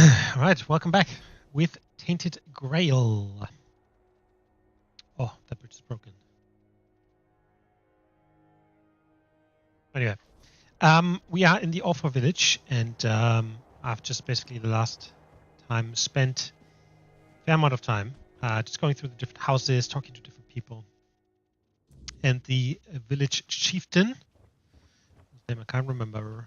Right, welcome back with Tainted Grail. Oh, that bridge is broken. Anyway, we are in the Offer Village, and I've just basically the last time spent a fair amount of time just going through the different houses, talking to different people. And the village chieftain, whose name I can't remember,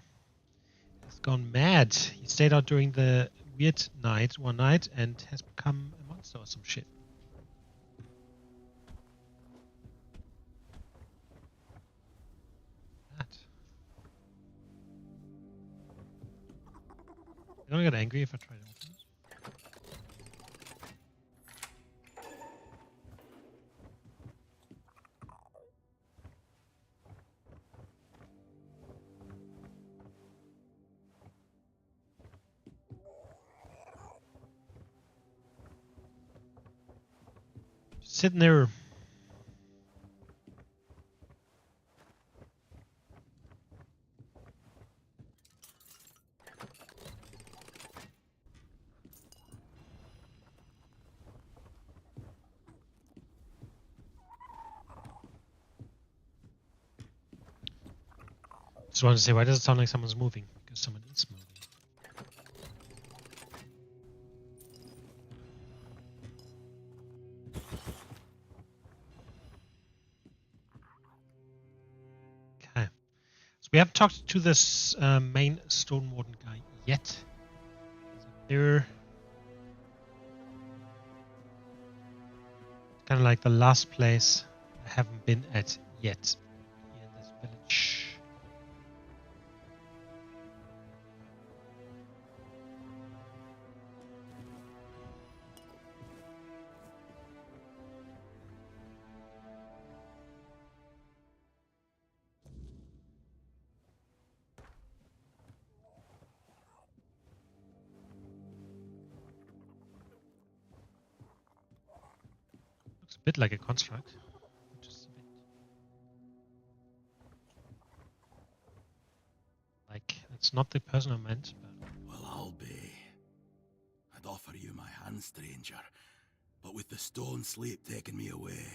has gone mad. He stayed out during the weird night one night and has become a monster or some shit. That. I don't get angry if I try to open it. Sitting there. Just wanted to say, why does it sound like someone's moving? Because someone is moving. Okay. So we haven't talked to this main Stone Warden guy yet. He's up there. Kind of like the last place I haven't been at yet here in this village. Looks a bit like a construct. Just a bit like it's not the person I meant, but Well, I'll be. I'd offer you my hand, stranger, but with the stone sleep taking me away,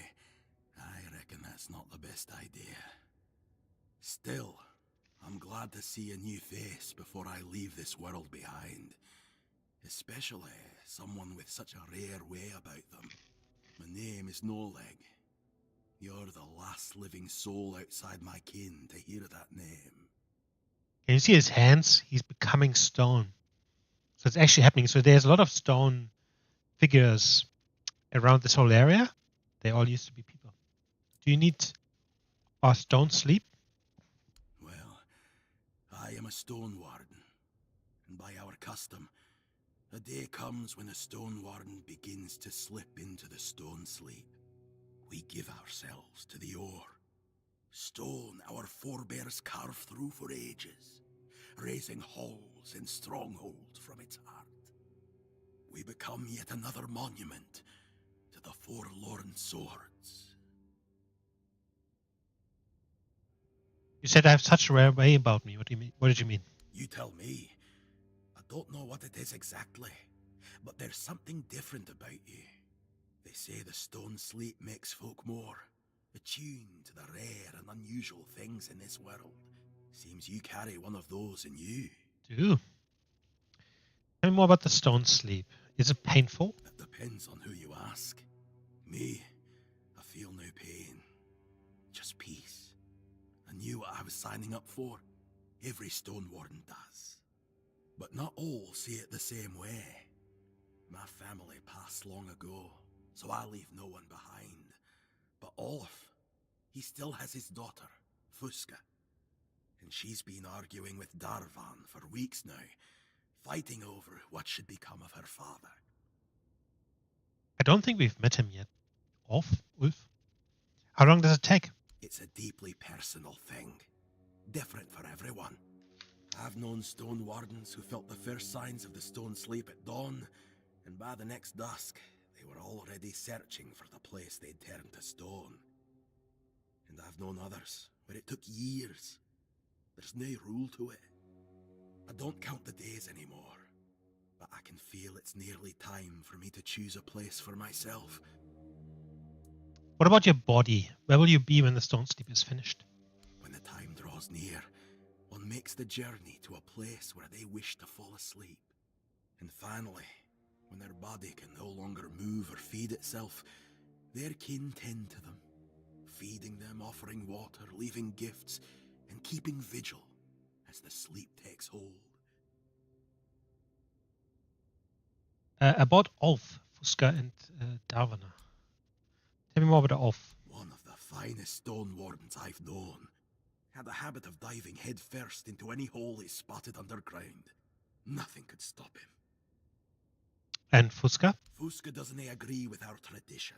I reckon that's not the best idea. Still, I'm glad to see a new face before I leave this world behind. Especially someone with such a rare way about them. My name is Noleg. You're the last living soul outside my kin to hear that name. can you see his hands? He's becoming stone. So it's actually happening. So there's a lot of stone figures around this whole area. They all used to be people. Do you need a stone sleep? Well, I am a stone warden, and by our custom, a day comes when a stone warden begins to slip into the stone sleep. We give ourselves to the ore. Stone our forebears carved through for ages, raising halls and strongholds from its heart. We become yet another monument to the forlorn swords. You said I have such a rare way about me. What do you mean? What did you mean? You tell me. I don't know what it is exactly, but there's something different about you. They say the stone sleep makes folk more attuned to the rare and unusual things in this world. Seems you carry one of those in you. Do. Tell me more about the stone sleep. Is it painful? It depends on who you ask. Me, I feel no pain. Just peace. I knew what I was signing up for. Every stone warden does. But not all see it the same way. My family passed long ago, so I leave no one behind. But Olaf, he still has his daughter, Fuska. And she's been arguing with Darvan for weeks now, fighting over what should become of her father. I don't think we've met him yet. Ulf? How long does it take? It's a deeply personal thing, different for everyone. I've known stone wardens who felt the first signs of the stone sleep at dawn, and by the next dusk, they were already searching for the place they'd turned to stone. And I've known others where it took years. There's no rule to it. I don't count the days anymore. but I can feel it's nearly time for me to choose a place for myself. What about your body? Where will you be when the stone sleep is finished? When the time draws near, one makes the journey to a place where they wish to fall asleep. And finally, when their body can no longer move or feed itself, their kin tend to them, feeding them, offering water, leaving gifts, and keeping vigil as the sleep takes hold. About Ulf, Fuska, and Darvana. Tell me more about Ulf. One of the finest stone wardens I've known. Had a habit of diving headfirst into any hole he spotted underground. Nothing could stop him. And Fuska? Fuska doesn't agree with our tradition.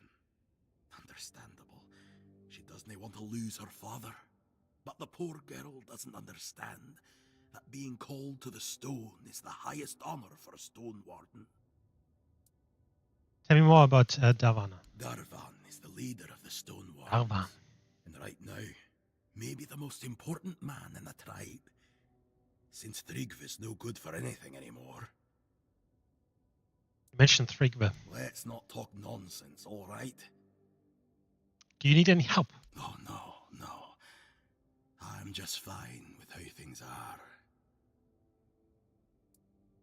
Understandable. She doesn't want to lose her father. But the poor girl doesn't understand that being called to the stone is the highest honor for a stone warden. Tell me more about Darvana. Darvan is the leader of the stone wardens. Darvan. And right now, maybe the most important man in the tribe. Since Tryggve's no good for anything anymore. You mentioned Tryggve. Let's not talk nonsense, all right? Do you need any help? No. I'm just fine with how things are.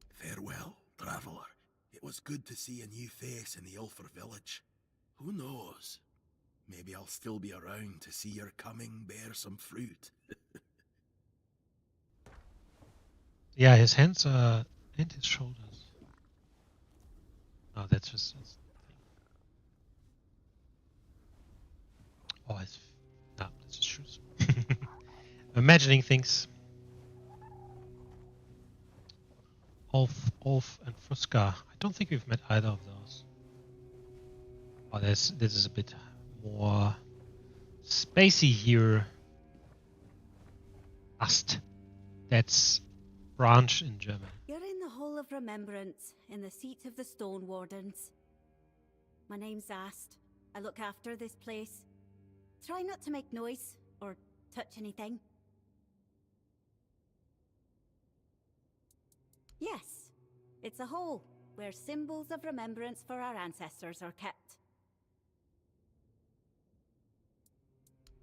Farewell, traveler. It was good to see a new face in the Ulfer village. Who knows? Maybe I'll still be around to see your coming bear some fruit. Yeah, his hands are and his shoulders. Oh, that's just his thing. Oh, his... No, that's his shoes. Imagining things. Ulf, and Fuska. I don't think we've met either of those. Oh, this is a bit more spacey here. Ast. That's branch in German. You're in the Hall of Remembrance, in the seat of the Stone Wardens. My name's Ast. I look after this place. Try not to make noise, or touch anything. Yes, it's a hall where symbols of remembrance for our ancestors are kept.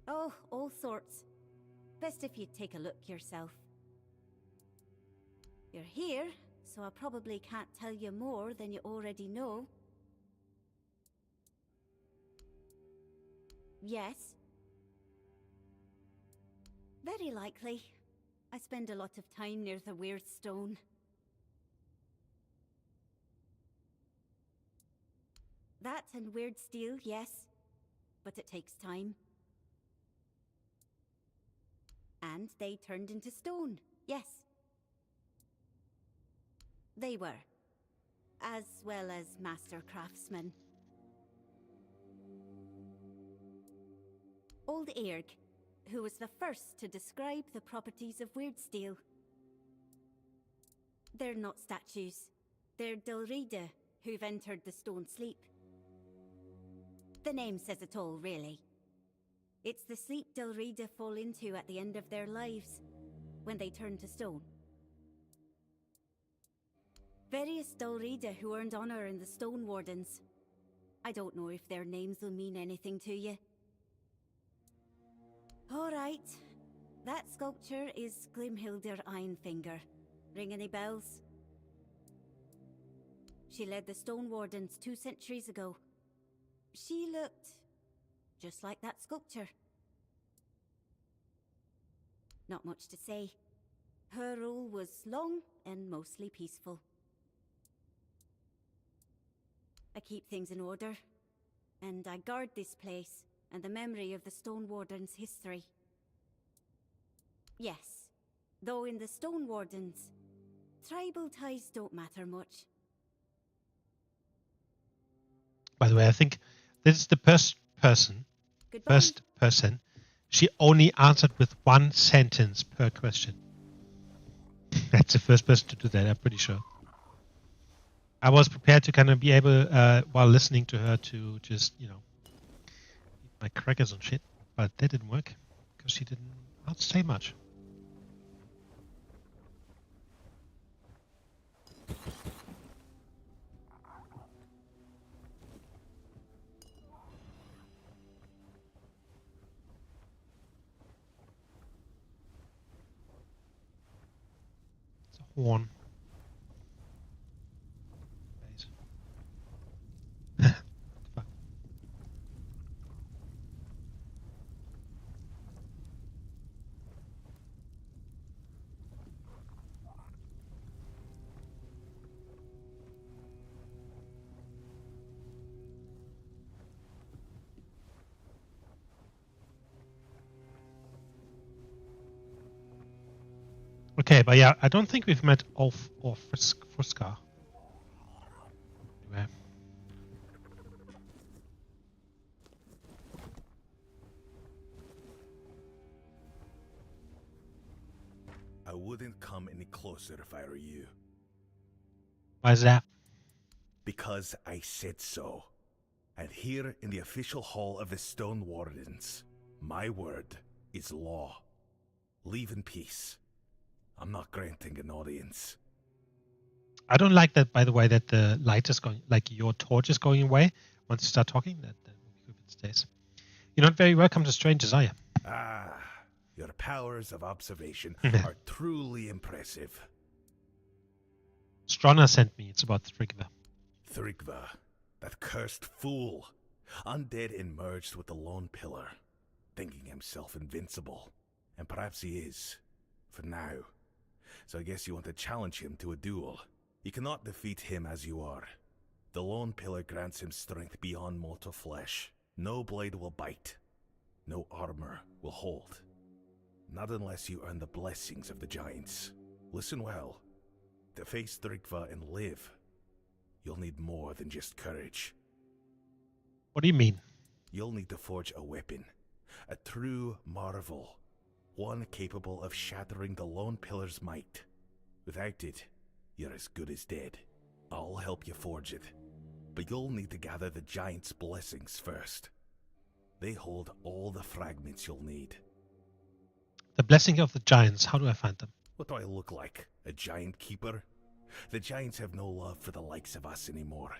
Oh, all sorts. Best if you take a look yourself. You're here, so I probably can't tell you more than you already know. Yes. Very likely. I spend a lot of time near the weird stone. That and weird steel, yes. But it takes time. And they turned into stone, yes. They were. As well as master craftsmen. Old Eirg, who was the first to describe the properties of weird steel. They're not statues. They're Dilrida, who've entered the stone sleep. The name says it all, really. It's the sleep Dilrida fall into at the end of their lives, when they turn to stone. Various Dilrida who earned honor in the Stone Wardens. I don't know if their names will mean anything to you. All right. That sculpture is Glimhildur Ironfinger. Ring any bells? She led the Stone Wardens 2 centuries ago. She looked just like that sculpture. Not much to say. Her rule was long and mostly peaceful. I keep things in order, and I guard this place and the memory of the Stone Wardens' history. Yes, though in the Stone Wardens, tribal ties don't matter much. By the way, I think this is the first person. Goodbye. First person. She only answered with 1 sentence per question. That's the first person to do that, I'm pretty sure. I was prepared to kind of be able, while listening to her, to just, eat my crackers and shit. But that didn't work, because she didn't say much. horn. Fuck. Okay, but yeah, I don't think we've met Ulf or Fruska. Anyway. I wouldn't come any closer if I were you. Why is that? Because I said so. And here in the official hall of the Stone Wardens, my word is law. Leave in peace. I'm not granting an audience. I don't like that, by the way, that the light is going, like your torch is going away once you start talking. That would be good if it stays. You're not very welcome to strangers, are you? Ah, your powers of observation are truly impressive. Strana sent me. It's about Thrigva. Thrigva, that cursed fool. Undead and merged with the Lone Pillar, thinking himself invincible. And perhaps he is, for now. So I guess you want to challenge him to a duel. You cannot defeat him as you are. The Lone Pillar grants him strength beyond mortal flesh. No blade will bite. No armor will hold. Not unless you earn the blessings of the Giants. Listen well. To face Thrigva and live, you'll need more than just courage. What do you mean? You'll need to forge a weapon. A true marvel. One capable of shattering the Lone Pillar's might. Without it, you're as good as dead. I'll help you forge it. But you'll need to gather the Giants' blessings first. They hold all the fragments you'll need. The blessing of the giants. How do I find them? What do I look like? A giant keeper? The Giants have no love for the likes of us anymore.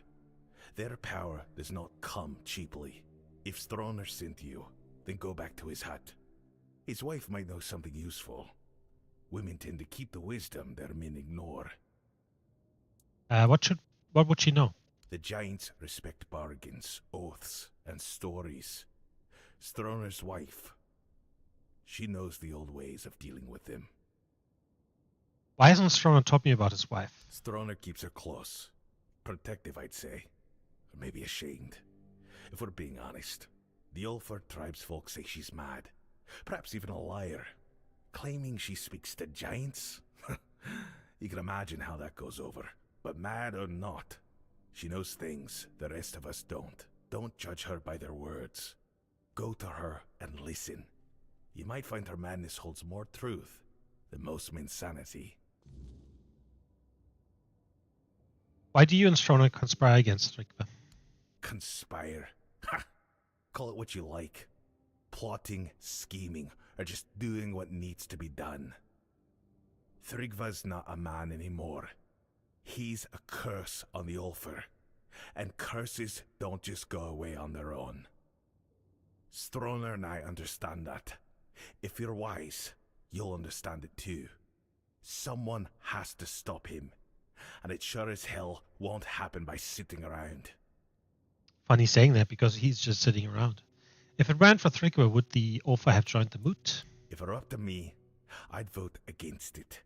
Their power does not come cheaply. If Stroner sent you, then go back to his hut. His wife might know something useful. Women tend to keep the wisdom their men ignore. What would she know? The Giants respect bargains, oaths, and stories. Stroner's wife, she knows the old ways of dealing with them. Why hasn't Strona taught me about his wife? Stroner keeps her close. Protective, I'd say. Or maybe ashamed. If we're being honest, the Ulfar tribesfolk say she's mad. Perhaps even a liar. Claiming she speaks to giants? You can imagine how that goes over. But mad or not, she knows things the rest of us don't. Don't judge her by their words. Go to her and listen. You might find her madness holds more truth than most men's sanity. Why do you and Strona conspire against Thrigva? Conspire? Ha! Call it what you like. Plotting, scheming, or just doing what needs to be done. Thrigva's not a man anymore. He's a curse on the Ulfar. And curses don't just go away on their own. Stroner and I understand that. If you're wise, you'll understand it too. Someone has to stop him. And it sure as hell won't happen by sitting around. Funny saying that because he's just sitting around. If it weren't for Thrigva, would the Ulfar have joined the Moot? If it were up to me, I'd vote against it.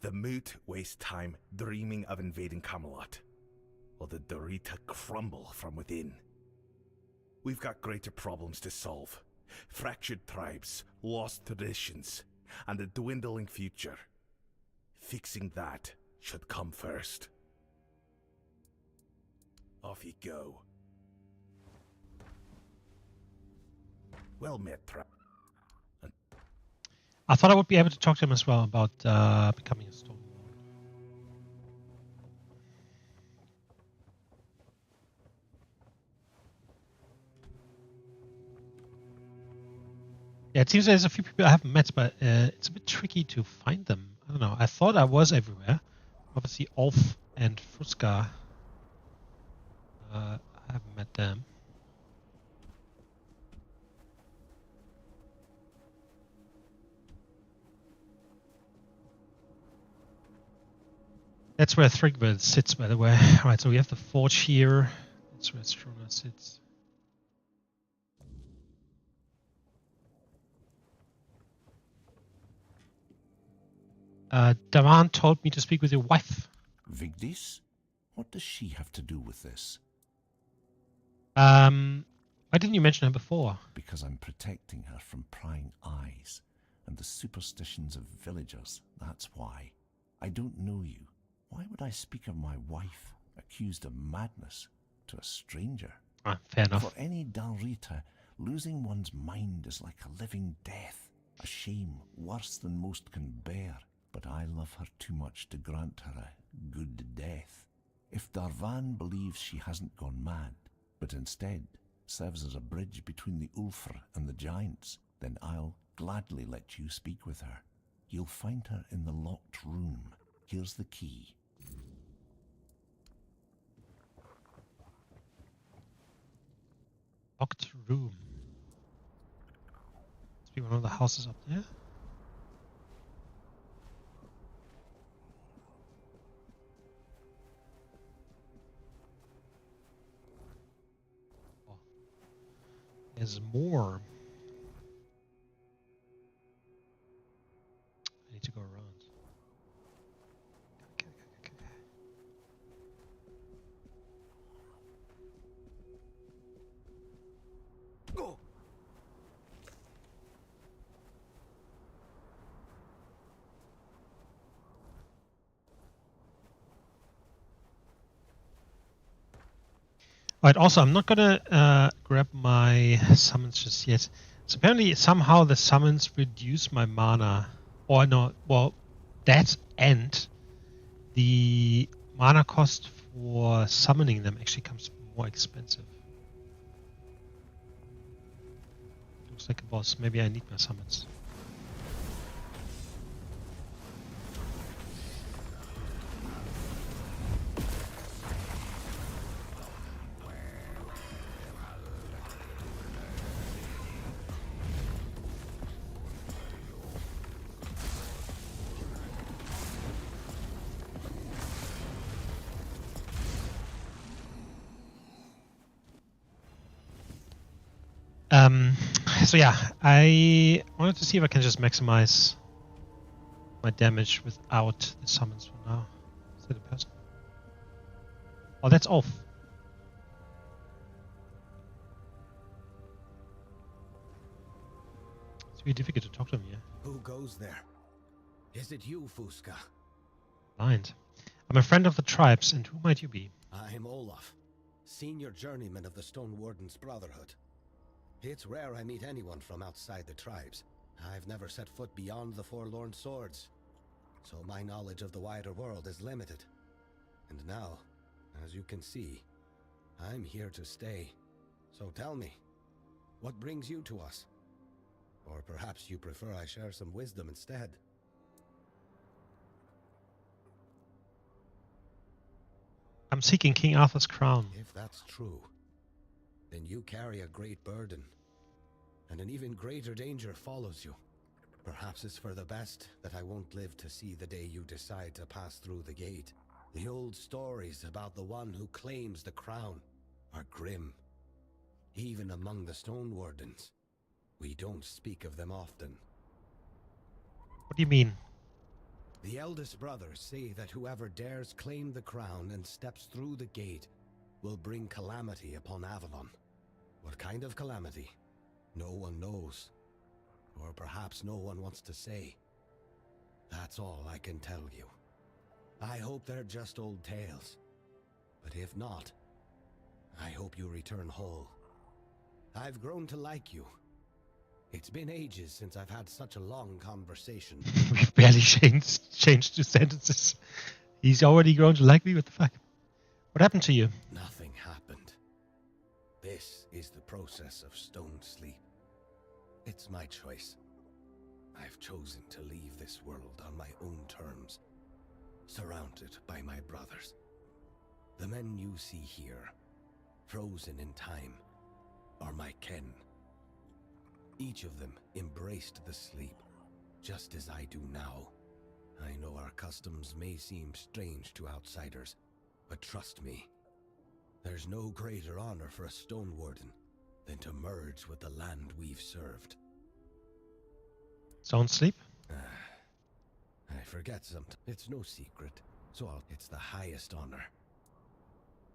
The Moot waste time dreaming of invading Camelot, while the Dorita crumble from within. We've got greater problems to solve. Fractured tribes, lost traditions, and a dwindling future. Fixing that should come first. Off you go. Well met, I thought I would be able to talk to him as well about becoming a Stone Lord. Yeah, it seems there's a few people I haven't met, but it's a bit tricky to find them. I don't know. I thought I was everywhere. Obviously, Ulf and Fruska. I haven't met them. That's where Thrigbird sits, by the way. Alright, so we have the forge here. That's where Strona sits. Davan told me to speak with your wife. Vigdis? What does she have to do with this? Why didn't you mention her before? Because I'm protecting her from prying eyes and the superstitions of villagers, that's why. I don't know you. Why would I speak of my wife, accused of madness, to a stranger? Ah, fair enough. For any Dalrita, losing one's mind is like a living death, a shame worse than most can bear. But I love her too much to grant her a good death. If Darvan believes she hasn't gone mad, but instead serves as a bridge between the Ulfr and the giants, then I'll gladly let you speak with her. You'll find her in the locked room. Here's the key. Locked room. Must be one of the houses up there. Oh. There's more. I need to go around. Okay. Go! Alright, also, I'm not gonna grab my summons just yet. So apparently, somehow the summons reduce my mana. Or no, well, that and the mana cost for summoning them actually comes more expensive. Looks like a boss. Maybe I need my summons. So yeah, I wanted to see if I can just maximize my damage without the summons for now. Is that a person? Oh, that's off. It's really difficult to talk to him here. Who goes there? Is it you, Fuska? Blind. I'm a friend of the tribes, and who might you be? I'm Olaf, senior journeyman of the Stone Warden's Brotherhood. It's rare I meet anyone from outside the tribes. I've never set foot beyond the Forlorn Swords, so my knowledge of the wider world is limited. And now, as you can see, I'm here to stay. So tell me, what brings you to us? Or perhaps you prefer I share some wisdom instead? I'm seeking King Arthur's crown. If that's true, then you carry a great burden, and an even greater danger follows you. Perhaps it's for the best that I won't live to see the day you decide to pass through the gate. The old stories about the one who claims the crown are grim. Even among the Stone Wardens, we don't speak of them often. What do you mean? The eldest brothers say that whoever dares claim the crown and steps through the gate will bring calamity upon Avalon. What kind of calamity? No one knows. Or perhaps no one wants to say. That's all I can tell you. I hope they're just old tales. But if not, I hope you return whole. I've grown to like you. It's been ages since I've had such a long conversation. We've barely changed 2 sentences. He's already grown to like me? What the fuck? What happened to you? Nothing happened. This is the process of stone sleep. It's my choice. I've chosen to leave this world on my own terms, surrounded by my brothers. The men you see here, frozen in time, are my ken. Each of them embraced the sleep, just as I do now. I know our customs may seem strange to outsiders, but trust me, there's no greater honor for a Stone Warden than to merge with the land we've served. Don't sleep. I forget something. It's no secret, so it's the highest honor.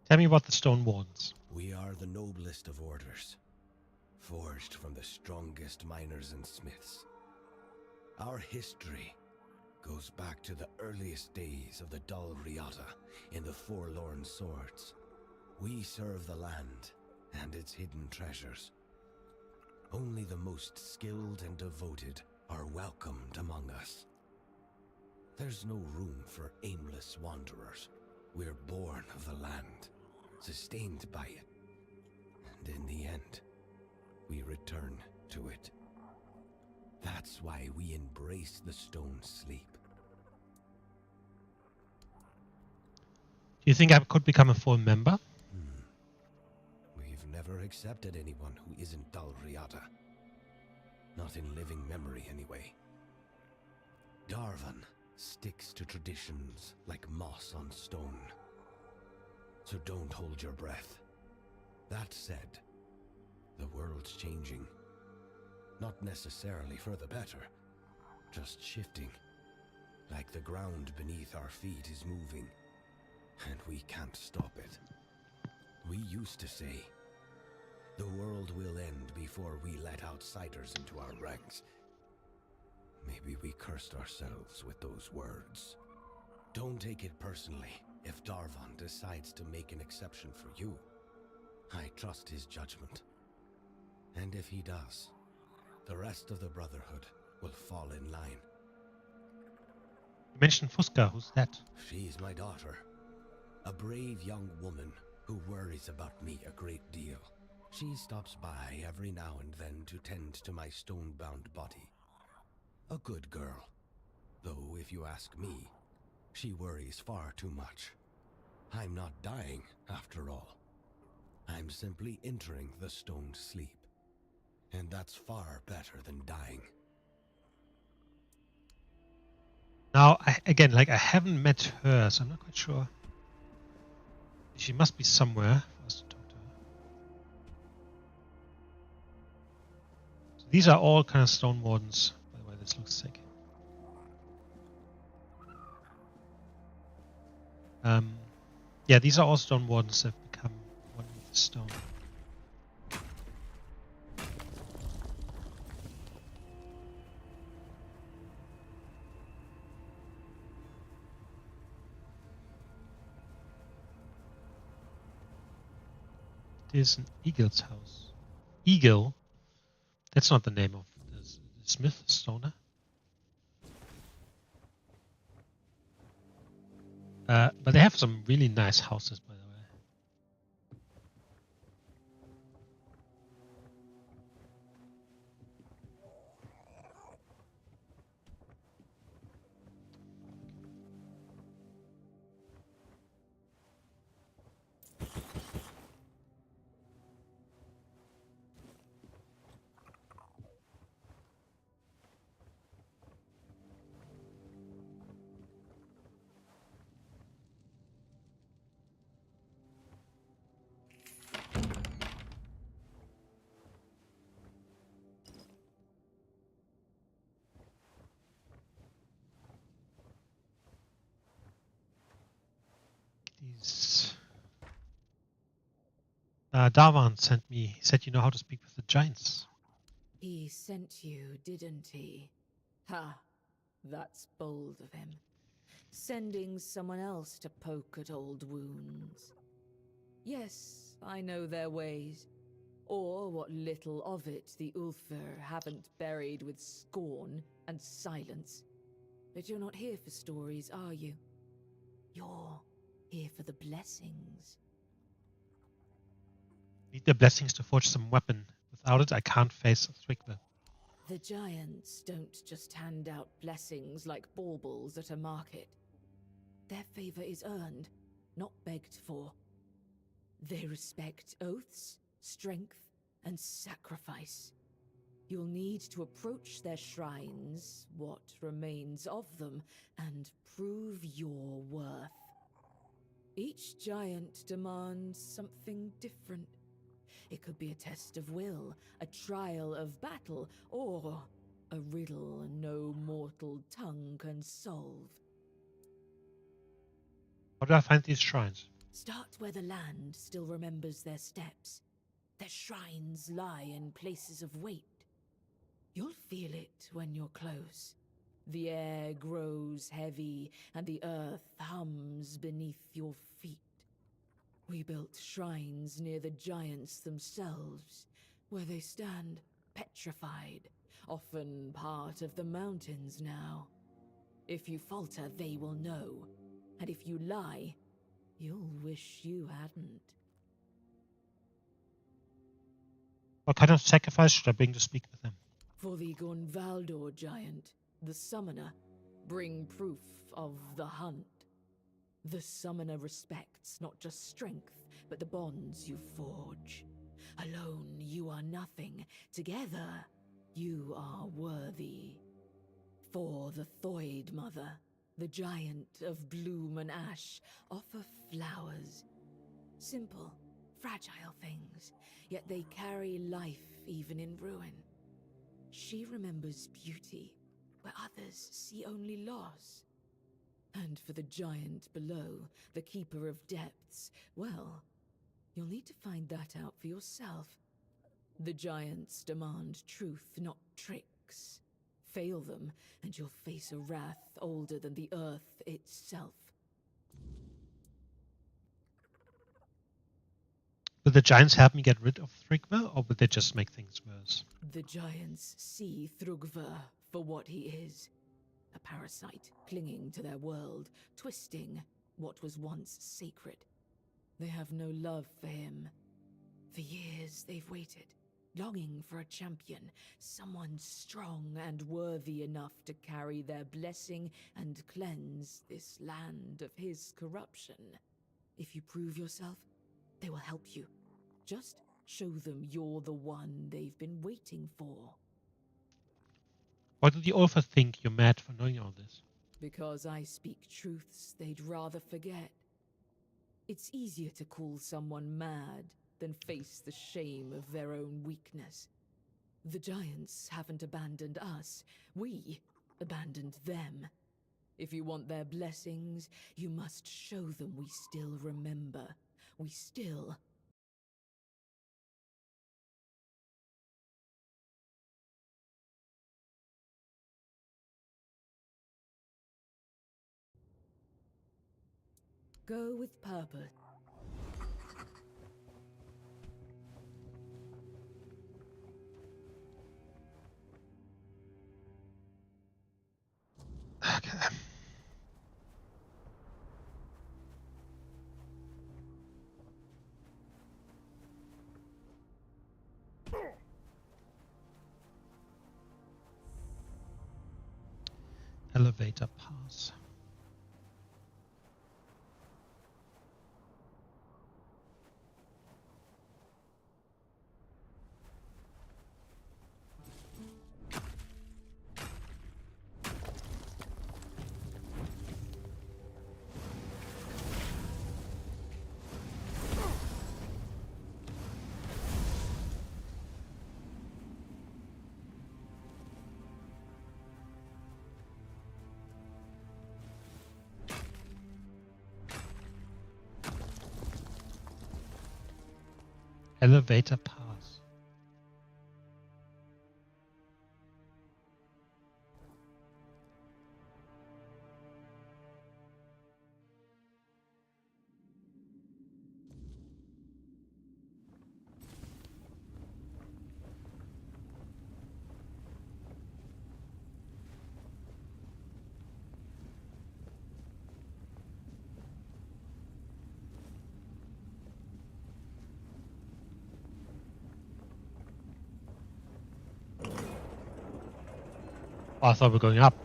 Tell me about the Stone Wardens. We are the noblest of orders, forged from the strongest miners and smiths. Our history goes back to the earliest days of the Dal Riata in the Forlorn Swords. We serve the land and its hidden treasures. Only the most skilled and devoted are welcomed among us. There's no room for aimless wanderers. We're born of the land, sustained by it, and in the end, we return to it. That's why we embrace the stone sleep. Do you think I could become a full member? We've never accepted anyone who isn't Dal Riata. Not in living memory, anyway. Darvan sticks to traditions like moss on stone. So don't hold your breath. That said, the world's changing. Not necessarily for the better, just shifting. Like the ground beneath our feet is moving, and we can't stop it. We used to say, the world will end before we let outsiders into our ranks. Maybe we cursed ourselves with those words. Don't take it personally if Darvan decides to make an exception for you. I trust his judgment. And if he does, the rest of the Brotherhood will fall in line. You mentioned Fusca. Who's that? She's my daughter. A brave young woman who worries about me a great deal. She stops by every now and then to tend to my stone-bound body. A good girl. Though, if you ask me, she worries far too much. I'm not dying, after all. I'm simply entering the stone sleep. And that's far better than dying. Now, I haven't met her, so I'm not quite sure. She must be somewhere for us to talk to her. So these are all kind of Stone Wardens. By the way, this looks sick. Yeah, these are all Stone Wardens that have become one with the stone. It is an eagle's house. Eagle? That's not the name of the smith stoner. But they have some really nice houses, by the way. These Darvan sent me. He said you know how to speak with the giants. He sent you, didn't he? Ha! That's bold of him. Sending someone else to poke at old wounds. Yes, I know their ways. Or what little of it the Ulfr haven't buried with scorn and silence. But you're not here for stories, are you? You're here for the blessings. Need the blessings to forge some weapon. Without it, I can't face Thrickler. The giants don't just hand out blessings like baubles at a market. Their favor is earned, not begged for. They respect oaths, strength, and sacrifice. You'll need to approach their shrines, what remains of them, and prove your worth. Each giant demands something different. It could be a test of will, a trial of battle, or a riddle no mortal tongue can solve. How do I find these shrines? Start where the land still remembers their steps. Their shrines lie in places of weight. You'll feel it when you're close. The air grows heavy, and the earth hums beneath your feet. We built shrines near the giants themselves, where they stand petrified, often part of the mountains now. If you falter, they will know, and if you lie, you'll wish you hadn't. What kind of sacrifice should I bring to speak with them? For the Gonvaldor giant, the summoner, bring proof of the hunt. The summoner respects not just strength, but the bonds you forge. Alone, you are nothing. Together, you are worthy. For the Thoid Mother, the giant of bloom and ash, offer flowers. Simple, fragile things, yet they carry life even in ruin. She remembers beauty, where others see only loss. And for the giant below, the keeper of depths, well, you'll need to find that out for yourself. The giants demand truth, not tricks. Fail them, and you'll face a wrath older than the earth itself. Will the giants help me get rid of Thrigva, or will they just make things worse? The giants see Thrugva for what he is. A parasite clinging to their world, twisting what was once sacred. They have no love for him. For years they've waited, longing for a champion, someone strong and worthy enough to carry their blessing and cleanse this land of his corruption. If you prove yourself, they will help you. Just show them you're the one they've been waiting for. Why do the Ulfa think you're mad for knowing all this? Because I speak truths they'd rather forget. It's easier to call someone mad than face the shame of their own weakness. The giants haven't abandoned us. We abandoned them. If you want their blessings, you must show them we still remember. We still... Go with purpose. Okay. Elevator pass. Elevator pass. Oh, I thought we were going up.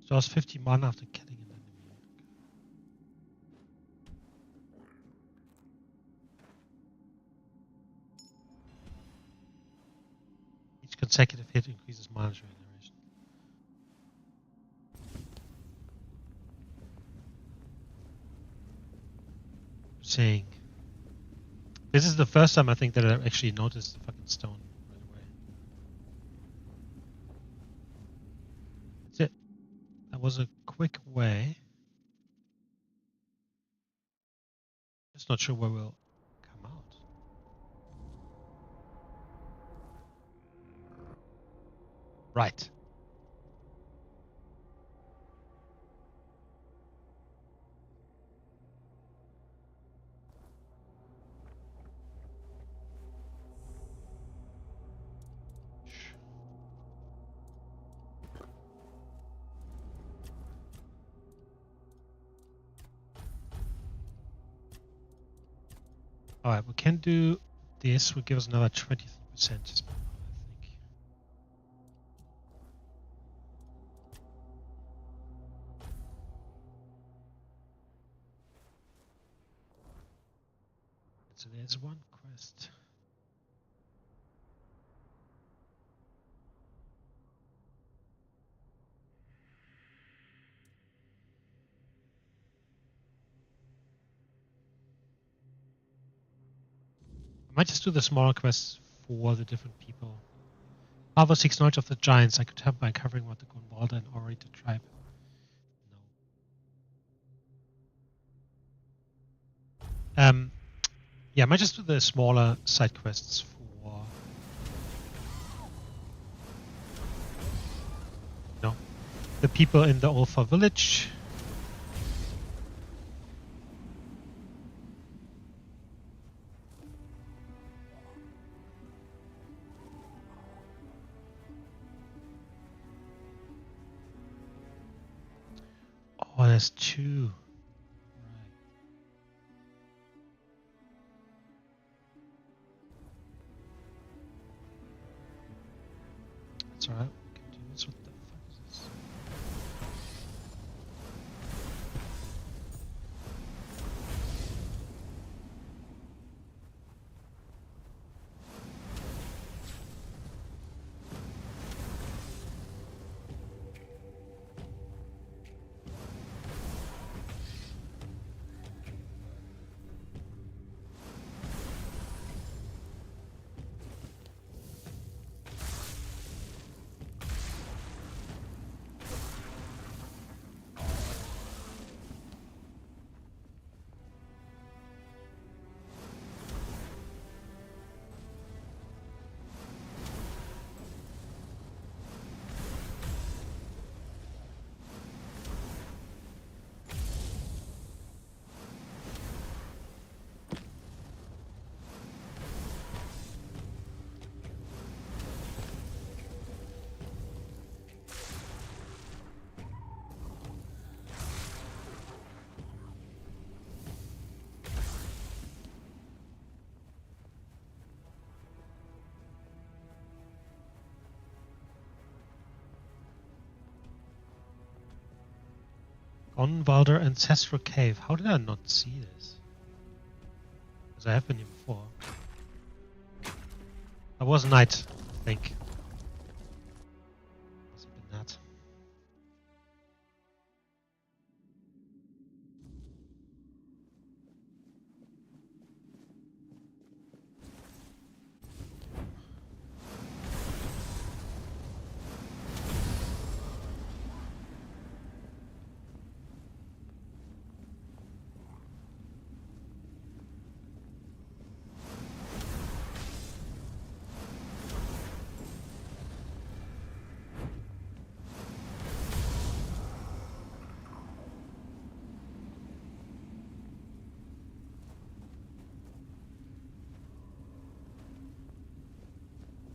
So I was 51 after killing an enemy. Each consecutive hit increases mana regeneration. Saying. This is the first time I think that I've actually noticed the fucking stone right away. That's it. That was a quick way. Just not sure where we'll come out. Right. Alright, we can do this. Will give us another 23% just I think. So there's one quest. I might just do the smaller quests for the different people. Alva seeks knowledge of the giants. I could help by covering what the Gonvalda and Orator tribe know. Yeah, I might just do the smaller side quests for the people in the Ulfa village. Oh, there's two. Right. That's alright. We can do this. What the fuck is this? Gonvalder Ancestral Cave. How did I not see this? Because I have been here before. I was a knight, I think. Must have been that.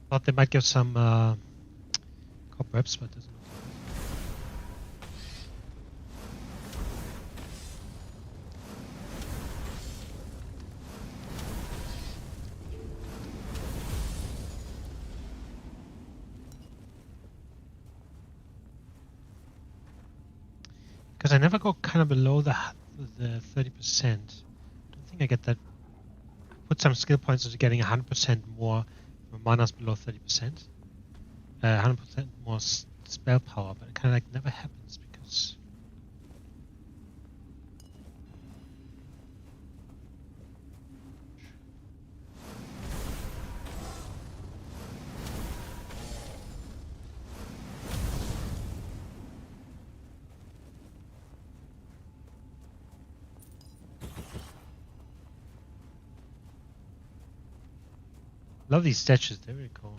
Thought they might give some cobwebs, but it doesn't. because I never go kind of below the 30%. I don't think I get that. Put some skill points into getting 100% more mana's below 30%. 100% more spell power, but it kind of like never happens because. Love these statues, they're really cool.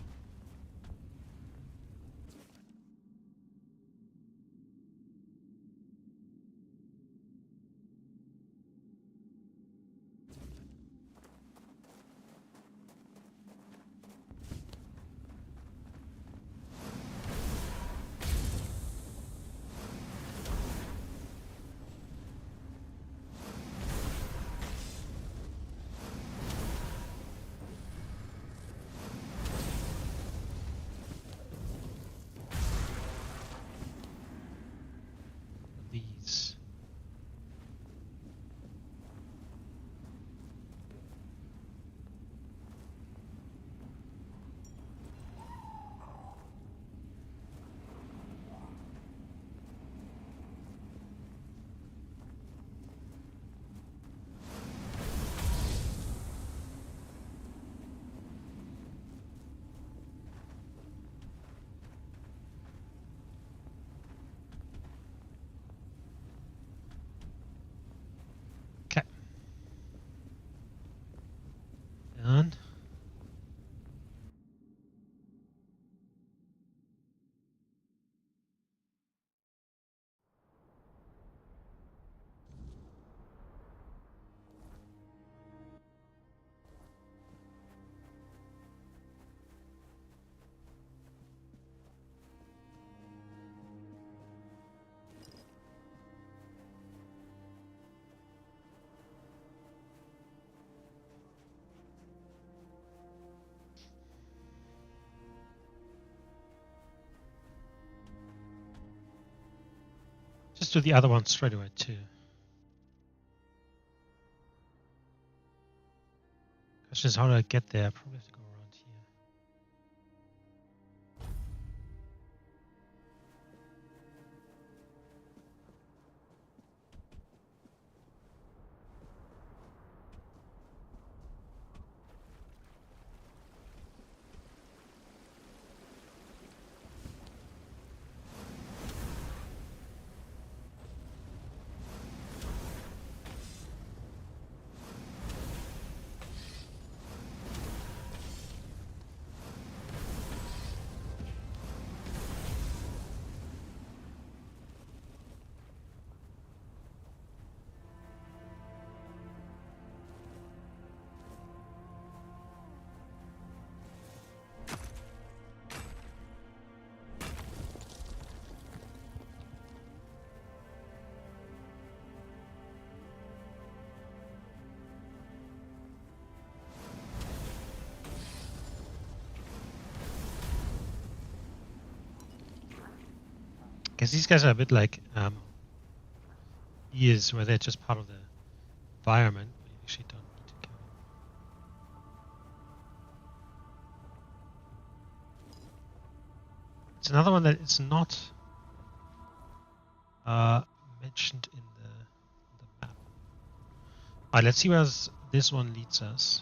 These. Done. Just do the other one straight away too. Question is, how do I get there? I probably have to go around here. Because these guys are a bit like ears, where they're just part of the environment, but you actually don't need to kill them. It's another one that is not mentioned in the map. Alright, let's see where this one leads us.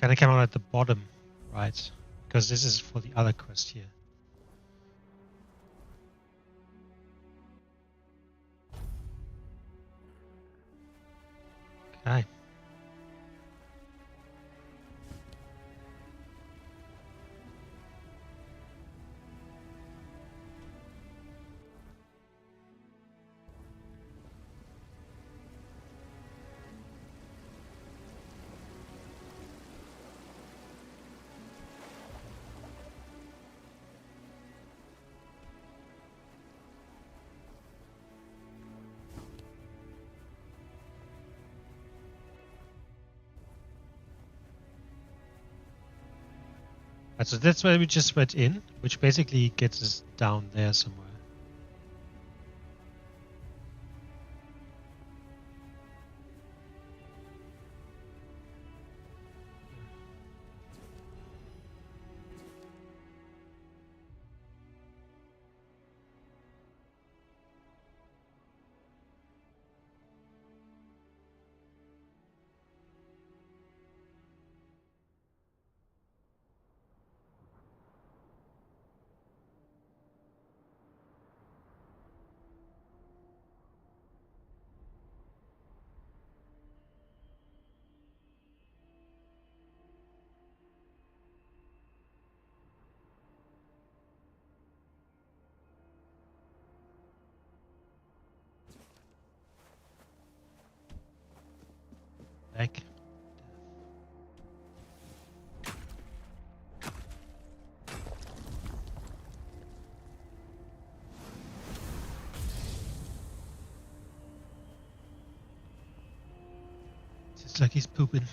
Gonna come out at the bottom, right? Because this is for the other quest here. Okay. Right, so that's where we just went in, which basically gets us down there somewhere. Back. It's like he's pooping.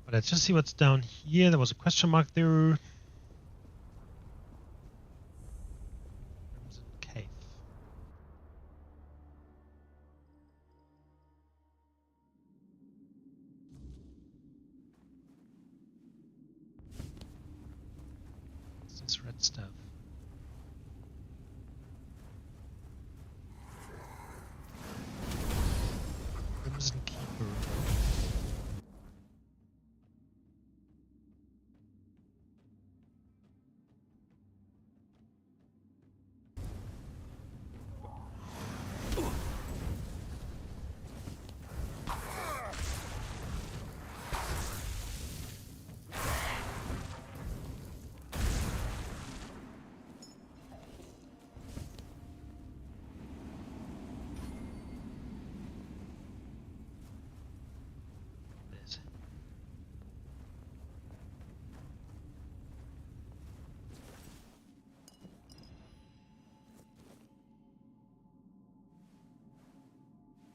But let's just see what's down here. There was a question mark there. Crimson Cave. What's this red stuff? Crimson Keeper.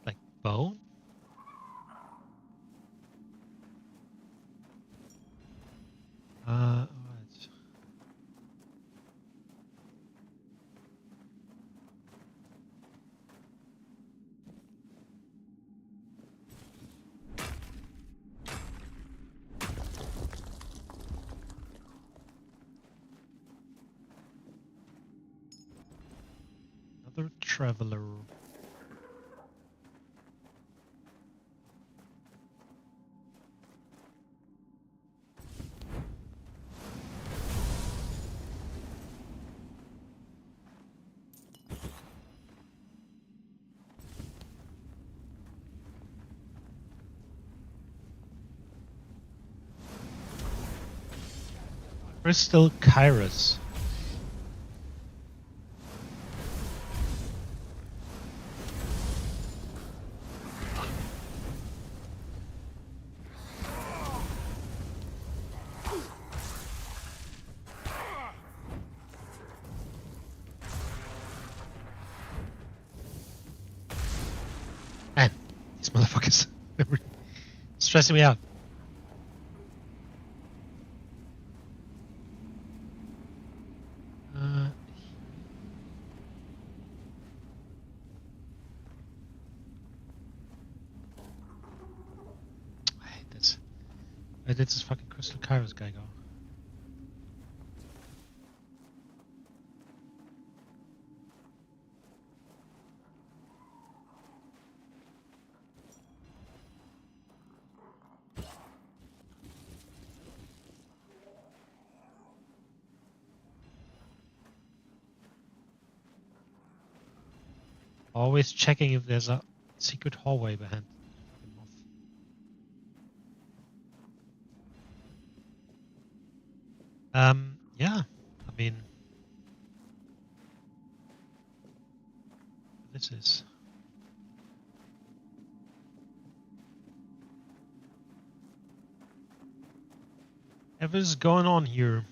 Like bone? Right. Another traveler. Crystal Kairos. Man, these motherfuckers, they're stressing me out. Where did this fucking Crystal Kairos guy go? Always checking if there's a secret hallway behind. Yeah, I mean, this is. Whatever's going on here.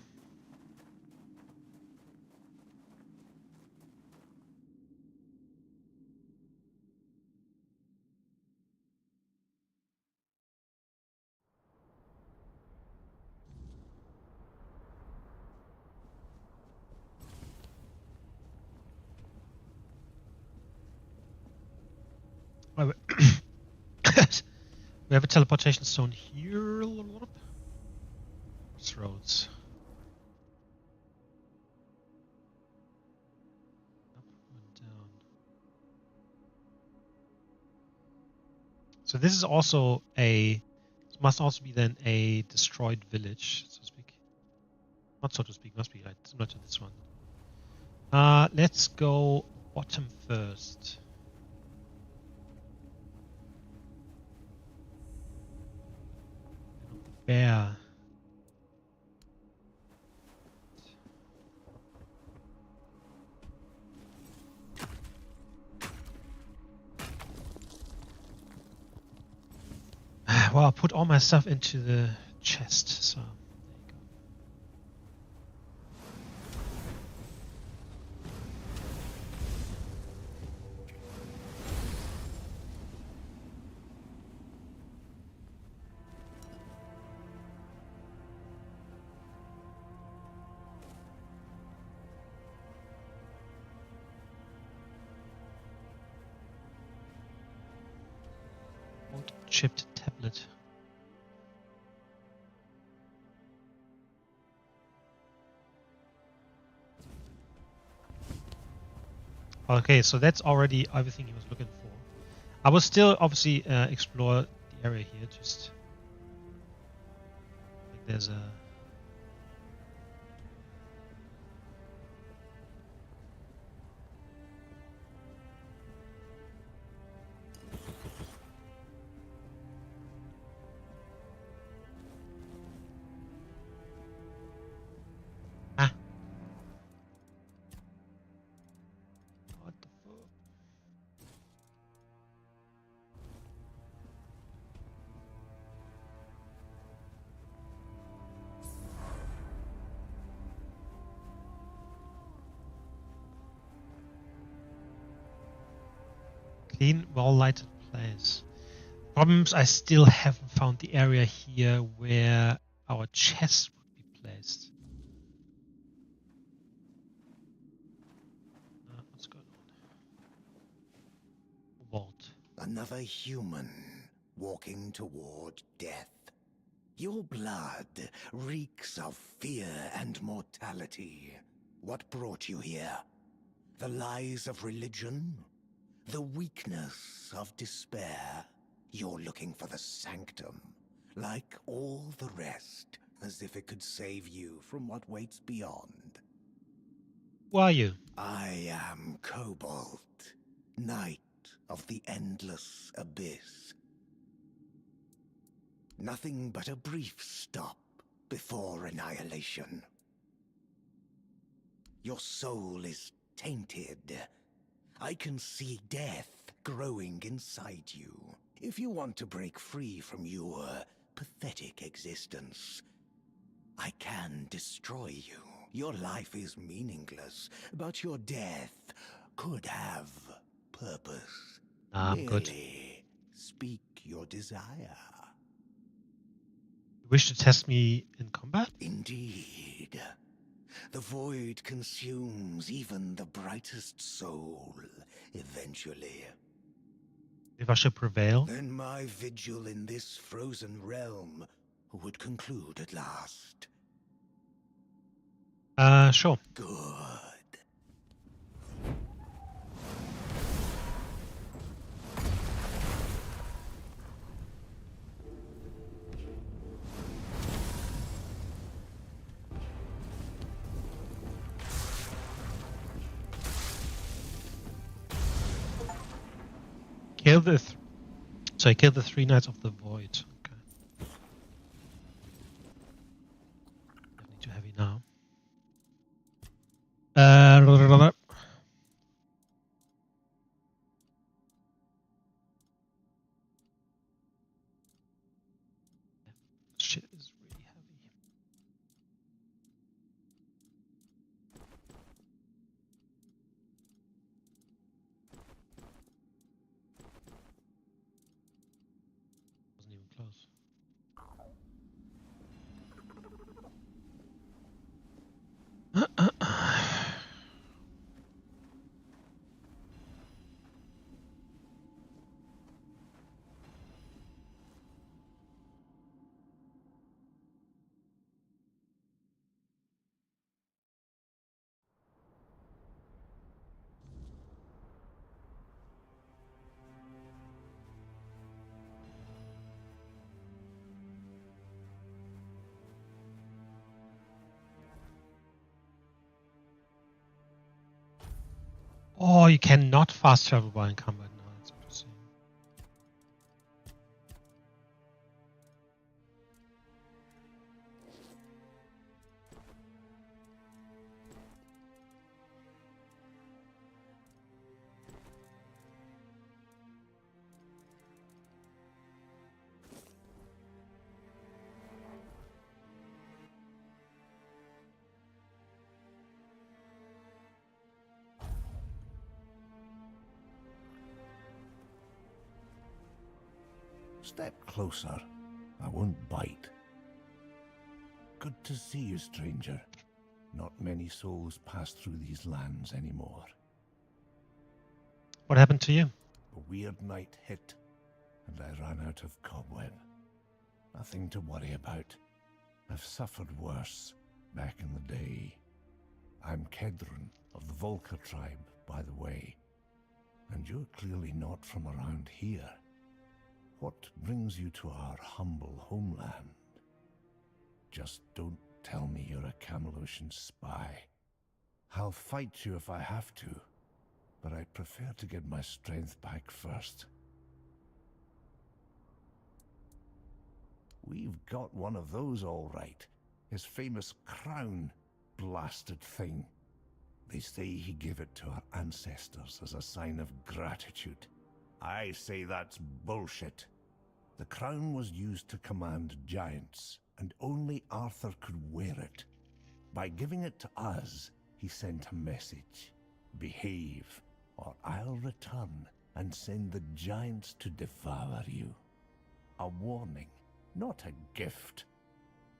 Oh, we have a teleportation stone here. Crossroads. Up and down. So this is also a. This must also be then a destroyed village, so to speak. Not so to speak. Must be right. Similar to this one. Let's go bottom first. Bear. Well, I put all my stuff into the chest, so there you go. Old chipped tablet. Okay, so that's already everything he was looking for. I will still obviously explore the area here. Just like there's a. What the fuck? Clean, well-lighted place. Problems, I still haven't found the area here where our chest would be placed. What's going on? Vault. Another human walking toward death. Your blood reeks of fear and mortality. What brought you here? The lies of religion? The weakness of despair? You're looking for the sanctum, like all the rest, as if it could save you from what waits beyond. Who are you? I am Cobalt, Knight of the Endless Abyss. Nothing but a brief stop before annihilation. Your soul is tainted. I can see death growing inside you. If you want to break free from your pathetic existence, I can destroy you. Your life is meaningless, but your death could have purpose. I'm good. Merely speak your desire. You wish to test me in combat? Indeed. The void consumes even the brightest soul, eventually. If I should prevail? Then my vigil in this frozen realm would conclude at last. Sure. Good. Kill the kill the 3 Knights of the Void. Okay. Definitely too heavy now. Shit is really heavy. Wasn't even close. Oh, you cannot fast travel while in combat now. That's interesting. Step closer. I won't bite. Good to see you, stranger. Not many souls pass through these lands anymore. What happened to you? A weird night hit, and I ran out of cobweb. Nothing to worry about. I've suffered worse back in the day. I'm Kedrun of the Volker tribe, by the way. And you're clearly not from around here. What brings you to our humble homeland? Just don't tell me you're a Camelosian spy. I'll fight you if I have to, but I'd prefer to get my strength back first. We've got one of those all right. His famous crown, blasted thing. They say he gave it to our ancestors as a sign of gratitude. I say that's bullshit. The crown was used to command giants, and only Arthur could wear it. By giving it to us, he sent a message. Behave, or I'll return and send the giants to devour you. A warning, not a gift.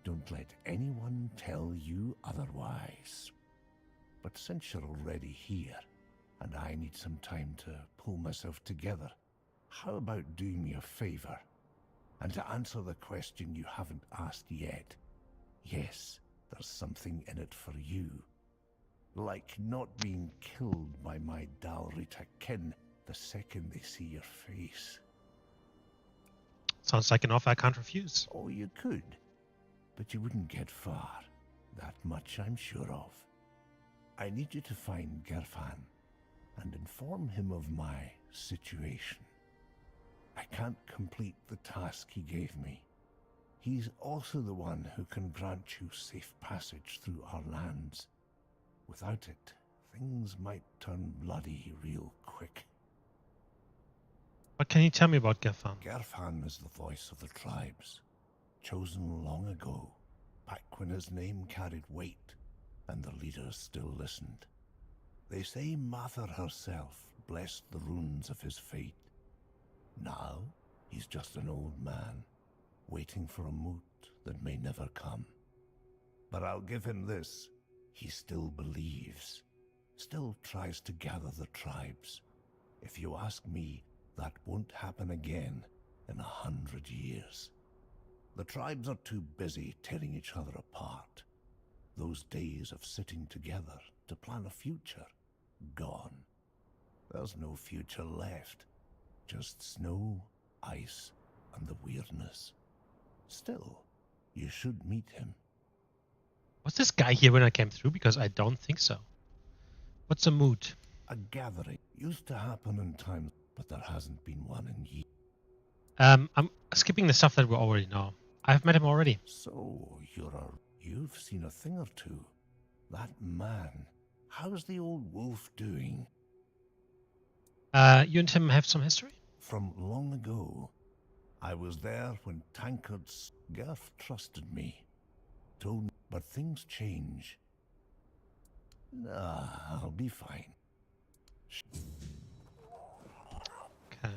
Don't let anyone tell you otherwise. But since you're already here, and I need some time to pull myself together, how about doing me a favor? And to answer the question you haven't asked yet, yes, there's something in it for you. Like not being killed by my Dalrita kin the second they see your face. Sounds like an offer I can't refuse. Oh, you could, but you wouldn't get far. That much I'm sure of. I need you to find Gerfan and inform him of my situation. I can't complete the task he gave me. He's also the one who can grant you safe passage through our lands. Without it, things might turn bloody real quick. What can you tell me about Gefan? Gerfan is the voice of the tribes, chosen long ago, back when his name carried weight and the leaders still listened. They say Mather herself blessed the runes of his fate. Now, he's just an old man, waiting for a moot that may never come. But I'll give him this. He still believes, still tries to gather the tribes. If you ask me, that won't happen again in 100 years. The tribes are too busy tearing each other apart. Those days of sitting together to plan a future, gone. There's no future left. Just snow, ice, and the weirdness. Still, you should meet him. Was this guy here when I came through? Because I don't think so. What's the mood? A gathering used to happen in time, but there hasn't been one in years. I'm skipping the stuff that we already know. I've met him already. So, you've seen a thing or two. That man, how's the old wolf doing? You and him have some history? From long ago. I was there when Tainted's Gerf trusted me. Told me, but things change. Nah, I'll be fine. Okay.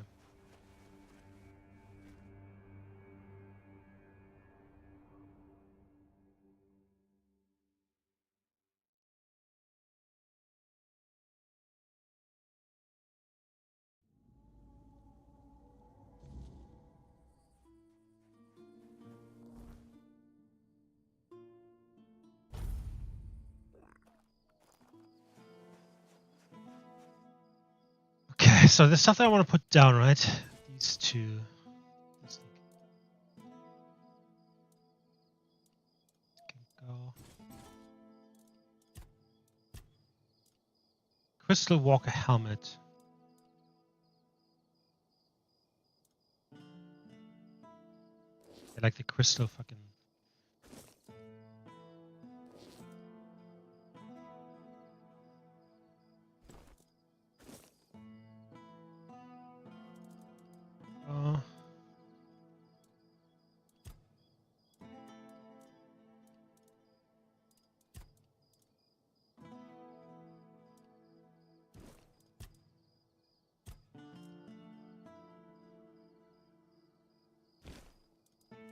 Okay, so the stuff that I want to put down, right? These two. This can go. Crystal Walker helmet. I like the crystal fucking. Oh.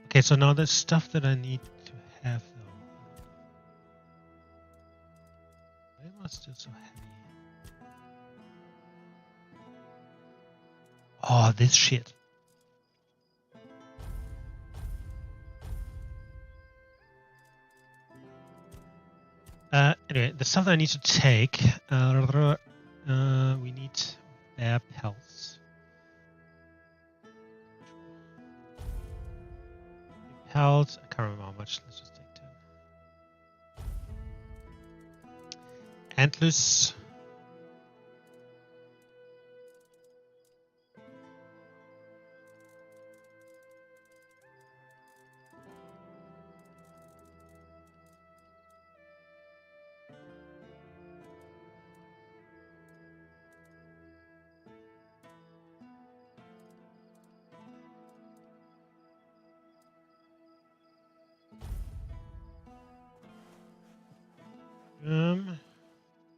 Okay, so now there's stuff that I need to have though. Why am I still so heavy? Oh, this shit. Anyway, the stuff that I need to take, we need bear pelts. Pelts, I can't remember how much, let's just take 10. Antlers.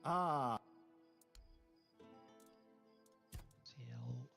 Ah. Tail.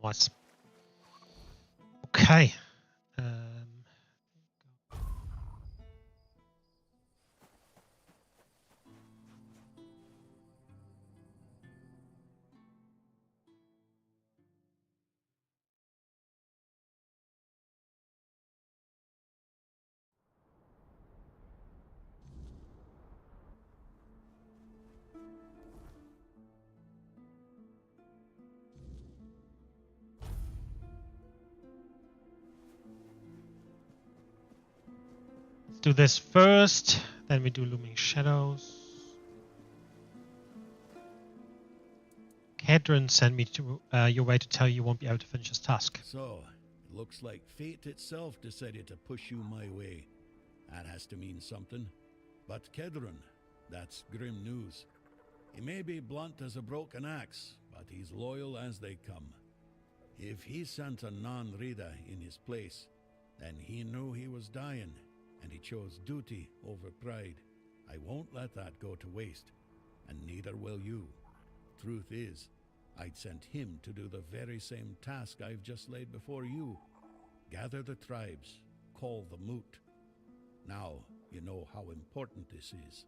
Nice. Okay. do this first, then we do Looming Shadows. Kedron sent me to your way to tell you won't be able to finish his task. So, it looks like fate itself decided to push you my way. That has to mean something. But Kedron, that's grim news. He may be blunt as a broken axe, but he's loyal as they come. If he sent a non-reader in his place, then he knew he was dying, and he chose duty over pride. I won't let that go to waste, and neither will you. Truth is, I'd sent him to do the very same task I've just laid before you. Gather the tribes, call the moot. Now you know how important this is.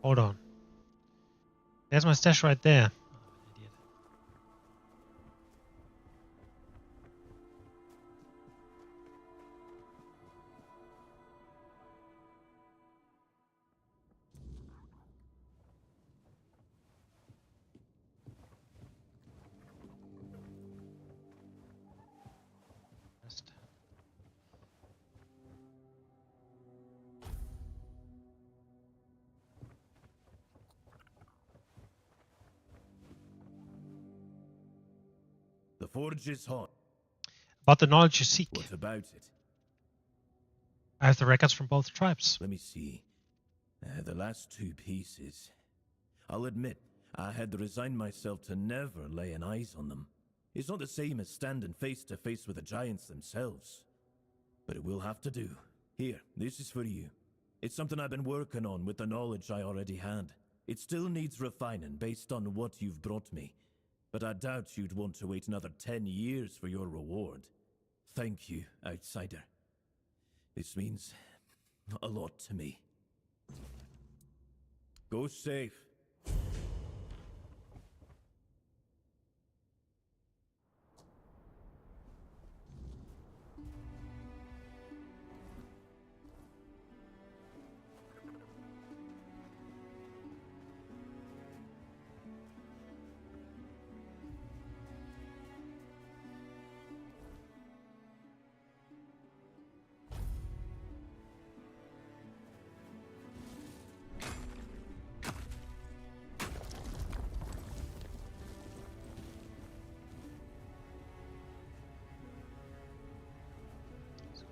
Hold on. There's my stash right there. Oh, idiot. Just- The forge is hot. About the knowledge you seek. What about it? I have the records from both tribes. Let me see. The last two pieces. I'll admit, I had resigned myself to never laying eyes on them. It's not the same as standing face to face with the giants themselves. But it will have to do. Here, this is for you. It's something I've been working on with the knowledge I already had. It still needs refining based on what you've brought me. But I doubt you'd want to wait another 10 years for your reward. Thank you, outsider. This means a lot to me. Go safe.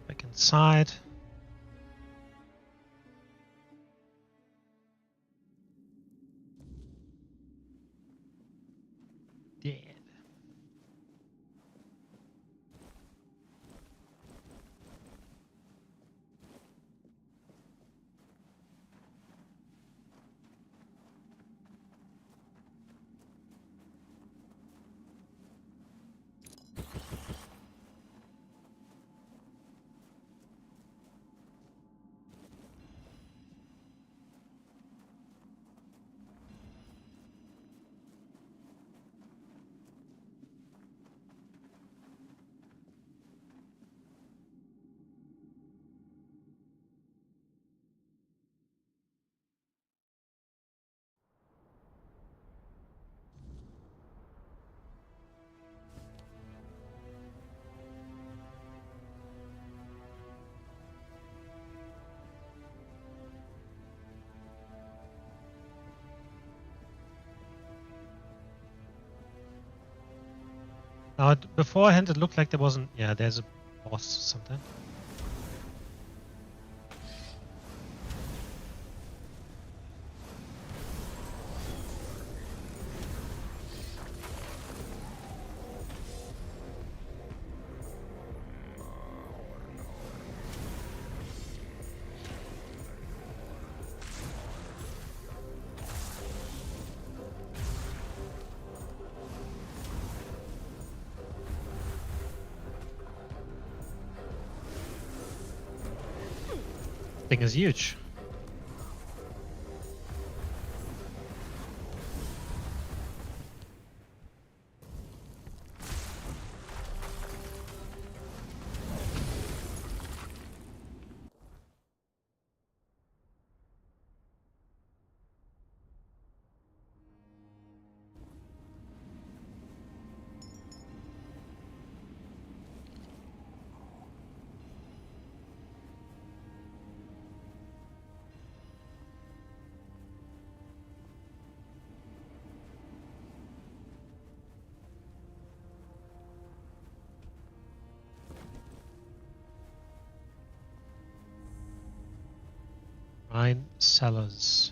Back inside. Dead. Now, beforehand it looked like there wasn't. Yeah, there's a boss or something. Thing is huge. Shrine cellars.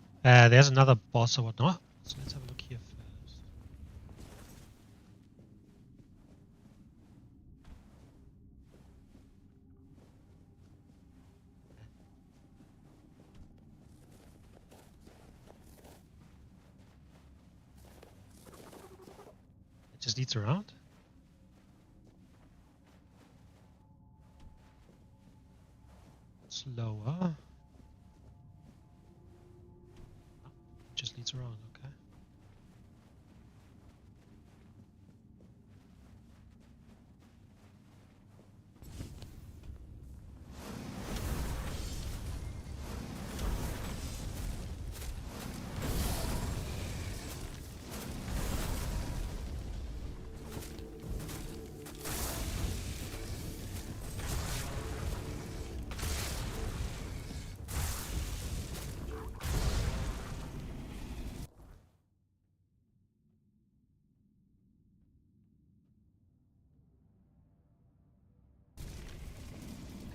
Up there. There's another boss or whatnot. So let's have a look here first. It just leads around. Slower. Just leads around, okay.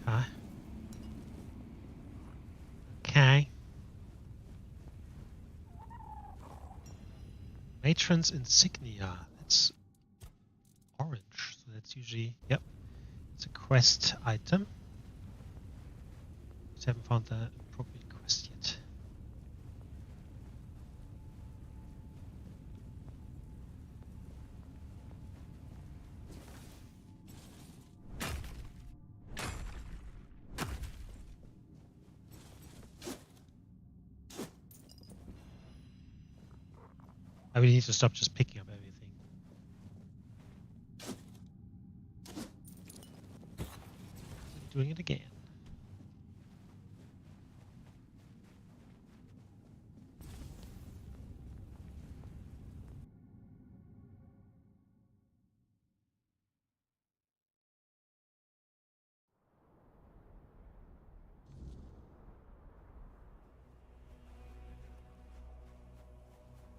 Okay. Okay. Matron's insignia. It's orange, so that's usually, yep, it's a quest item. Just haven't found the appropriate quest yet. I really need to stop just picking up everything. Doing it again.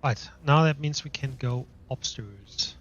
Right, now that means we can go upstairs.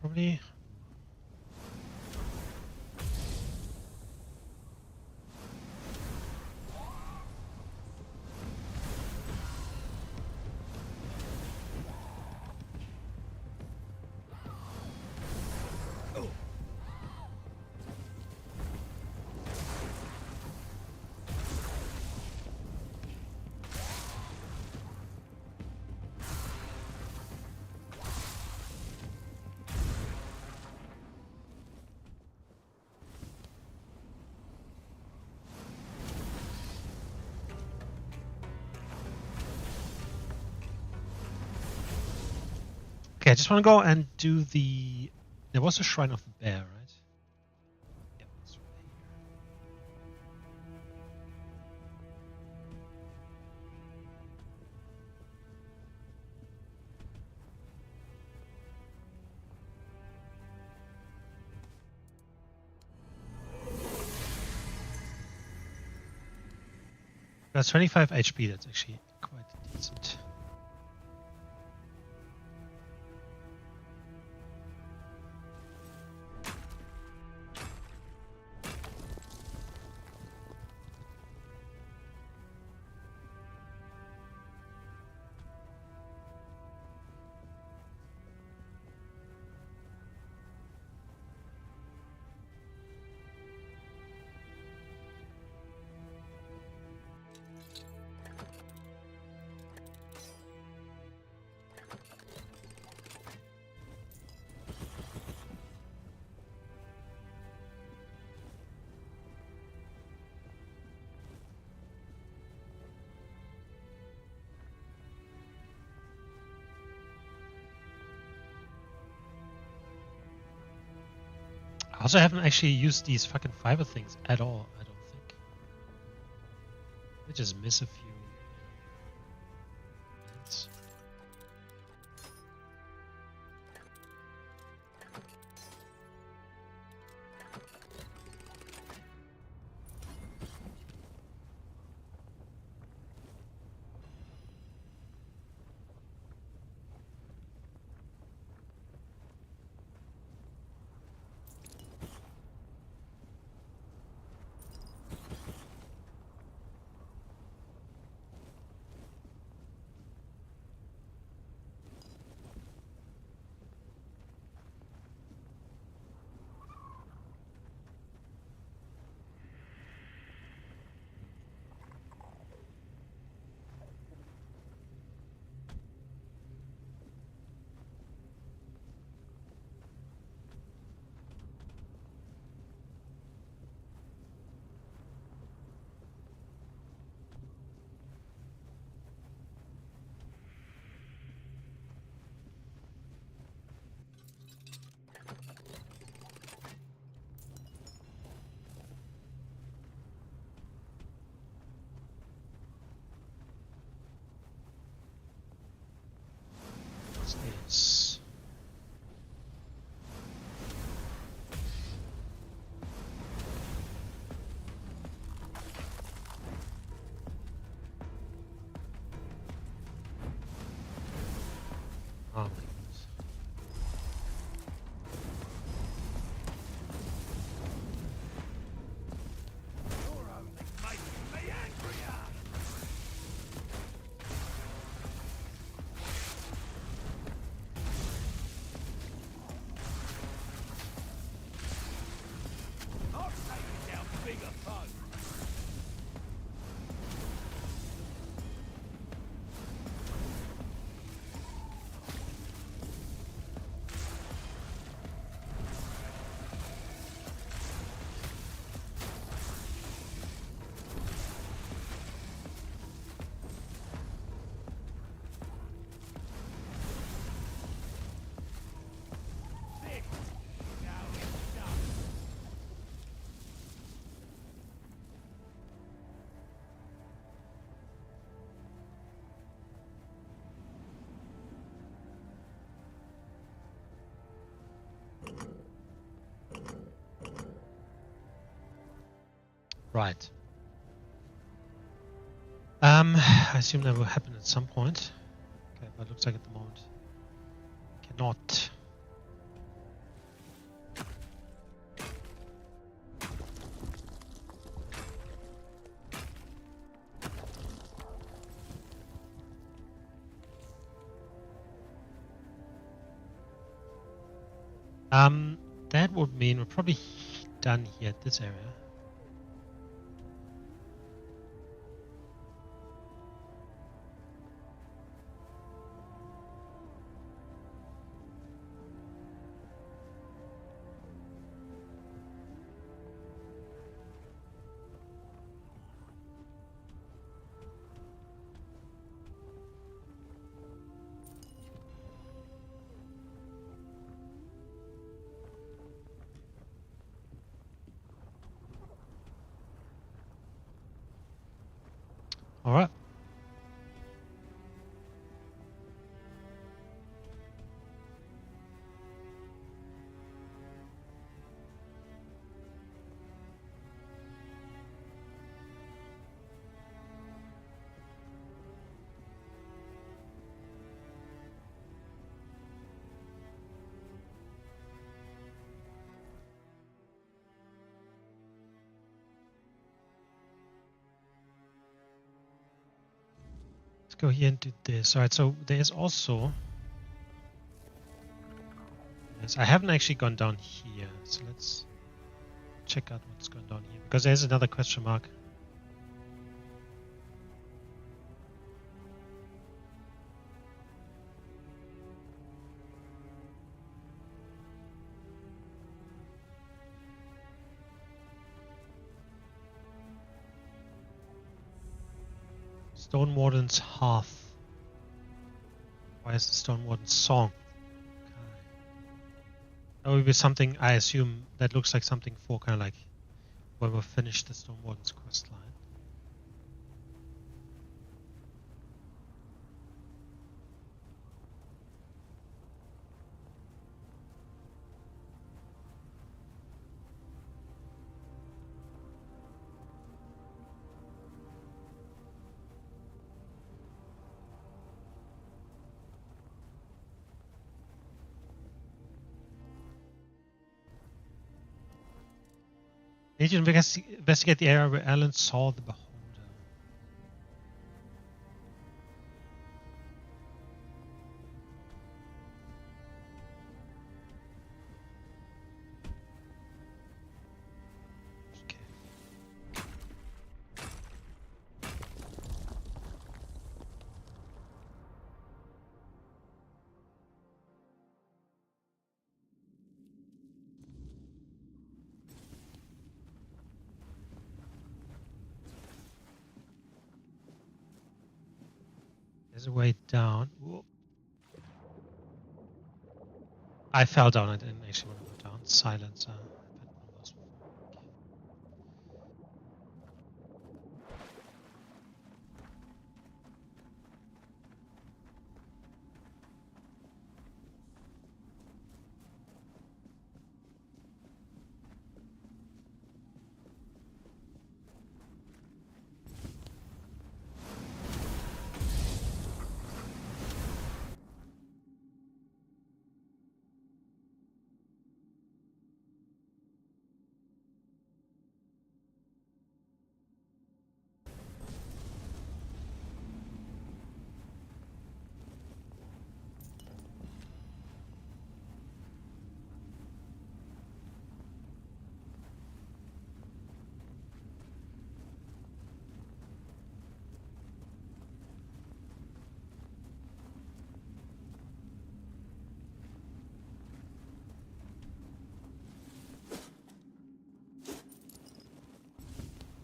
Probably. Okay, I just want to go and do the... There was a Shrine of the Bear, right? Yep, that's right here. That's 25 HP. That's actually quite decent. I also haven't actually used these fucking fiber things at all, I don't think. I just miss a few. Bits. What's this? Oh my goodness. Right. I assume that will happen at some point. Okay, but it looks like at the moment cannot. That would mean we're probably done here at this area. All right. go here and do this. Alright, so there's also... Yes, I haven't actually gone down here, so let's check out what's going on here. Because there's another question mark. Stone Warden's Hearth. Why is the Stone Warden's Song? Okay. That would be something, I assume, that looks like something for kind of like when we've finished the Stone Warden's quest line. Need to investigate the area where Alan saw the beholder. Okay. There's a way down. Whoa. I fell down. I didn't actually want to go down. Silence. I've had one of those before.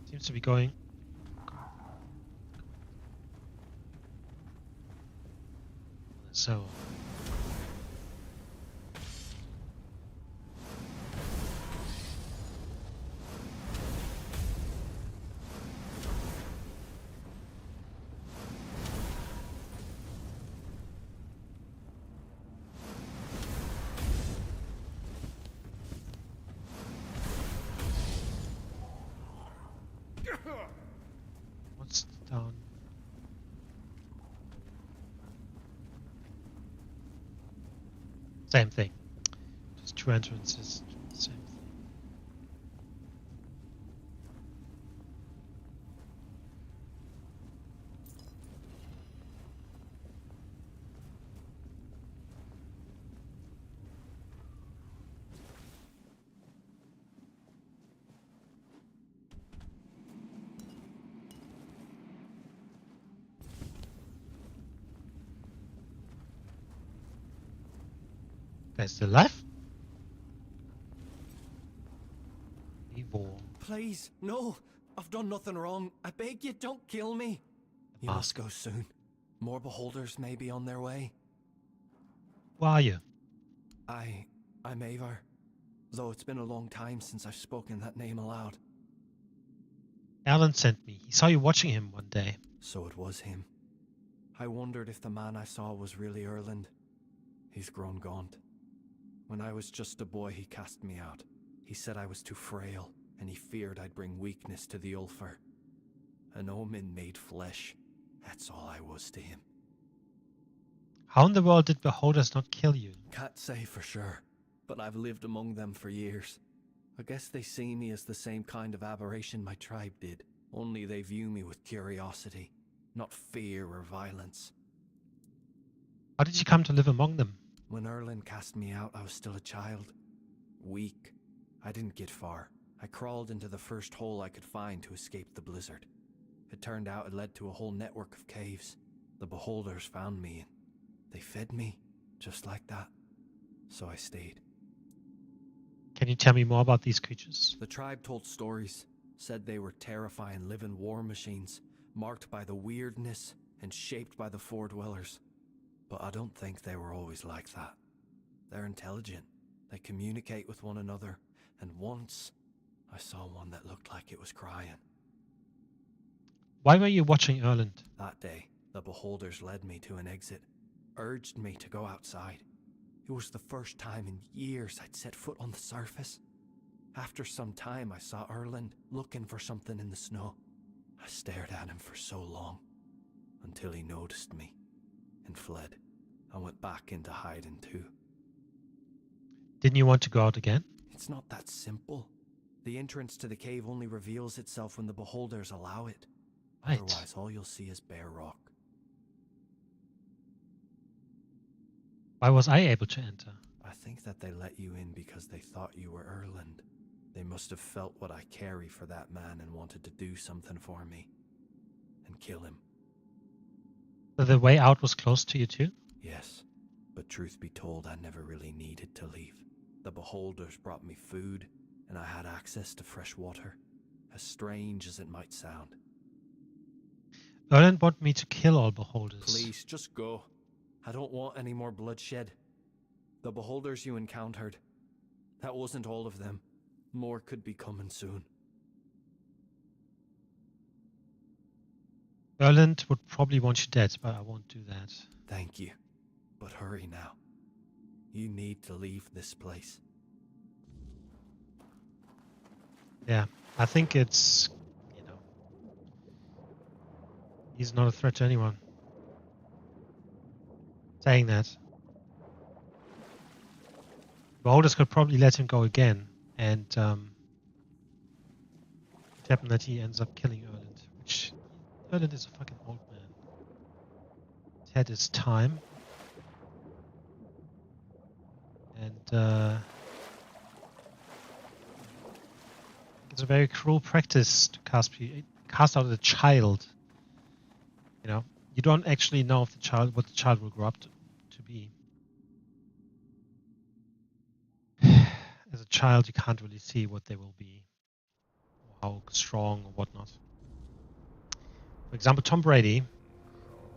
Seems to be going. So. What's down? Same thing. Just two entrances. Same thing. Guys still alive? Evil. Please, no. I've done nothing wrong. I beg you, don't kill me. You must go soon. More beholders may be on their way. Who are you? I'm Avar. Though it's been a long time since I've spoken that name aloud. Alan sent me. He saw you watching him one day. So it was him. I wondered if the man I saw was really Erland. He's grown gaunt. When I was just a boy, he cast me out. He said I was too frail, and he feared I'd bring weakness to the Ulfar. An omen made flesh. That's all I was to him. How in the world did beholders not kill you? Can't say for sure, but I've lived among them for years. I guess they see me as the same kind of aberration my tribe did, only they view me with curiosity. not fear or violence. How did you come to live among them? When Erlend cast me out, I was still a child. Weak. I didn't get far. I crawled into the first hole I could find to escape the blizzard. It turned out it led to a whole network of caves. The beholders found me and they fed me, just like that. So I stayed. Can you tell me more about these creatures? The tribe told stories, said they were terrifying living war machines, marked by the weirdness and shaped by the Four Dwellers. But I don't think they were always like that. They're intelligent. They communicate with one another. And once, I saw one that looked like it was crying. Why were you watching Erlend? That day, the beholders led me to an exit, urged me to go outside. It was the first time in years I'd set foot on the surface. After some time, I saw Erlend looking for something in the snow. I stared at him for so long, until he noticed me and fled. I went back into hiding too. Didn't you want to go out again? It's not that simple. The entrance to the cave only reveals itself when the beholders allow it. Right. Otherwise, all you'll see is bare rock. Why was I able to enter? I think that they let you in because they thought you were Erlend. They must have felt what I carry for that man and wanted to do something for me. And kill him. So the way out was close to you too? Yes, but truth be told, I never really needed to leave. The beholders brought me food, and I had access to fresh water, as strange as it might sound. Erlend wanted me to kill all beholders. Please, just go. I don't want any more bloodshed. The beholders you encountered, that wasn't all of them. More could be coming soon. Erlend would probably want you dead, but I won't do that. Thank you, but hurry now. You need to leave this place. Yeah, I think it's, he's not a threat to anyone. Saying that, beholders could probably let him go again, and it happened that he ends up killing Erlend, which Erlend is a fucking old man. He's had his time, and it's a very cruel practice to cast out a child. You don't actually know if what the child will grow up to be. As a child, you can't really see what they will be, or how strong or whatnot. For example, Tom Brady,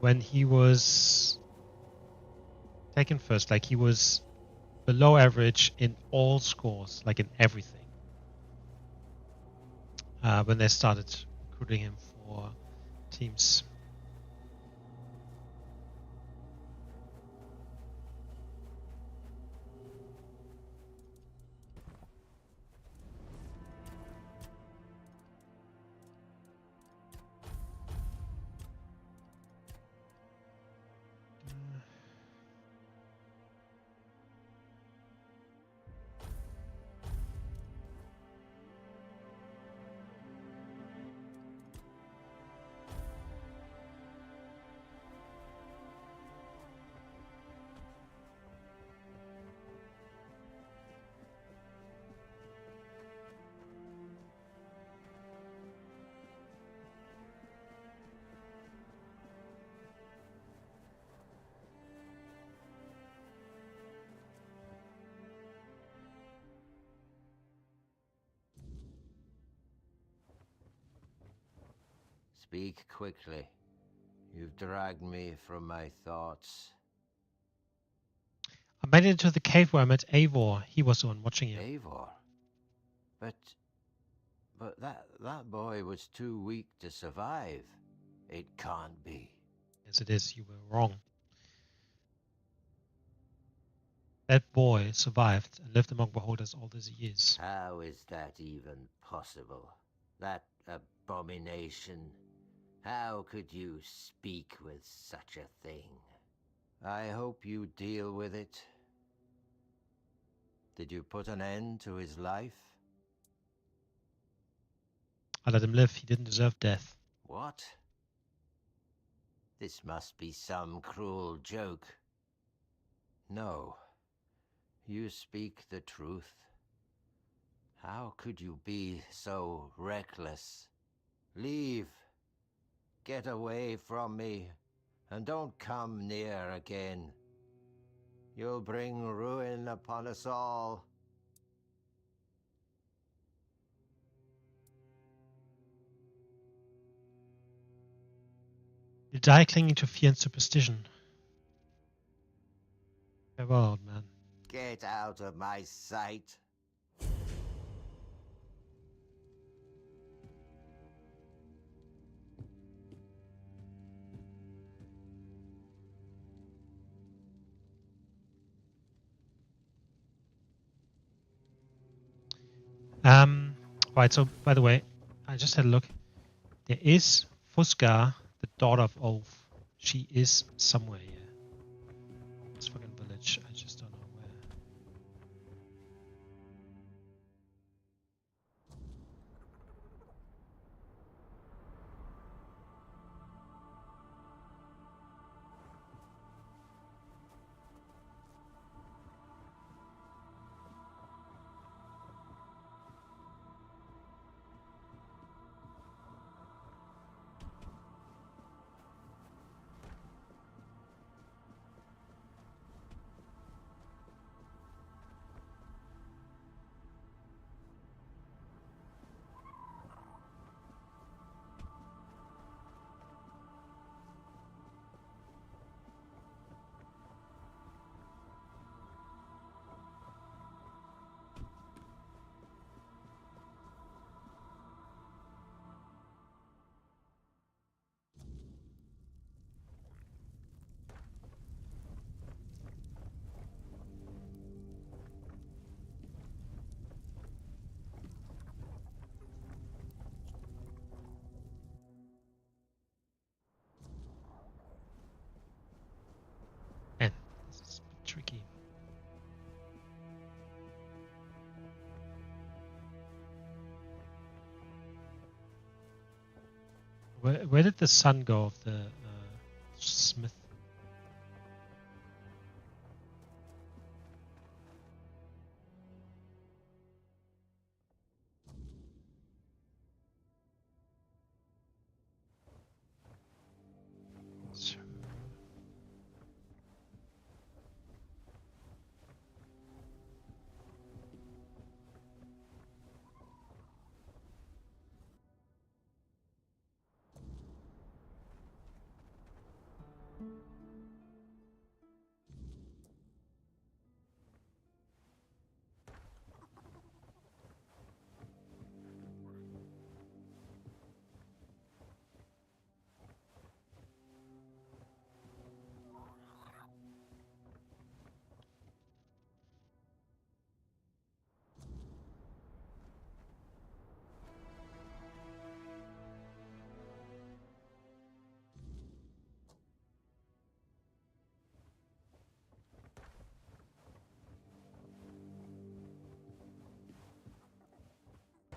when he was taken first, he was below average in all scores, in everything. When they started recruiting him for teams. Speak quickly. You've dragged me from my thoughts. I made it into the cave where I met Eivor. He was the one watching you. Eivor? But that boy was too weak to survive. It can't be. Yes, it is. You were wrong. That boy survived and lived among beholders all these years. How is that even possible? That abomination. How could you speak with such a thing? I hope you deal with it. Did you put an end to his life? I let him live. He didn't deserve death. What? This must be some cruel joke. No, you speak the truth. How could you be so reckless? Leave. Get away from me, and don't come near again. You'll bring ruin upon us all. You die clinging to fear and superstition. Farewell, old man. Get out of my sight. Right, so by the way, I just had a look. There is Fusca, the daughter of Ulf. She is somewhere here. This fucking village. I just don't know where. Man, this is a bit tricky. Where did the son go of the smith?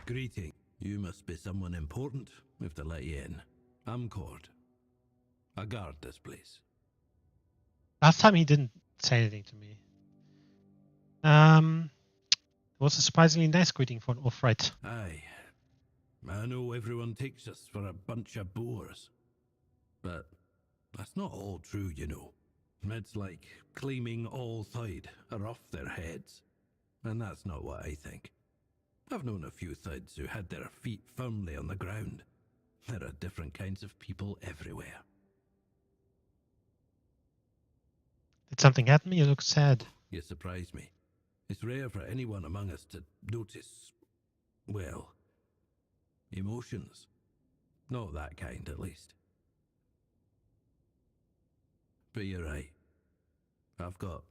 Greeting. You must be someone important if they let you in. I'm Cord. I guard this place. Last time he didn't say anything to me. It was a surprisingly nice greeting for an Ulfrite. Aye. I know everyone takes us for a bunch of boors. But that's not all true, you know. It's like claiming all Thide are off their heads. And that's not what I think. I've known a few Thides who had their feet firmly on the ground. There are different kinds of people everywhere. Did something happen? You look sad. You surprise me. It's rare for anyone among us to notice, well, emotions. Not that kind, at least. But you're right. I've got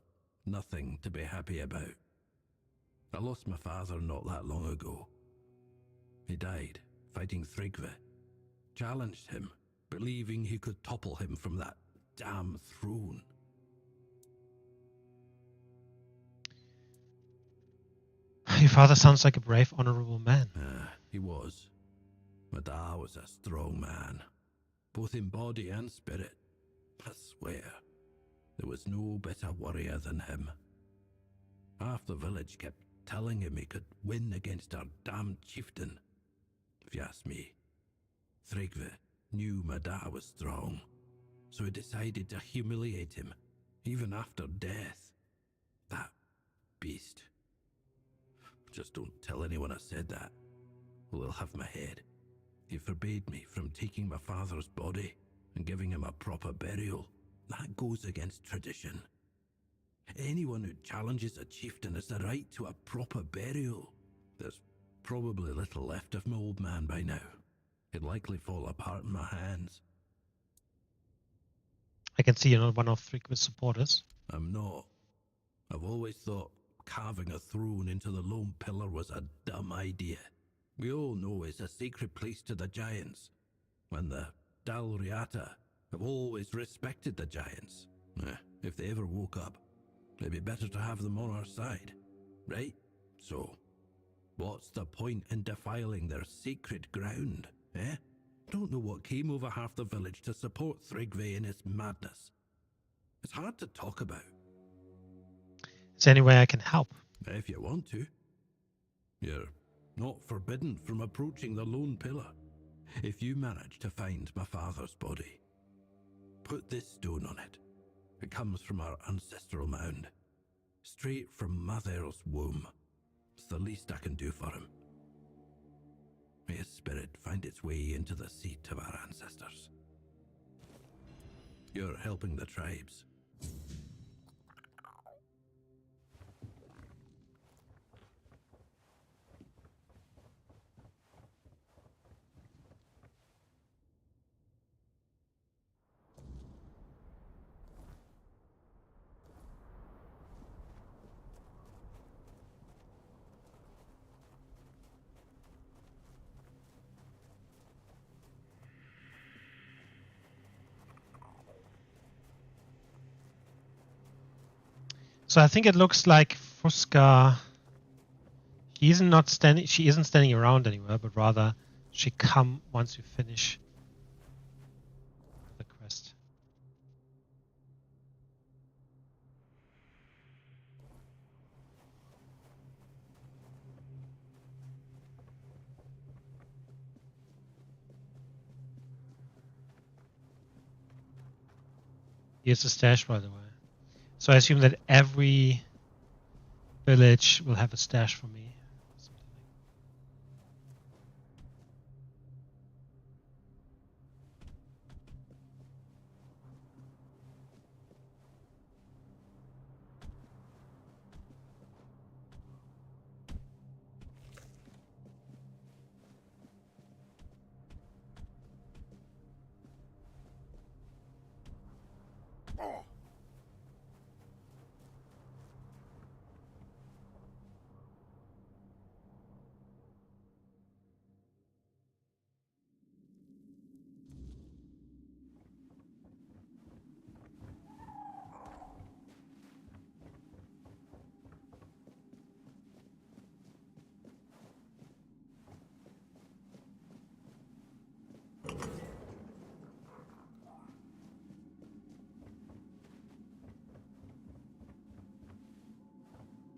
nothing to be happy about. I lost my father not that long ago. He died fighting Thrygve. Challenged him, believing he could topple him from that damn throne. Your father sounds like a brave, honorable man. He was. My dad was a strong man, both in body and spirit. I swear, there was no better warrior than him. Half the village kept telling him he could win against our damned chieftain. If you ask me, Thrygve knew my dad was strong, so he decided to humiliate him, even after death. That beast. Just don't tell anyone I said that, or they'll have my head. He forbade me from taking my father's body and giving him a proper burial. That goes against tradition. Anyone who challenges a chieftain has the right to a proper burial. There's probably little left of my old man by now. He'd likely fall apart in my hands. I can see you're not one of Thrygve's supporters. I'm not. I've always thought carving a throne into the lone pillar was a dumb idea. We all know it's a sacred place to the giants, and the Dalriata have always respected the giants. If they ever woke up, it'd be better to have them on our side, right? So, what's the point in defiling their sacred ground, eh? Don't know what came over half the village to support Thrygve in his madness. It's hard to talk about. Is there any way I can help? If you want to. You're not forbidden from approaching the lone pillar. If you manage to find my father's body, put this stone on it. It comes from our ancestral mound, straight from Mother's womb. It's the least I can do for him. May his spirit find its way into the seat of our ancestors. You're helping the tribes. So I think it looks like Fusca, she isn't standing around anywhere, but rather she come once you finish the quest. Here's the stash, by the way. So I assume that every village will have a stash for me.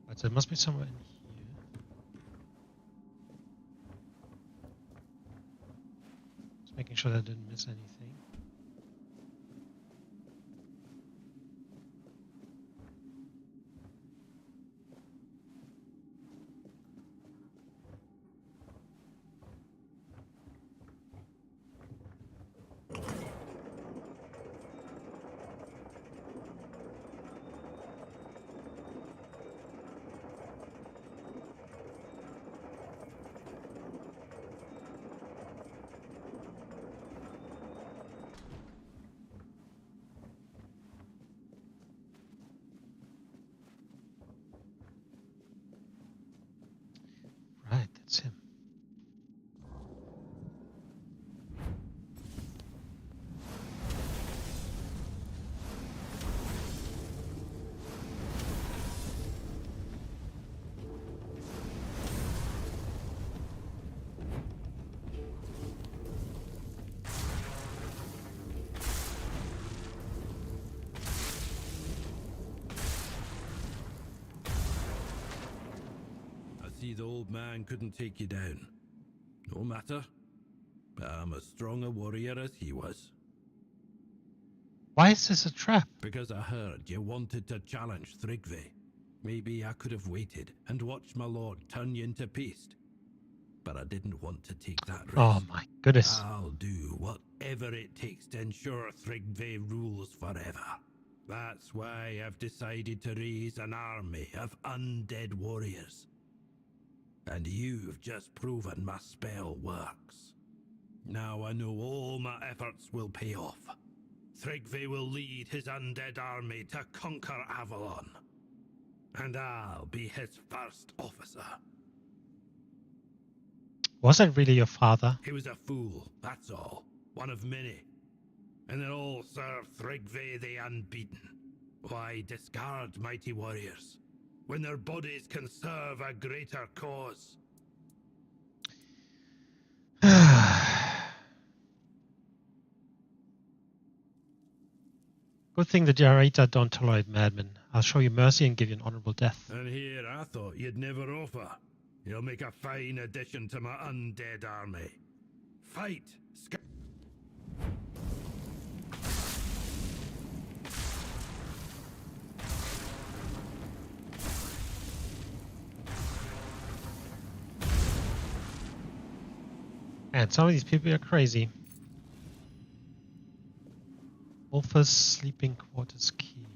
But there must be somewhere in here. Just making sure that I didn't miss anything. the old man couldn't take you down. No matter. But I'm as strong a warrior as he was. Why is this a trap? Because I heard you wanted to challenge Thrigve. Maybe I could have waited and watched my lord turn you into paste. But I didn't want to take that risk. Oh my goodness. I'll do whatever it takes to ensure Thrigve rules forever. That's why I've decided to raise an army of undead warriors. And you've just proven my spell works. Now I know all my efforts will pay off. Thrigve will lead his undead army to conquer Avalon. And I'll be his first officer. Was that really your father? He was a fool, that's all. One of many. And they all serve Thrigve the Unbeaten. Why discard mighty warriors when their bodies can serve a greater cause? Good thing the Jarita don't tolerate madmen. I'll show you mercy and give you an honorable death. And here I thought you'd never offer. You'll make a fine addition to my undead army. Fight! And some of these people are crazy. Wolfer's sleeping quarters key.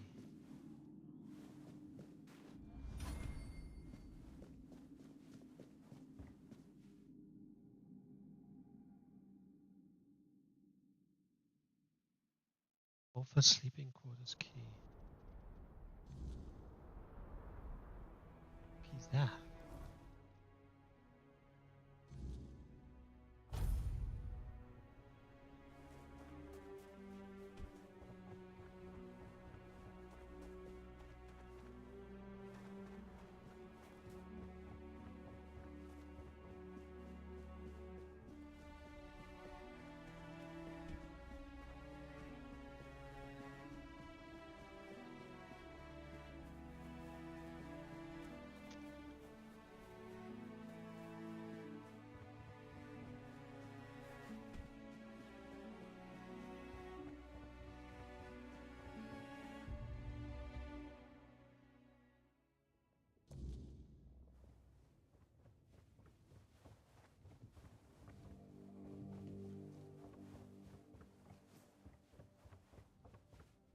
Wolfer's sleeping quarters key. What key is that?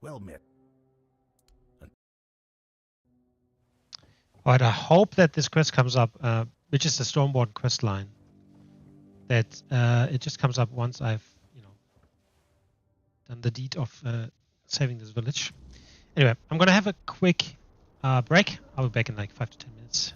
Well met. Alright, I hope that this quest comes up, which is the Stormborn quest line. That it just comes up once I've, done the deed of saving this village. Anyway, I'm gonna have a quick break. I'll be back in like 5 to 10 minutes.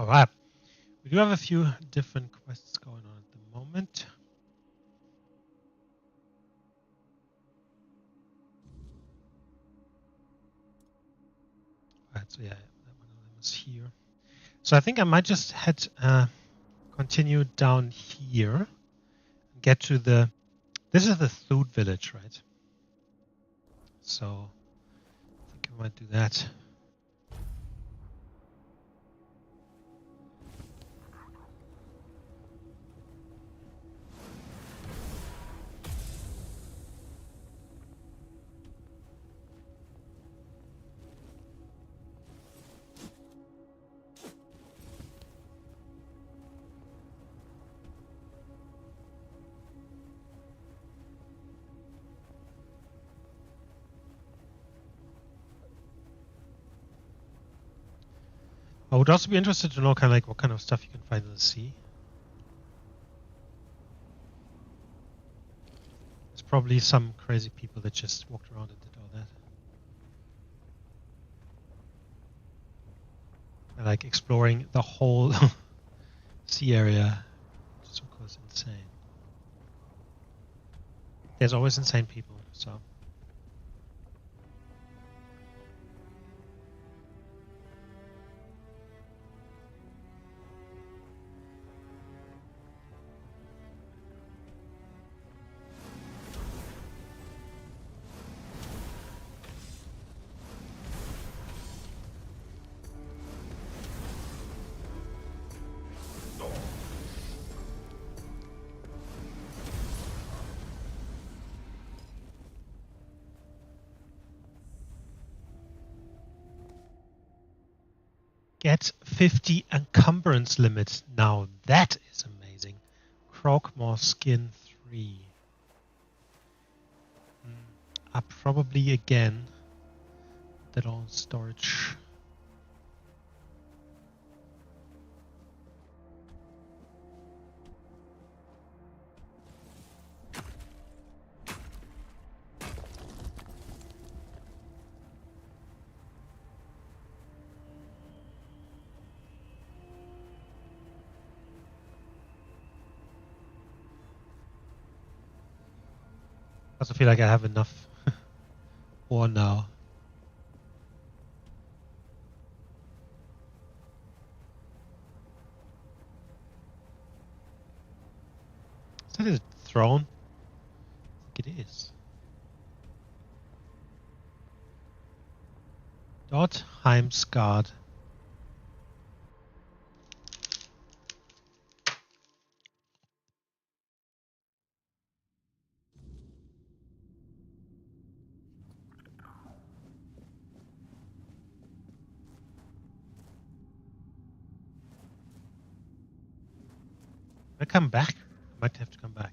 All right. We do have a few different quests going on at the moment. All right, so yeah, that one of them is here. So I think I might just continue down here and get to the. This is the Thude village, right? So I think I might do that. I would also be interested to know kind of like what kind of stuff you can find in the sea. There's probably some crazy people that just walked around and did all that. And like exploring the whole sea area, which is of course insane. There's always insane people, so. Get 50 encumbrance limit. Now that is amazing. Croakmore skin 3. I probably again put that on storage. I also feel like I have enough ore now. Is that a throne? I think it is. Dot Heimsgard. I come back? I might have to come back.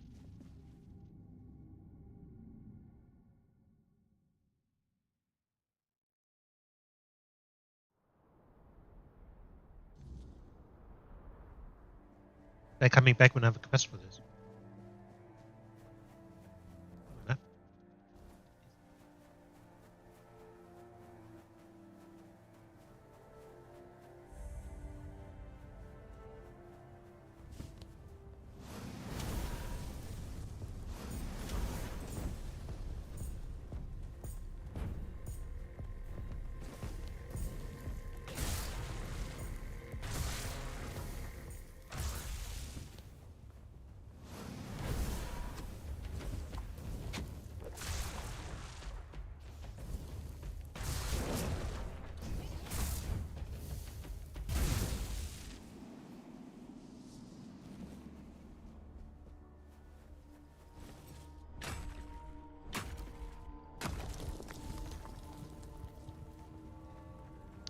They're coming back when I have a quest for this. No?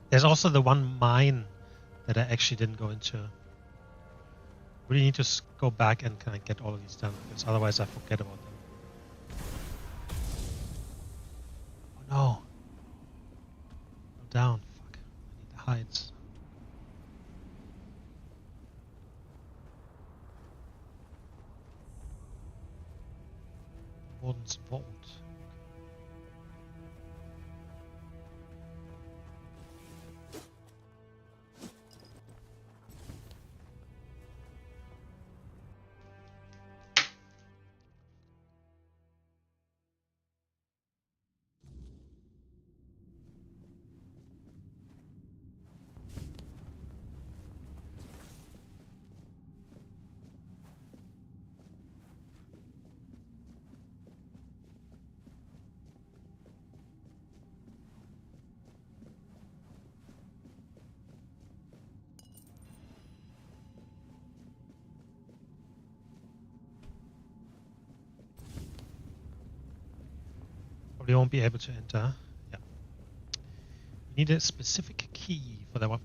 There's also the one mine that I actually didn't go into. Really need to go back and kind of get all of these done, because otherwise I forget about them. Oh no. Go down. Fuck. I need the hides. Warden's Vault. Probably won't be able to enter. Yeah. We need a specific key for that one.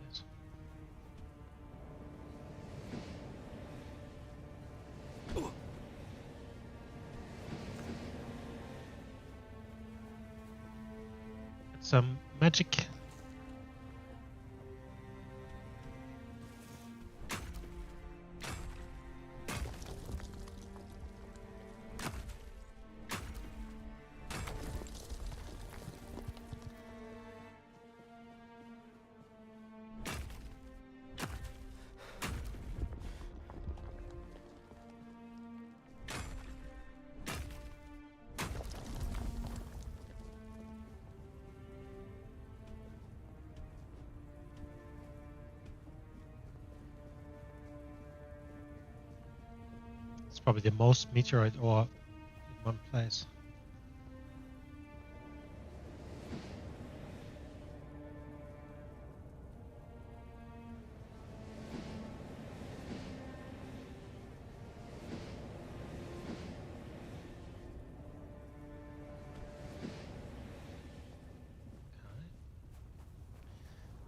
Yes. It's some magic. It's probably the most meteorite ore in one place.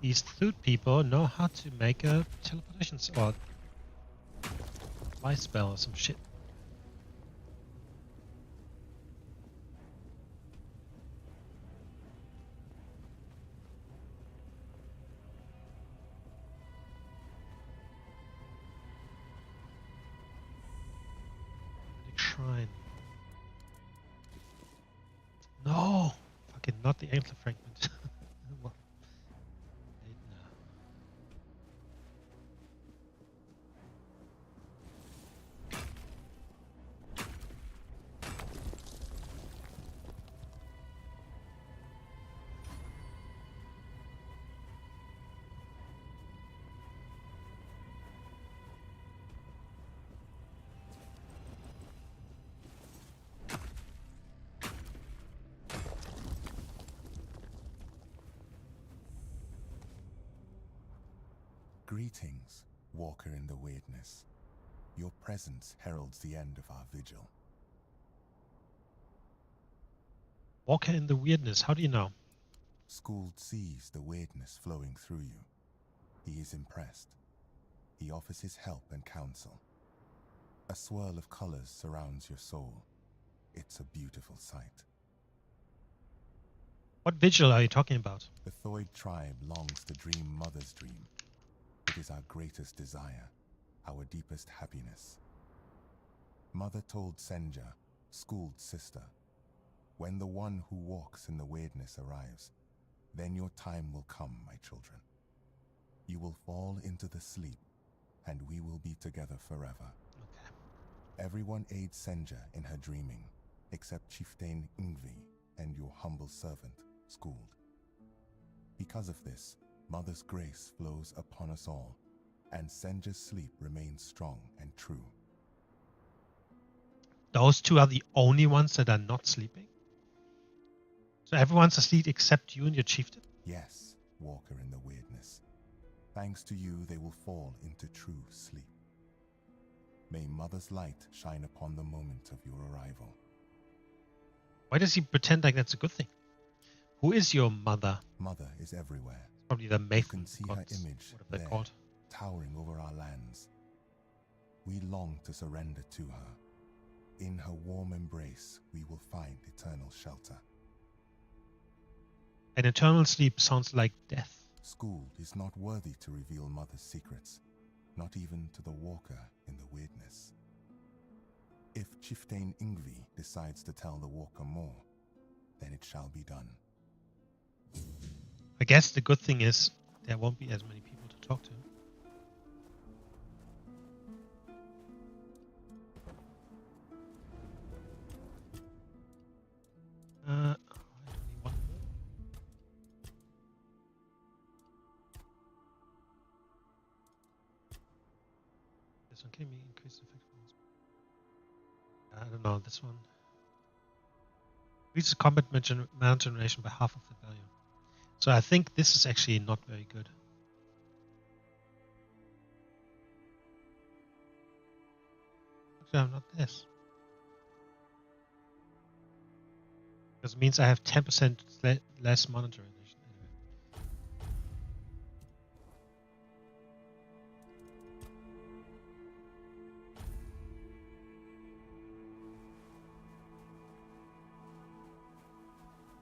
These flute people know how to make a teleportation or fly spell or some shit. Magic shrine. No! Fucking not the antler fragment. Well, late now. Greetings, Walker in the Weirdness. Your presence heralds the end of our vigil. Walker in the weirdness, how do you know? Skuld sees the weirdness flowing through you. He is impressed. He offers his help and counsel. A swirl of colors surrounds your soul. It's a beautiful sight. What vigil are you talking about? The Thoid tribe longs to dream Mother's dream. It is our greatest desire, our deepest happiness. Mother told Senja, Skuld's sister, when the one who walks in the weirdness arrives, then your time will come, my children. You will fall into the sleep, and we will be together forever. Okay. Everyone aids Senja in her dreaming, except Chieftain Ingvi and your humble servant, Skuld. Because of this, Mother's grace flows upon us all, and Senja's sleep remains strong and true. those two are the only ones that are not sleeping? So everyone's asleep except you and your chieftain? Yes, walker in the weirdness. Thanks to you, they will fall into true sleep. May Mother's light shine upon the moment of your arrival. Why does he pretend like that's a good thing? Who is your mother? Mother is everywhere. Probably the You Maiden can see her gods, image whatever they're there, called. towering over our lands. We long to surrender to her. In her warm embrace, we will find eternal shelter. An eternal sleep sounds like death. School is not worthy to reveal Mother's secrets, not even to the walker in the weirdness. If Chieftain Ingvi decides to tell the walker more, then it shall be done. I guess the good thing is there won't be as many people to talk to. I only want more. This one can be increased effect. I don't know, this one. Increases combat mana generation by half of the value. So I think this is actually not very good. No, not this. Because it means I have 10% less mana generation. Anyway.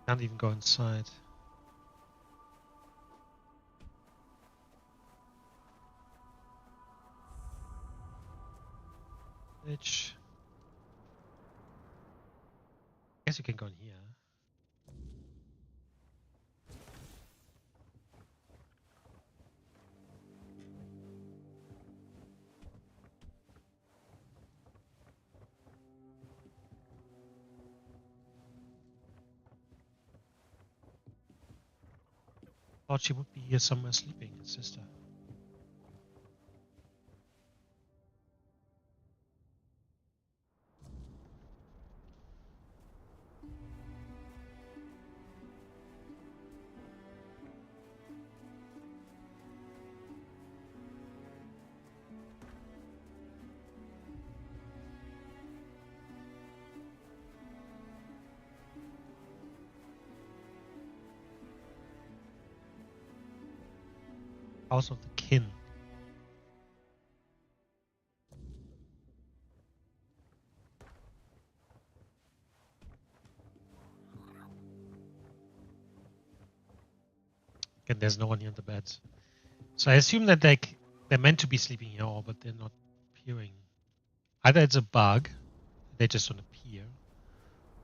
Can't even go inside. Which I guess you can go in here. Thought she would be here somewhere sleeping, his sister. House of the Kin. And there's no one here on the beds. So I assume that they're meant to be sleeping here, but they're not appearing. Either it's a bug, they just don't appear,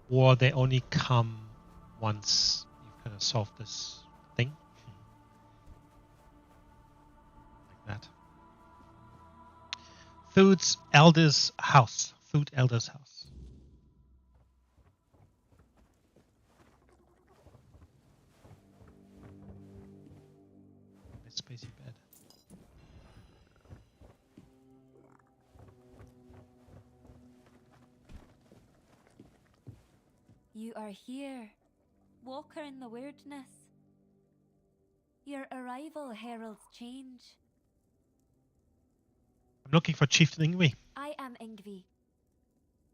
or they only come once you've kind of solved this thing. Like that. Food's Elder's house. Food Elder's house. Nice spacey bed. You are here, Walker in the Weirdness. Your arrival heralds change. I'm looking for Chieftain Ingvi. I am Ingvi.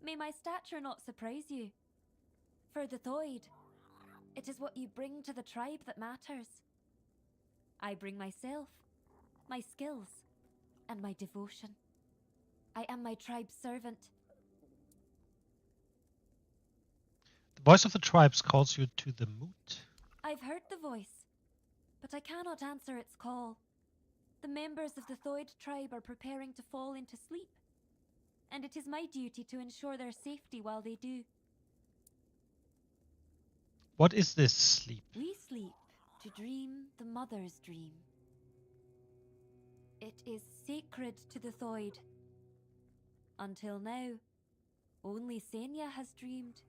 May my stature not surprise you. For the Thoid, it is what you bring to the tribe that matters. I bring myself, my skills, and my devotion. I am my tribe's servant. The voice of the tribes calls you to the moot. I've heard the voice, but I cannot answer its call. The members of the Thoid tribe are preparing to fall into sleep, and it is my duty to ensure their safety while they do. What is this sleep? We sleep to dream the mother's dream. It is sacred to the Thoid. Until now, only Senya has dreamed,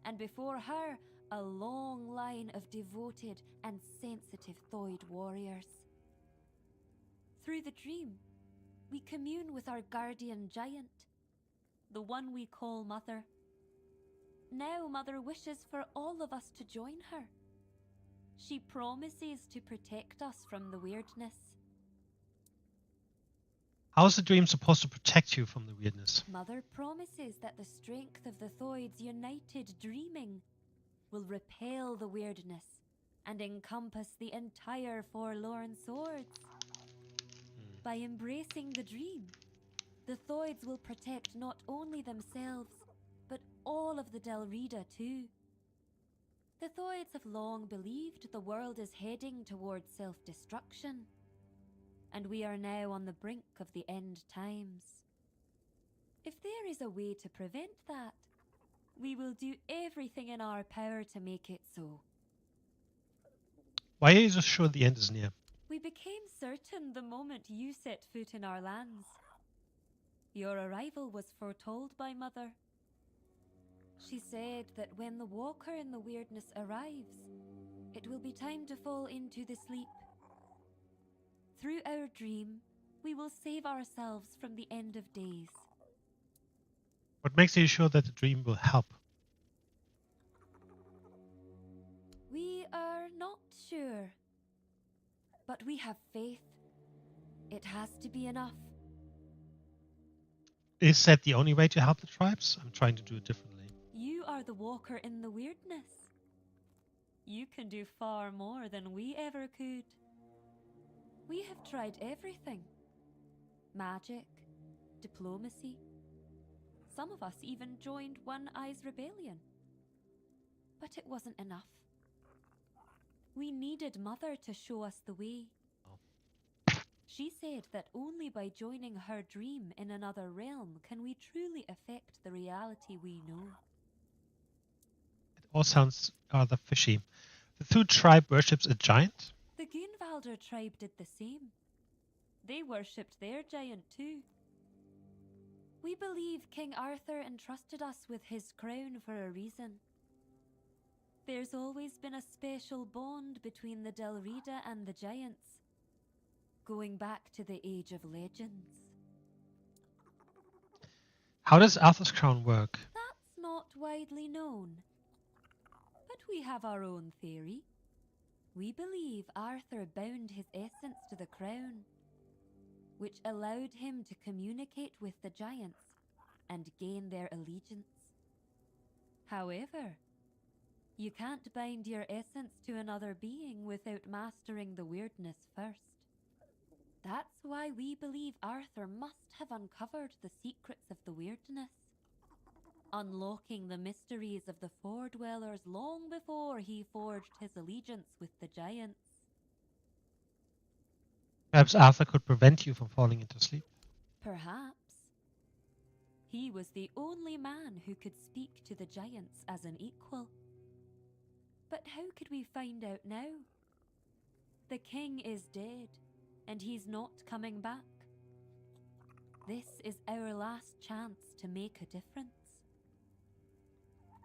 and before her, a long line of devoted and sensitive Thoid warriors. Through the dream, we commune with our guardian giant, the one we call Mother. Now Mother wishes for all of us to join her. She promises to protect us from the weirdness. How is the dream supposed to protect you from the weirdness? Mother promises that the strength of the Thoids united dreaming will repel the weirdness and encompass the entire Forlorn Swords. By embracing the dream, the Thoids will protect not only themselves, but all of the Delrida too. The Thoids have long believed the world is heading towards self-destruction, and we are now on the brink of the end times. If there is a way to prevent that, we will do everything in our power to make it so. Why are you so sure the end is near? We became certain the moment you set foot in our lands. Your arrival was foretold by Mother. She said that when the Walker in the Weirdness arrives, it will be time to fall into the sleep. Through our dream, we will save ourselves from the end of days. What makes you sure that the dream will help? We are not sure, but we have faith. It has to be enough. Is that the only way to help the tribes? I'm trying to do it differently. You are the Walker in the Weirdness. You can do far more than we ever could. We have tried everything. Magic, diplomacy. Some of us even joined One Eye's rebellion. But it wasn't enough. We needed Mother to show us the way. She said that only by joining her dream in another realm can we truly affect the reality we know. It all sounds rather fishy. The Thu tribe worships a giant? The Gunvalder tribe did the same. They worshipped their giant too. We believe King Arthur entrusted us with his crown for a reason. There's always been a special bond between the Delrida and the giants, going back to the Age of Legends. How does Arthur's crown work? That's not widely known. But we have our own theory. We believe Arthur bound his essence to the crown, which allowed him to communicate with the giants and gain their allegiance. However, you can't bind your essence to another being without mastering the weirdness first. That's why we believe Arthur must have uncovered the secrets of the weirdness, unlocking the mysteries of the Fordwellers long before he forged his allegiance with the giants. Perhaps Arthur could prevent you from falling into sleep. Perhaps. He was the only man who could speak to the giants as an equal. But how could we find out now? The king is dead, and he's not coming back. This is our last chance to make a difference.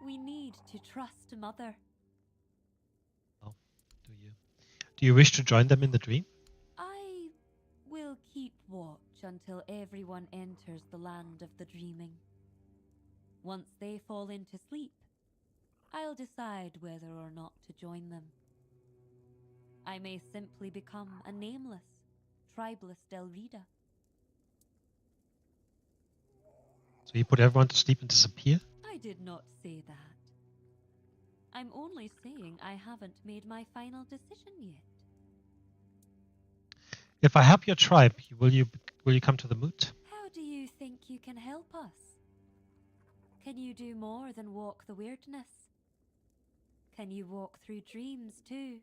We need to trust Mother. Oh, do you? Do you wish to join them in the dream? I will keep watch until everyone enters the land of the dreaming. Once they fall into sleep, I'll decide whether or not to join them. I may simply become a nameless, tribeless Delrida. So you put everyone to sleep and disappear? I did not say that. I'm only saying I haven't made my final decision yet. If I help your tribe, will you come to the moot? How do you think you can help us? Can you do more than walk the weirdness? Can you walk through dreams too?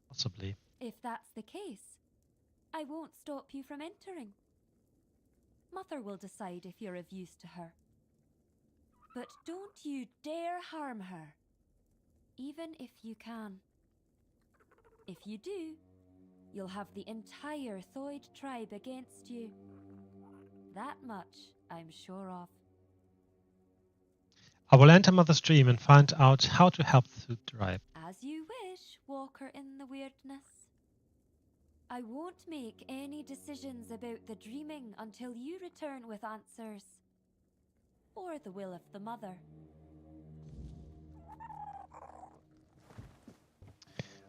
Possibly. If that's the case, I won't stop you from entering. Mother will decide if you're of use to her. But don't you dare harm her, even if you can. If you do, you'll have the entire Thoid tribe against you. That much I'm sure of. I will enter Mother's dream and find out how to help the tribe. As you wish, Walker in the Weirdness. I won't make any decisions about the dreaming until you return with answers. or the will of the mother.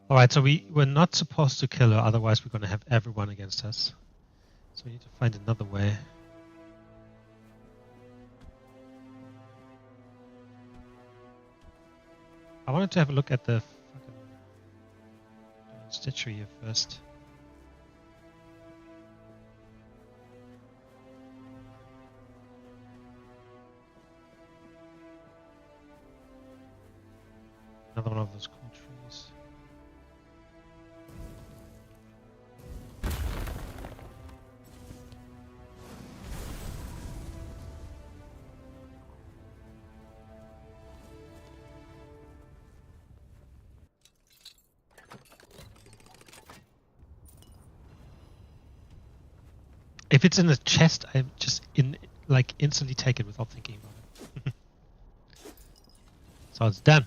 Alright, so we're not supposed to kill her, otherwise we're going to have everyone against us. So we need to find another way. I wanted to have a look at the fucking statue here first. Another one of those cool trees. If it's in a chest, I just instantly take it without thinking about it. So it's done.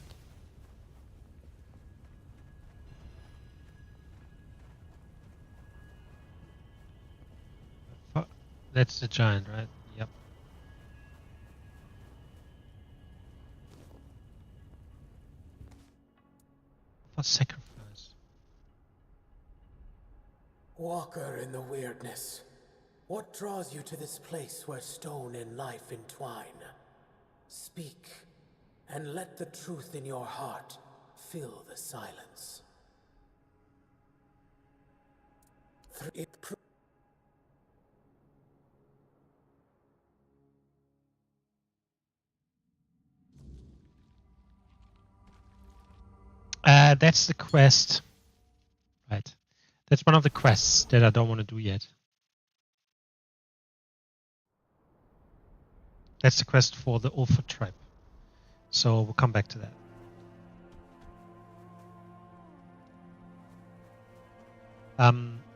That's the giant, right? Yep. For sacrifice. Walker in the weirdness. What draws you to this place where stone and life entwine? Speak, and let the truth in your heart fill the silence. That's the quest. Right. That's one of the quests that I don't want to do yet. That's the quest for the Ulfa tribe. So we'll come back to that.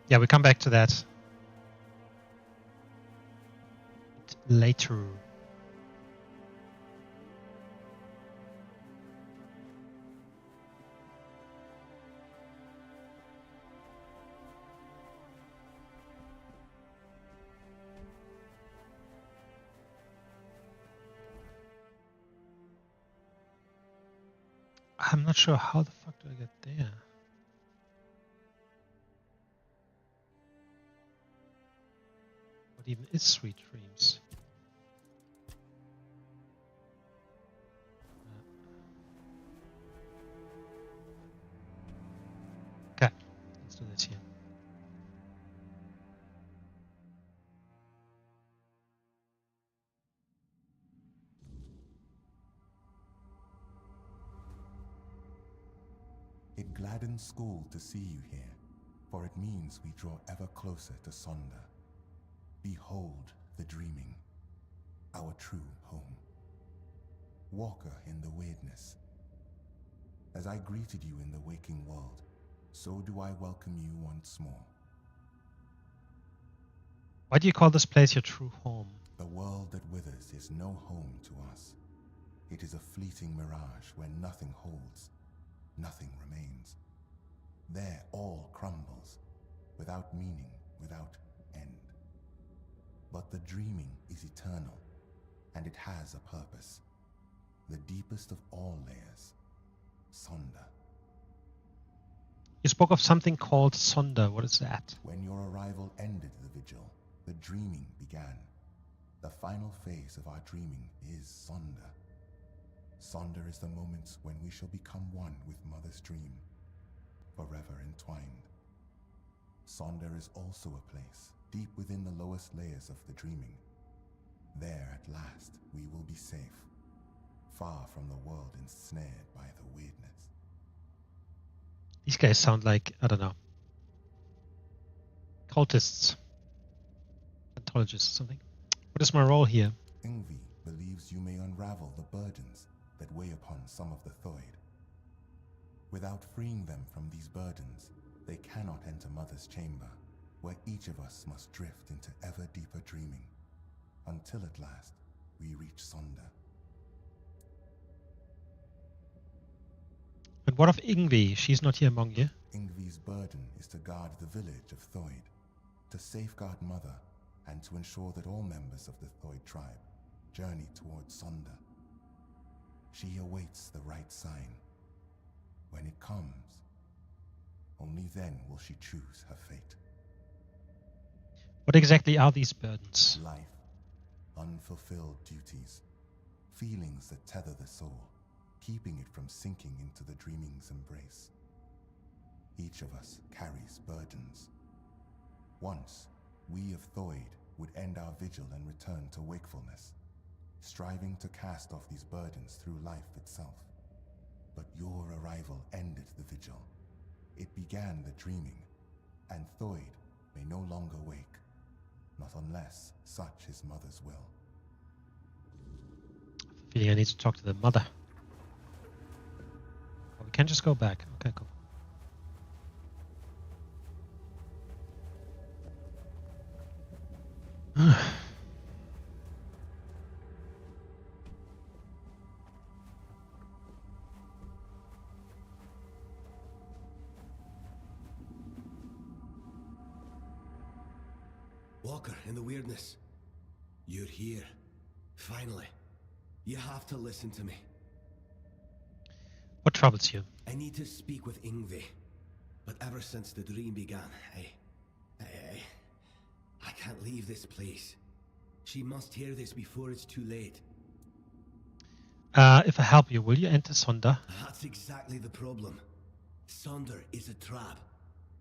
Yeah, we come back to that later. I'm not sure how the fuck do I get there. What even is Sweet Dreams? Okay, let's do this here. It gladdens school to see you here, for it means we draw ever closer to Sonder. Behold the dreaming, our true home. Walker in the weirdness. As I greeted you in the waking world, so do I welcome you once more. Why do you call this place your true home? The world that withers is no home to us. It is a fleeting mirage where nothing holds. Nothing remains. There all crumbles, without meaning, without end. But the dreaming is eternal, and it has a purpose. The deepest of all layers, Sonder. You spoke of something called Sonder. What is that? When your arrival ended the vigil, the dreaming began. The final phase of our dreaming is Sonder. Sonder is the moments when we shall become one with Mother's dream, forever entwined. Sonder is also a place deep within the lowest layers of the dreaming. There at last we will be safe, far from the world ensnared by the weirdness. These guys sound like, I don't know, cultists, Scientologists or something. What is my role here? Ingvi believes you may unravel the burdens that weigh upon some of the Thoid. Without freeing them from these burdens, they cannot enter Mother's chamber, where each of us must drift into ever deeper dreaming, until at last we reach Sonder. And what of Ingvi? She's not here among you. Ingvi's burden is to guard the village of Thoid, to safeguard Mother, and to ensure that all members of the Thoid tribe journey towards Sonder. She awaits the right sign. When it comes, only then will she choose her fate. What exactly are these burdens? Life, unfulfilled duties, feelings that tether the soul, keeping it from sinking into the dreaming's embrace. Each of us carries burdens. Once, we of Thoid would end our vigil and return to wakefulness, striving to cast off these burdens through life itself. But your arrival ended the vigil. It began the dreaming, and Thoid may no longer wake, not unless such his mother's will. I have a feeling I need to talk to the mother. Oh, we can just go back. Okay, cool. Walker, in the weirdness. You're here. Finally. You have to listen to me. What troubles you? I need to speak with Yngvi. But ever since the dream began, I can't leave this place. She must hear this before it's too late. If I help you, will you enter Sonder? That's exactly the problem. Sonder is a trap.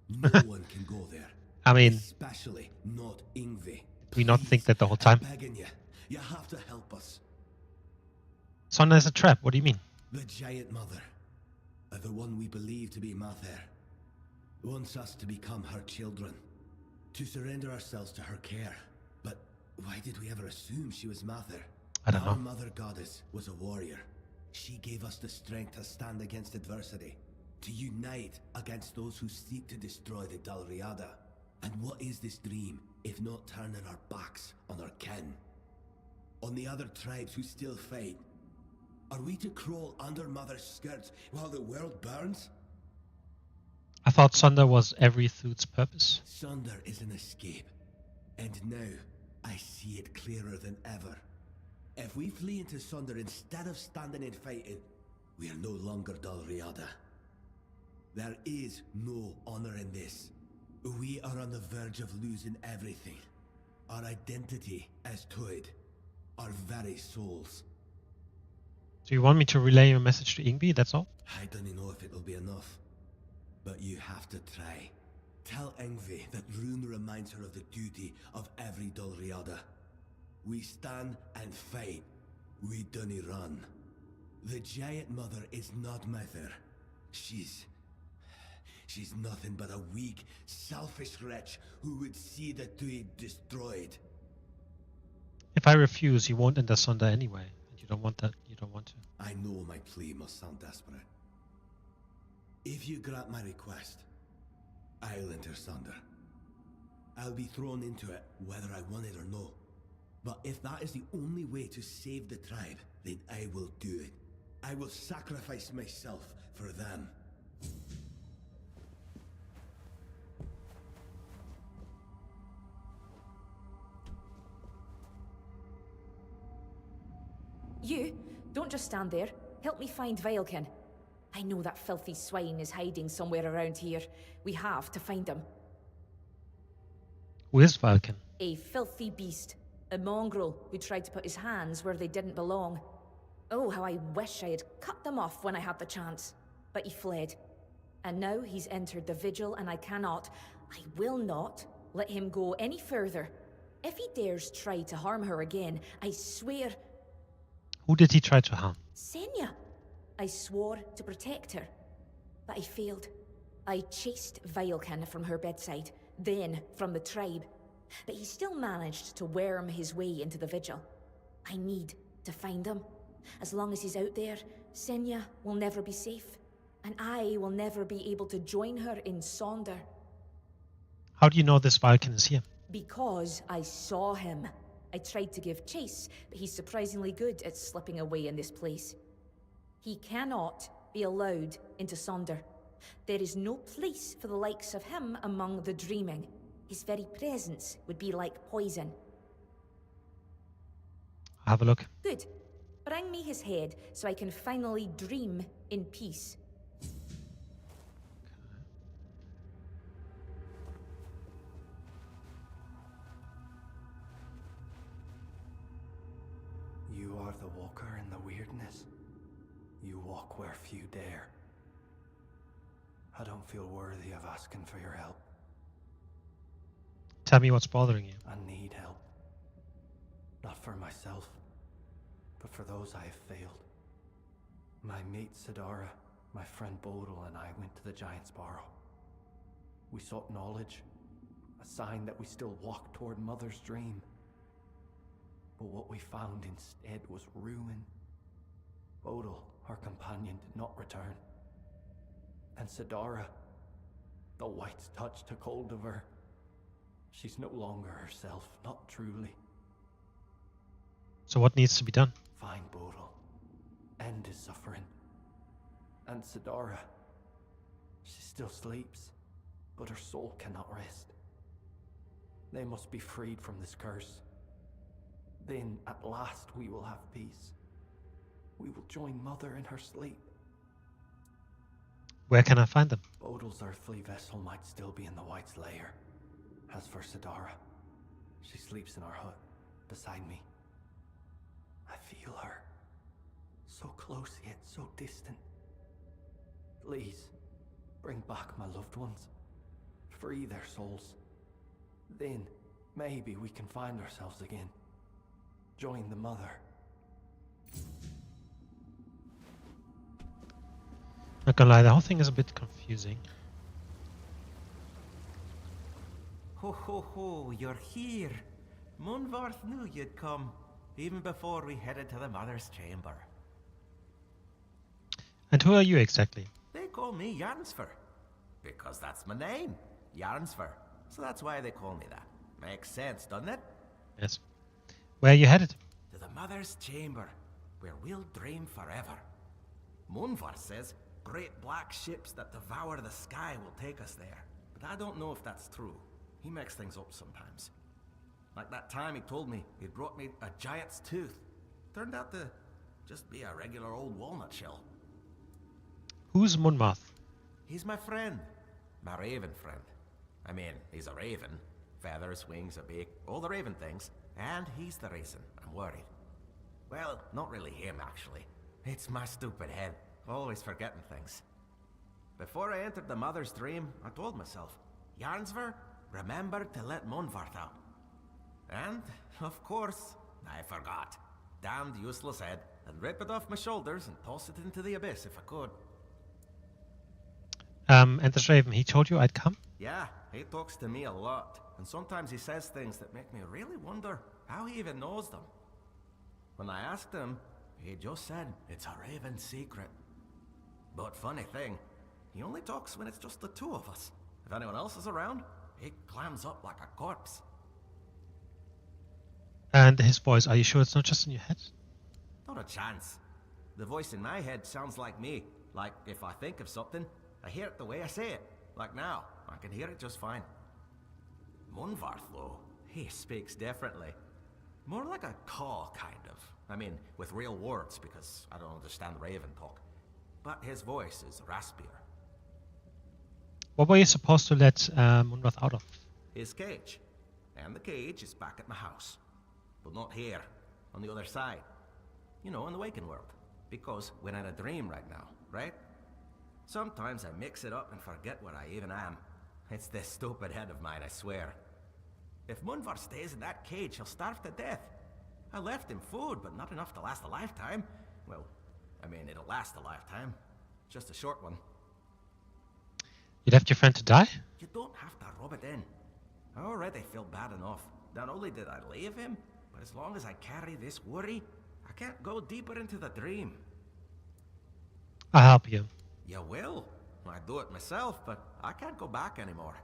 No one can go there. I mean, especially not Yngvi. Do we not think that the whole time? I'm begging you. You have to help us. Sonder is a trap. What do you mean? The Giant Mother, the one we believe to be Mather, wants us to become her children, to surrender ourselves to her care. But why did we ever assume she was Mather? I don't know. Our mother goddess was a warrior. She gave us the strength to stand against adversity, to unite against those who seek to destroy the Dalriada. And what is this dream, if not turning our backs on our kin? On the other tribes who still fight? Are we to crawl under Mother's skirts while the world burns? I thought Sonder was every Thute's purpose. Sonder is an escape. And now, I see it clearer than ever. If we flee into Sonder instead of standing and fighting, we are no longer Dalriada. There is no honor in this. We are on the verge of losing everything. Our identity as Thoid. Our very souls. Do you want me to relay your message to Yngvi, that's all? I don't know if it'll be enough. But you have to try. Tell Yngvi that Rune reminds her of the duty of every Dalriada. We stand and fight. We dunny run. The Giant Mother is not Mather. She's nothing but a weak, selfish wretch who would see the Thoid destroyed. If I refuse, you won't enter Sonder anyway. And you don't want that. You don't want to. I know my plea must sound desperate. If you grant my request, I'll enter Sonder. I'll be thrown into it whether I want it or no. But if that is the only way to save the tribe, then I will do it. I will sacrifice myself for them. You, don't just stand there. Help me find Veilkin. I know that filthy swine is hiding somewhere around here. We have to find him. Who is Veilkin? A filthy beast. A mongrel who tried to put his hands where they didn't belong. Oh, how I wish I had cut them off when I had the chance. But he fled. And now he's entered the vigil and I will not let him go any further. If he dares try to harm her again, I swear... Who did he try to harm? Senya. I swore to protect her, but I failed. I chased Veilkin from her bedside, then from the tribe. But he still managed to worm his way into the vigil. I need to find him. As long as he's out there, Senya will never be safe. And I will never be able to join her in Sonder. How do you know this Veilkin is here? Because I saw him. I tried to give chase, but he's surprisingly good at slipping away in this place. He cannot be allowed into Sonder. There is no place for the likes of him among the dreaming. His very presence would be like poison. have a look. Good. Bring me his head so I can finally dream in peace. You are the walker in the weirdness. You walk where few dare. I don't feel worthy of asking for your help. Tell me what's bothering you. I need help. Not for myself, but for those I have failed. My mate Sidara, my friend Bodil, and I went to the Giant's Barrow. We sought knowledge, a sign that we still walked toward Mother's dream. But what we found instead was ruin. Bodil, our companion, did not return. And Sidara, the White's touch took hold of her. She's no longer herself, not truly. So what needs to be done? Find Bodil. End his suffering. And Sidara, she still sleeps, but her soul cannot rest. They must be freed from this curse. Then, at last, we will have peace. We will join Mother in her sleep. Where can I find them? Bodil's earthly vessel might still be in the White's lair. As for Sidara, she sleeps in our hut, beside me. I feel her. So close yet so distant. Please, bring back my loved ones. Free their souls. Then, maybe we can find ourselves again. Join the Mother. Not gonna lie, the whole thing is a bit confusing. Ho ho ho, you're here. Munvarth knew you'd come, even before we headed to the Mother's chamber. And who are you exactly? They call me Jarnsfer, because that's my name, Jarnsfer. So that's why they call me that. Makes sense, doesn't it? Yes. Where are you headed? To the Mother's chamber, where we'll dream forever. Munvarth says great black ships that devour the sky will take us there. But I don't know if that's true. He makes things up sometimes. Like that time he told me he'd brought me a giant's tooth. Turned out to just be a regular old walnut shell. Who's Munvarth? He's my friend. My raven friend. I mean, he's a raven. Feathers, wings, a beak, all the raven things. And he's the reason I'm worried. Well, not really him, actually. It's my stupid head. Always forgetting things. Before I entered the Mother's dream, I told myself, Jarnsver, remember to let Munvarth out. And, of course, I forgot. Damned useless head, and rip it off my shoulders and toss it into the abyss if I could. And this Raven, he told you I'd come? Yeah, he talks to me a lot, and sometimes he says things that make me really wonder how he even knows them. When I asked him, he just said it's a Raven secret. But funny thing, he only talks when it's just the two of us. If anyone else is around, he clams up like a corpse. And his voice, are you sure it's not just in your head? Not a chance. The voice in my head sounds like me. Like, if I think of something, I hear it the way I say it. Like now, I can hear it just fine. Munvarth, though, he speaks differently. More like a caw, kind of. I mean, with real words, because I don't understand Raven talk. But his voice is raspier. What were you supposed to let Munvarth out of? His cage. And the cage is back at my house. But not here, on the other side. You know, in the waking world. Because we're in a dream right now, right? Sometimes I mix it up and forget where I even am. It's this stupid head of mine, I swear. If Munvarth stays in that cage, he'll starve to death. I left him food, but not enough to last a lifetime. Well, I mean, it'll last a lifetime. Just a short one. You left your friend to die? You don't have to rub it in. I already feel bad enough. Not only did I leave him, but as long as I carry this worry, I can't go deeper into the dream. I'll help you. You will. I do it myself, but I can't go back anymore.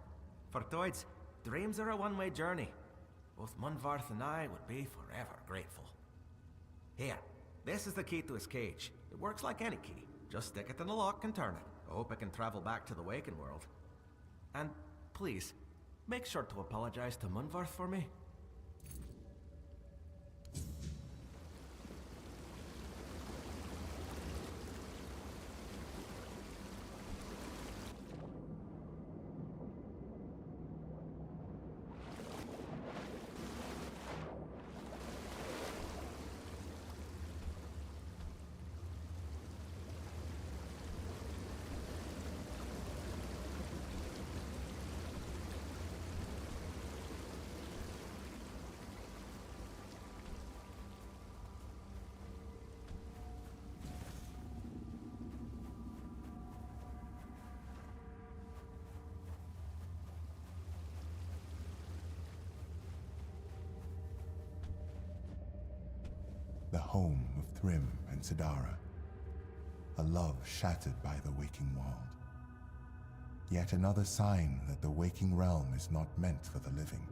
For Toids, dreams are a one-way journey. Both Munvarth and I would be forever grateful. Here, this is the key to his cage. It works like any key. Just stick it in the lock and turn it. I hope I can travel back to the waking world. And please, make sure to apologize to Munvarth for me. the home of Thrym and Sidara, a love shattered by the waking world. Yet another sign that the waking realm is not meant for the living,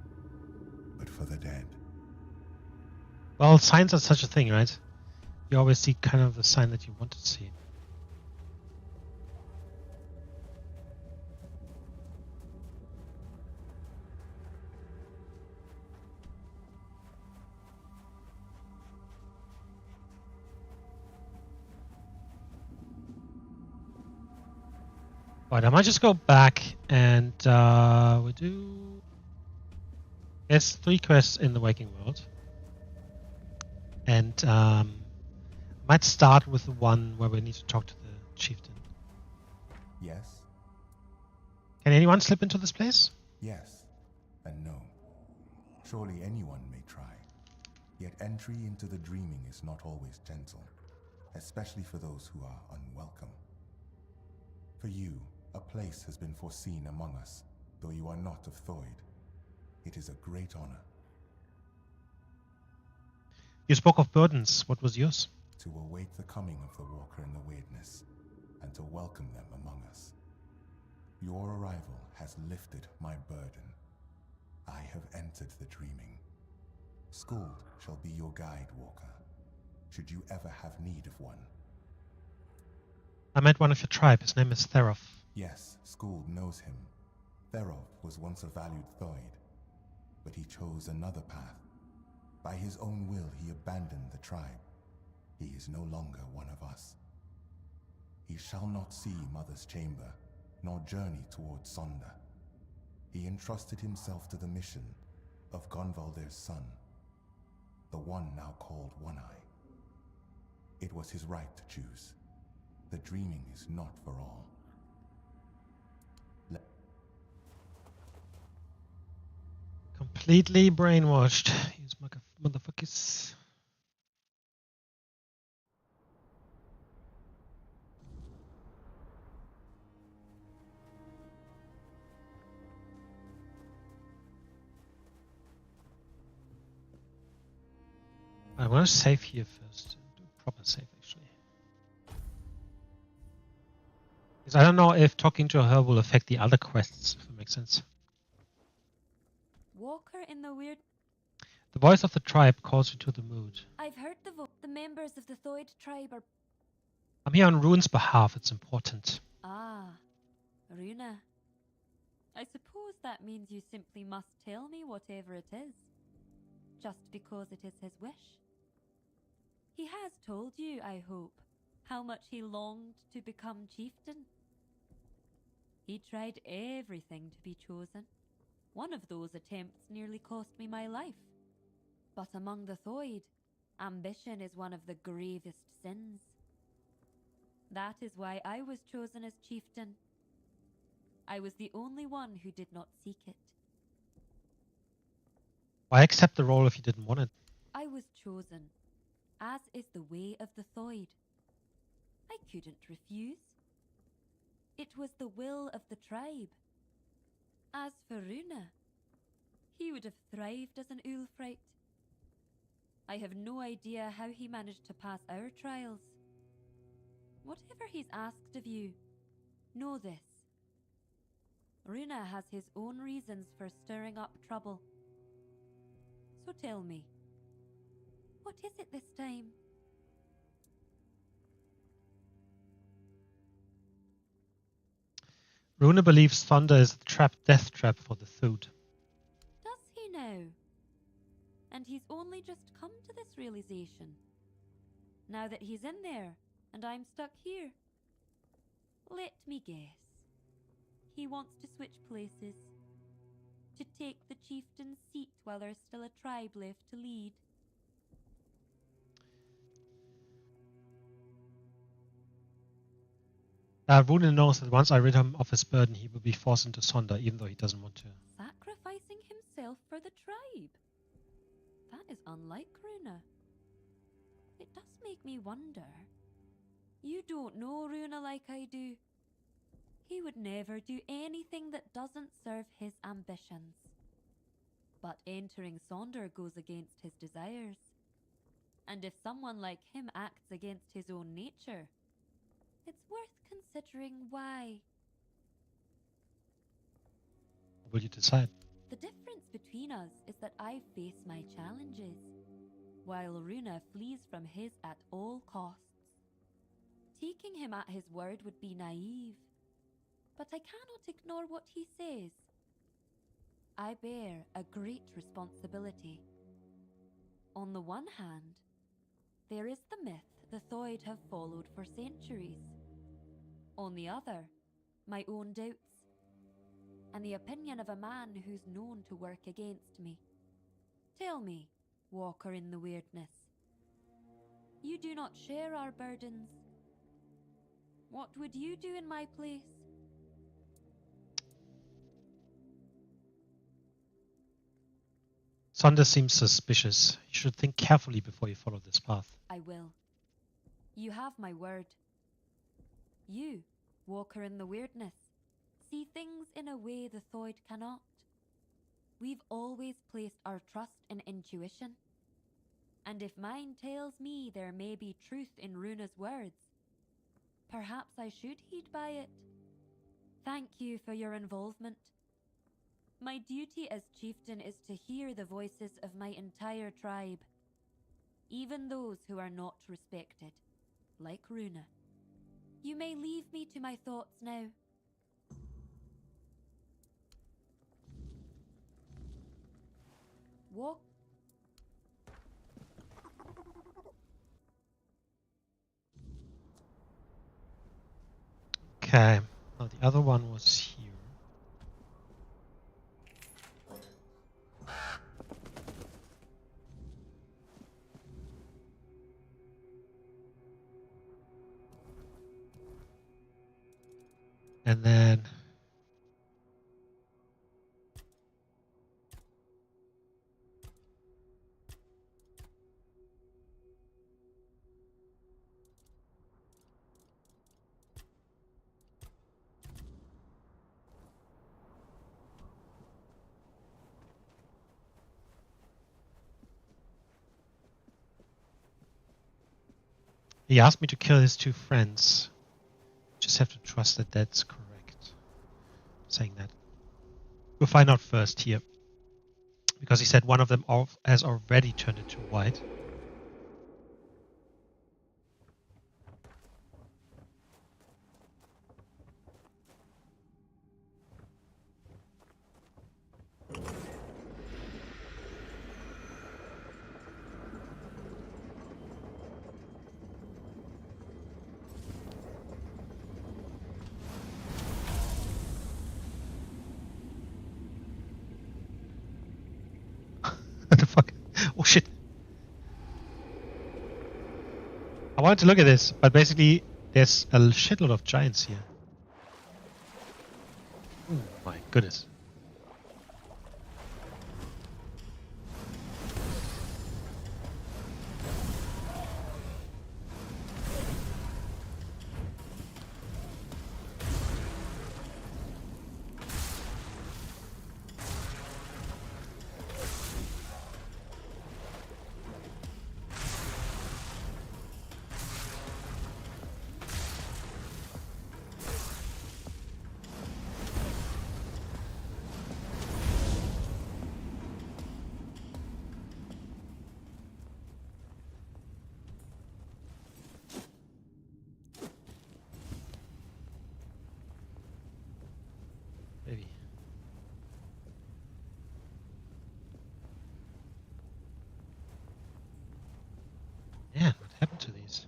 but for the dead. Well, signs are such a thing, right? You always see kind of the sign that you want to see. Right, I might just go back and we do. There's 3 quests in the waking world, and might start with the one where we need to talk to the chieftain. Yes, Can anyone slip into this place? yes, and no. Surely anyone may try. Yet entry into the dreaming is not always gentle, especially for those who are unwelcome. For you, a place has been foreseen among us, though you are not of Thoid. It is a great honor. You spoke of burdens. What was yours? To await the coming of the Walker in the Weirdness, and to welcome them among us. Your arrival has lifted my burden. I have entered the dreaming. Skuld shall be your guide, Walker, should you ever have need of one. I met one of your tribe. His name is Therof. Yes, Skuld knows him. Therof was once a valued Thoid, but he chose another path. By his own will, he abandoned the tribe. He is no longer one of us. He shall not see Mother's chamber, nor journey towards Sonda. He entrusted himself to the mission of Gonvaldir's son, the one now called One-Eye. It was his right to choose. The dreaming is not for all. Completely brainwashed. These motherfuckers. I want to save here first. Do a proper save, actually. Because I don't know if talking to her will affect the other quests, if it makes sense. Walker in the weird. The voice of the tribe calls you to the mood. I've heard the members of the Thoid tribe are. I'm here on Rune's behalf. It's important. Ah, Runa. I suppose that means you simply must tell me whatever it is, just because it is his wish. He has told you, I hope, how much he longed to become chieftain. He tried everything to be chosen. One of those attempts nearly cost me my life. But among the Thoid, ambition is one of the gravest sins. That is why I was chosen as chieftain. I was the only one who did not seek it. Why accept the role if you didn't want it? I was chosen, as is the way of the Thoid. I couldn't refuse. It was the will of the tribe. As for Runa, he would have thrived as an Ulfrite. I have no idea how he managed to pass our trials. Whatever he's asked of you, know this. Runa has his own reasons for stirring up trouble. So tell me, what is it this time? Runa believes thunder is the death trap for the Thood. Does he now? And he's only just come to this realization. Now that he's in there, and I'm stuck here. Let me guess. He wants to switch places. To take the chieftain's seat while there's still a tribe left to lead. Runa knows that once I rid him of his burden, he will be forced into Sonda, even though he doesn't want to. Sacrificing himself for the tribe? That is unlike Runa. It does make me wonder. You don't know Runa like I do. He would never do anything that doesn't serve his ambitions. But entering Sonder goes against his desires. And if someone like him acts against his own nature, it's worth considering why. Will you decide? The difference between us is that I face my challenges, while Runa flees from his at all costs. Taking him at his word would be naive, but I cannot ignore what he says. I bear a great responsibility. On the one hand, there is the myth the Thoid have followed for centuries. On the other, my own doubts, and the opinion of a man who's known to work against me. Tell me, Walker in the Weirdness, you do not share our burdens. What would you do in my place? Sonder seems suspicious. You should think carefully before you follow this path. I will. You have my word. You, Walker in the Weirdness, see things in a way the Thoid cannot. We've always placed our trust in intuition. And if mine tells me there may be truth in Runa's words, perhaps I should heed by it. Thank you for your involvement. My duty as chieftain is to hear the voices of my entire tribe, even those who are not respected, like Runa. You may leave me to my thoughts now. Walk. Okay. Well, the other one was here. And then he asked me to kill his two friends. Just have to trust that that's correct. Saying that. We'll find out first here. Because he said one of them has already turned into white. What the fuck? Oh shit. I wanted to look at this, but basically there's a shitload of giants here. Oh my goodness. Maybe. Man, what happened to these?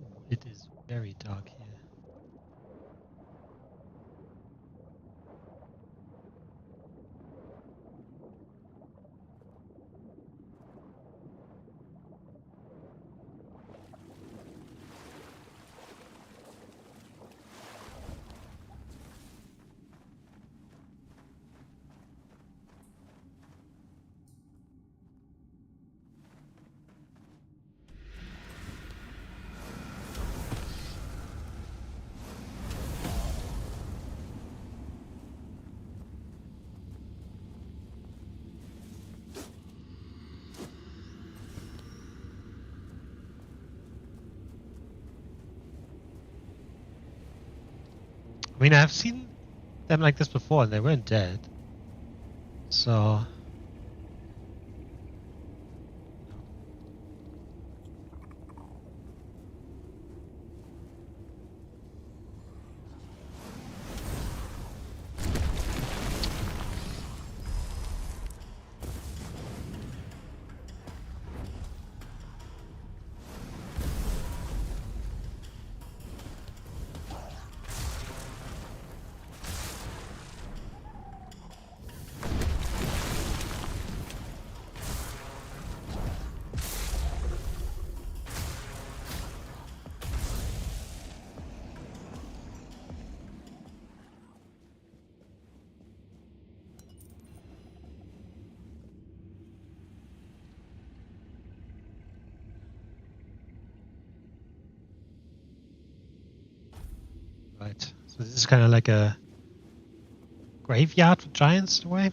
Ooh, it is very dark here. I mean, I've seen them like this before, and they weren't dead. So... Right. So this is kind of like a graveyard for giants in a way.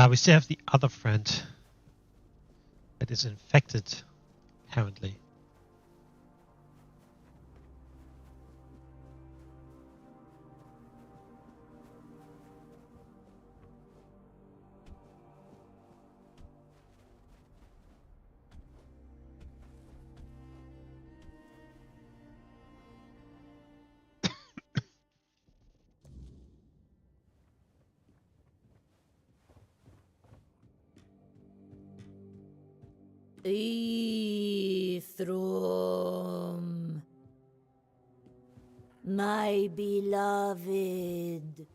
We still have the other friend that is infected, apparently. Ithrum, my beloved.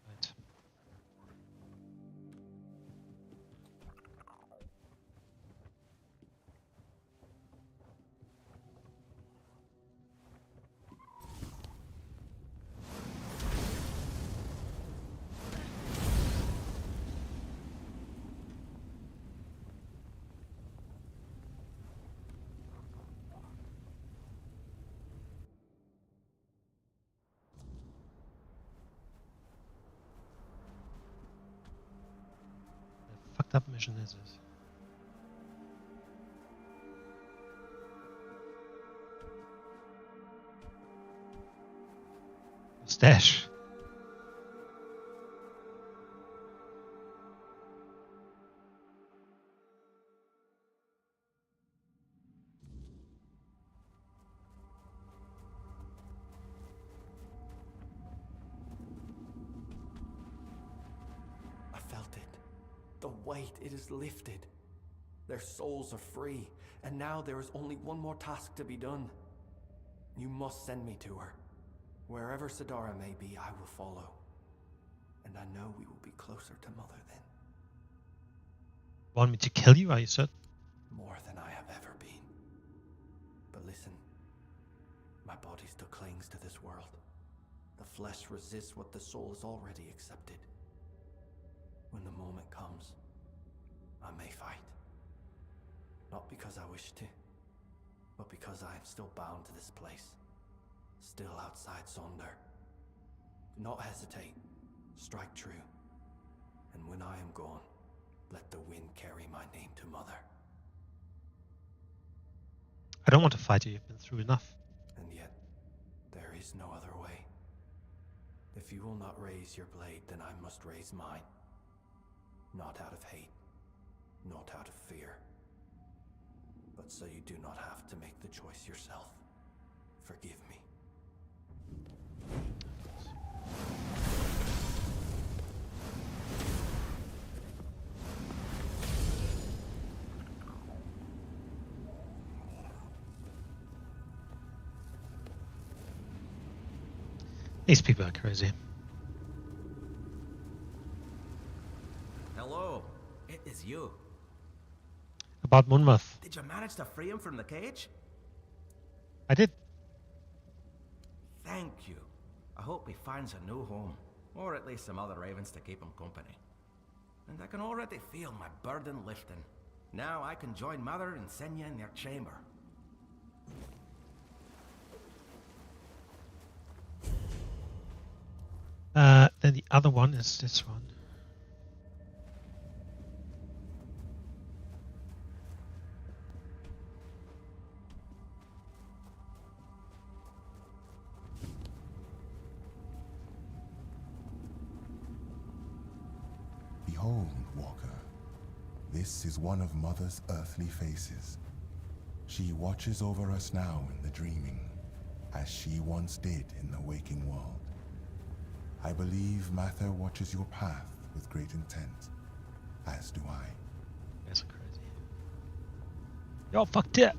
Right. What fucked up mission is this? Stash. I felt it. The weight, it is lifted. Their souls are free, and now there is only one more task to be done. You must send me to her. Wherever Sidara may be, I will follow. And I know we will be closer to Mother then. Want me to kill you, are you certain? More than I have ever been. But listen, my body still clings to this world. The flesh resists what the soul has already accepted. When the moment comes, I may fight. Not because I wish to, but because I am still bound to this place. Still outside Sonder. Do not hesitate. Strike true. And when I am gone, let the wind carry my name to Mother. I don't want to fight you, you've been through enough. And yet, there is no other way. If you will not raise your blade, then I must raise mine. Not out of hate, not out of fear, but so you do not have to make the choice yourself. Forgive me. These people are crazy. Hello, it is you. About Monmouth. Did you manage to free him from the cage? I did. thank you. I hope he finds a new home, or at least some other ravens to keep him company. And I can already feel my burden lifting. Now I can join Mother and Senya in their chamber. Then the other one is this one. Behold, Walker. This is one of Mother's earthly faces. She watches over us now in the dreaming, as she once did in the waking world. I believe Mather watches your path with great intent, as do I. That's crazy. Yo, fuck that.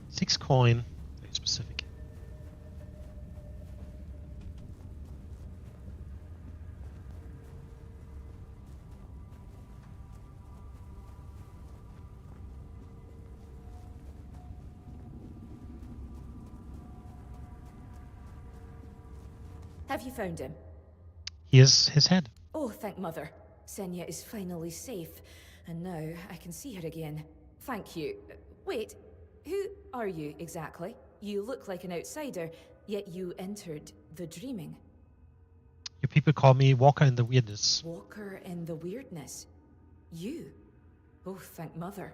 Six coin, very specific. Have you found him? Here's his head. Oh, thank Mother. Senya is finally safe, and now I can see her again. Thank you. Wait, who are you exactly? You look like an outsider, yet you entered the dreaming. You people call me Walker in the Weirdness. Walker in the Weirdness? You? Oh, thank Mother.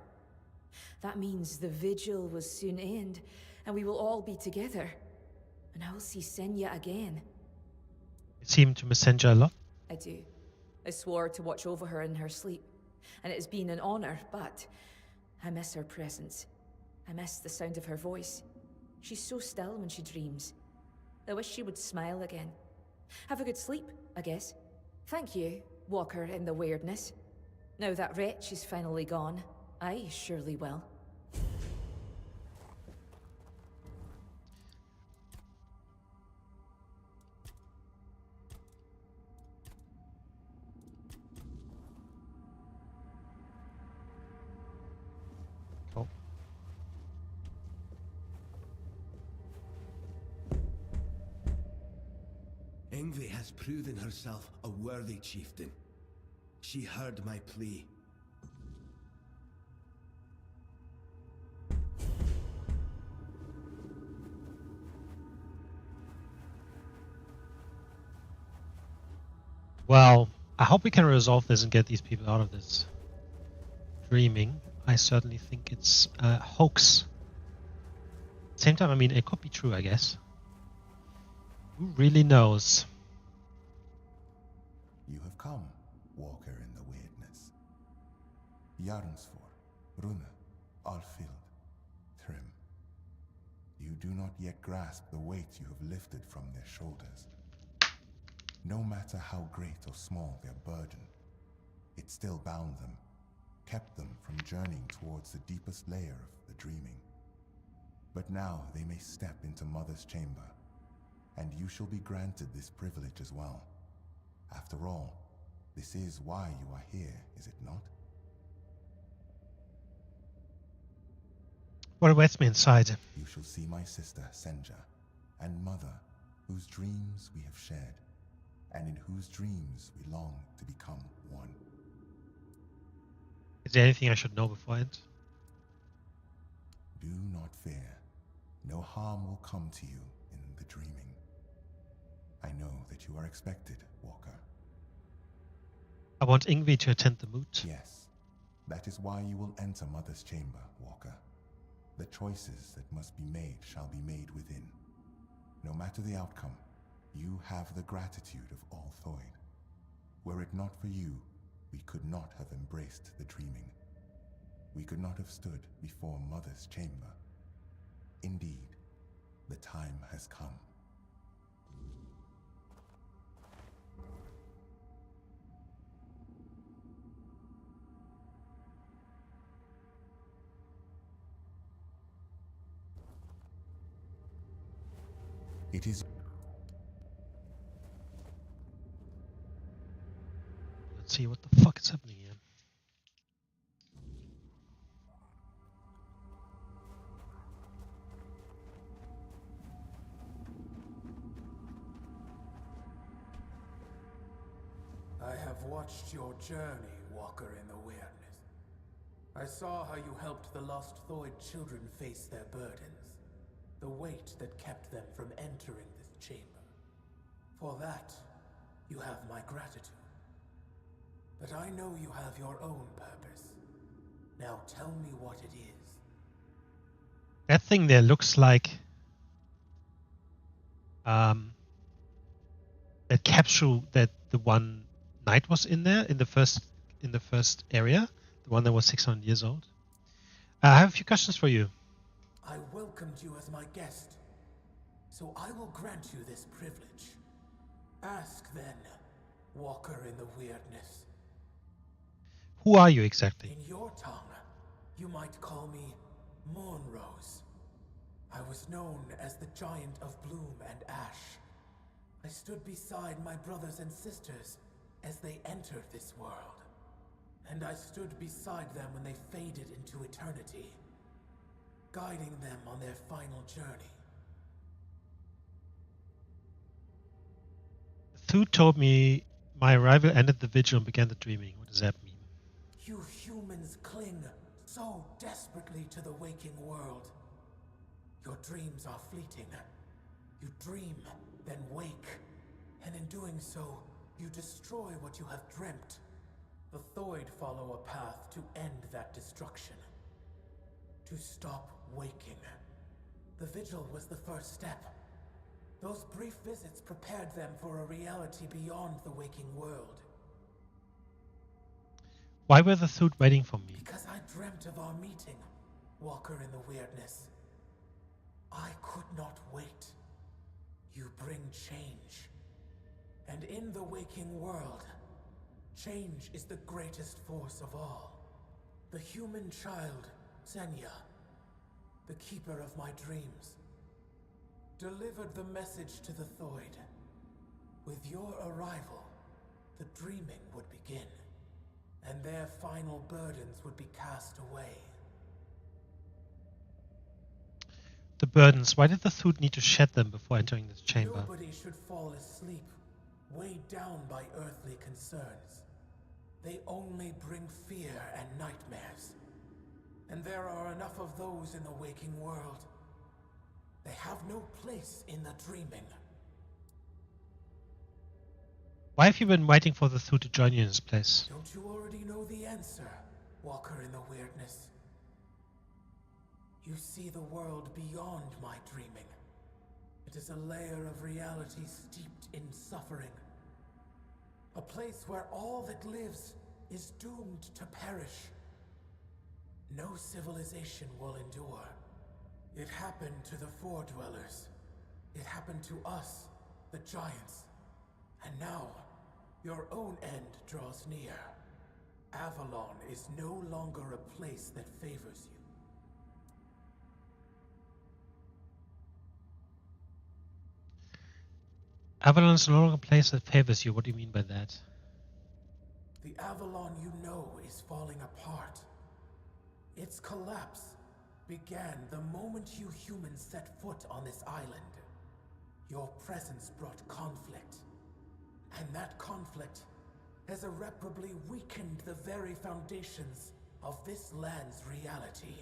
That means the vigil will soon end, and we will all be together. And I'll see Senya again. You seem to miss Senja a lot. I do. I swore to watch over her in her sleep, and it has been an honor, but I miss her presence. I miss the sound of her voice. She's so still when she dreams. I wish she would smile again. Have a good sleep, I guess. Thank you, Walker in the Weirdness. Now that wretch is finally gone, I surely will. Cool. Ingvi has proven herself a worthy chieftain. She heard my plea. Well, I hope we can resolve this and get these people out of this dreaming. I certainly think it's a hoax. Same time, I mean, it could be true, I guess. Who really knows? You have come, Walker in the Weirdness. Jarnsfor, Rune, Alfild, Thrym. You do not yet grasp the weight you have lifted from their shoulders. No matter how great or small their burden, it still bound them, kept them from journeying towards the deepest layer of the dreaming. But now they may step into Mother's chamber, and you shall be granted this privilege as well. After all, this is why you are here, is it not? What awaits me inside? You shall see my sister, Senja, and Mother, whose dreams we have shared, and in whose dreams we long to become one. Is there anything I should know beforehand? Do not fear. No harm will come to you in the dreaming. I know that you are expected, Walker. I want Ingvi to attend the moot. Yes, that is why you will enter Mother's chamber, Walker. The choices that must be made shall be made within. No matter the outcome, you have the gratitude of all Thoid. Were it not for you, we could not have embraced the dreaming. We could not have stood before Mother's chamber. Indeed, the time has come. It is... Let's see what the fuck is happening here. I have watched your journey, Walker in the Weirdness. I saw how you helped the lost Thoid children face their burdens, the weight that kept them from entering this chamber. For that, you have my gratitude. But I know you have your own purpose. Now tell me what it is. That thing there looks like that capsule that the one knight was in there in the first area, the one that was 600 years old. I have a few questions for you. I welcomed you as my guest, so I will grant you this privilege. Ask then, Walker in the Weirdness. Who are you exactly? In your tongue, you might call me Moonrose. I was known as the Giant of Bloom and Ash. I stood beside my brothers and sisters as they entered this world. And I stood beside them when they faded into eternity, guiding them on their final journey. Thu told me my arrival ended the vigil and began the dreaming. What does that mean? You humans cling so desperately to the waking world. Your dreams are fleeting. You dream, then wake. And in doing so, you destroy what you have dreamt. The Thoid follow a path to end that destruction. To stop waking. The vigil was the first step. Those brief visits prepared them for a reality beyond the waking world. Why were the Thoot waiting for me? Because I dreamt of our meeting, Walker in the Weirdness. I could not wait. You bring change. And in the waking world, change is the greatest force of all. The human child, Senya, the keeper of my dreams, delivered the message to the Thoid. With your arrival, the dreaming would begin, and their final burdens would be cast away. The burdens. Why did the Thoot need to shed them before entering this chamber? Nobody should fall asleep, weighed down by earthly concerns. They only bring fear and nightmares. And there are enough of those in the waking world. They have no place in the dreaming. Why have you been waiting for the Thoot to join you in this place? Don't you already know the answer, Walker in the Weirdness? You see the world beyond my dreaming. It is a layer of reality steeped in suffering. A place where all that lives is doomed to perish. No civilization will endure. It happened to the Four-Dwellers. It happened to us, the Giants. And now, your own end draws near. Avalon is no longer a place that favors you. Avalon is no longer a place that favors you. What do you mean by that? The Avalon you know is falling apart. Its collapse began the moment you humans set foot on this island. Your presence brought conflict. And that conflict has irreparably weakened the very foundations of this land's reality.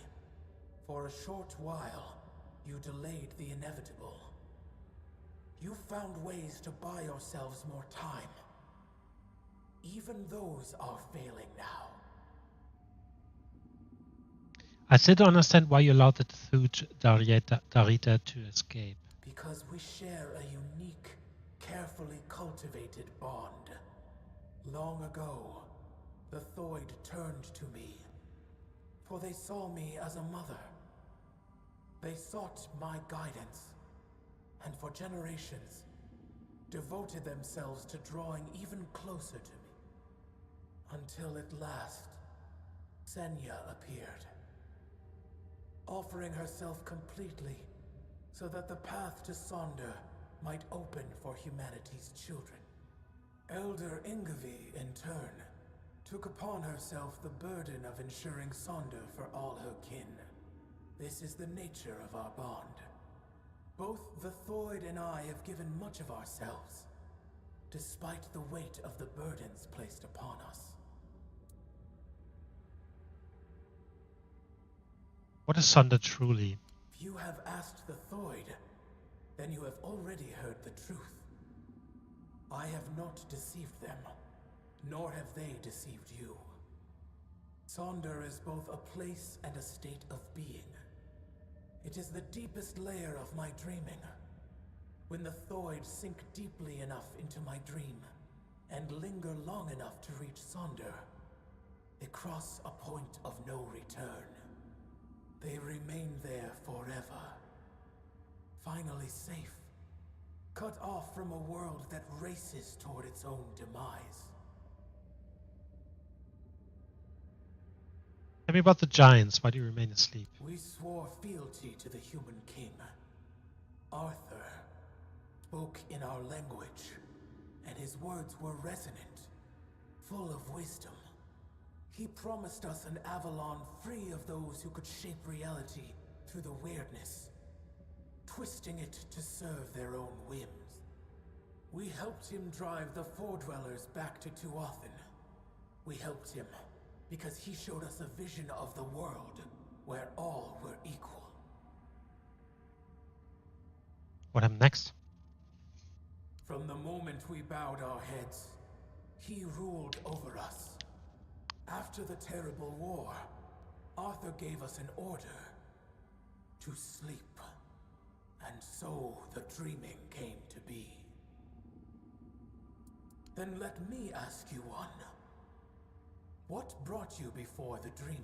For a short while, you delayed the inevitable. You found ways to buy yourselves more time. Even those are failing now. I still don't understand why you allowed the Thoot Darita to escape. Because we share a unique, carefully cultivated bond. Long ago, the Thoid turned to me, for they saw me as a mother. They sought my guidance, and for generations, devoted themselves to drawing even closer to me. Until at last, Senya appeared, offering herself completely so that the path to Sonder might open for humanity's children. Elder Ingvi, in turn, took upon herself the burden of ensuring Sonder for all her kin. This is the nature of our bond. Both the Thoid and I have given much of ourselves, despite the weight of the burdens placed upon us. What is Sonder truly? If you have asked the Thoid, then you have already heard the truth. I have not deceived them, nor have they deceived you. Sonder is both a place and a state of being. It is the deepest layer of my dreaming. When the Thoid sink deeply enough into my dream, and linger long enough to reach Sonder, they cross a point of no return. They remain there forever. Finally safe, cut off from a world that races toward its own demise. Tell me about the giants. Why do you remain asleep? We swore fealty to the human king. Arthur spoke in our language, and his words were resonant, full of wisdom. He promised us an Avalon free of those who could shape reality through the weirdness, twisting it to serve their own whims. We helped him drive the Foredwellers back to Tuathan. We helped him because he showed us a vision of the world where all were equal. What happened next? From the moment we bowed our heads, he ruled over us. After the terrible war, Arthur gave us an order to sleep. And so the dreaming came to be. Then let me ask you one. What brought you before the dreamer?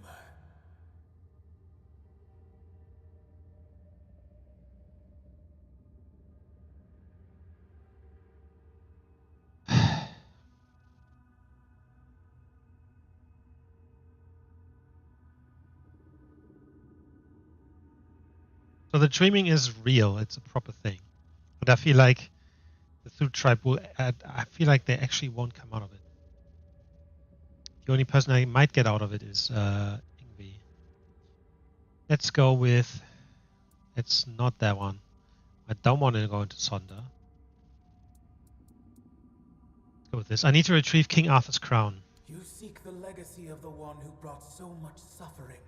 So the dreaming is real. It's a proper thing. But I feel like the Thud tribe will I feel like they actually won't come out of it. The only person I might get out of it is Ingvi. Let's go with... It's not that one. I don't want to go into Sonder. Let's go with this. I need to retrieve King Arthur's crown. You seek the legacy of the one who brought so much suffering.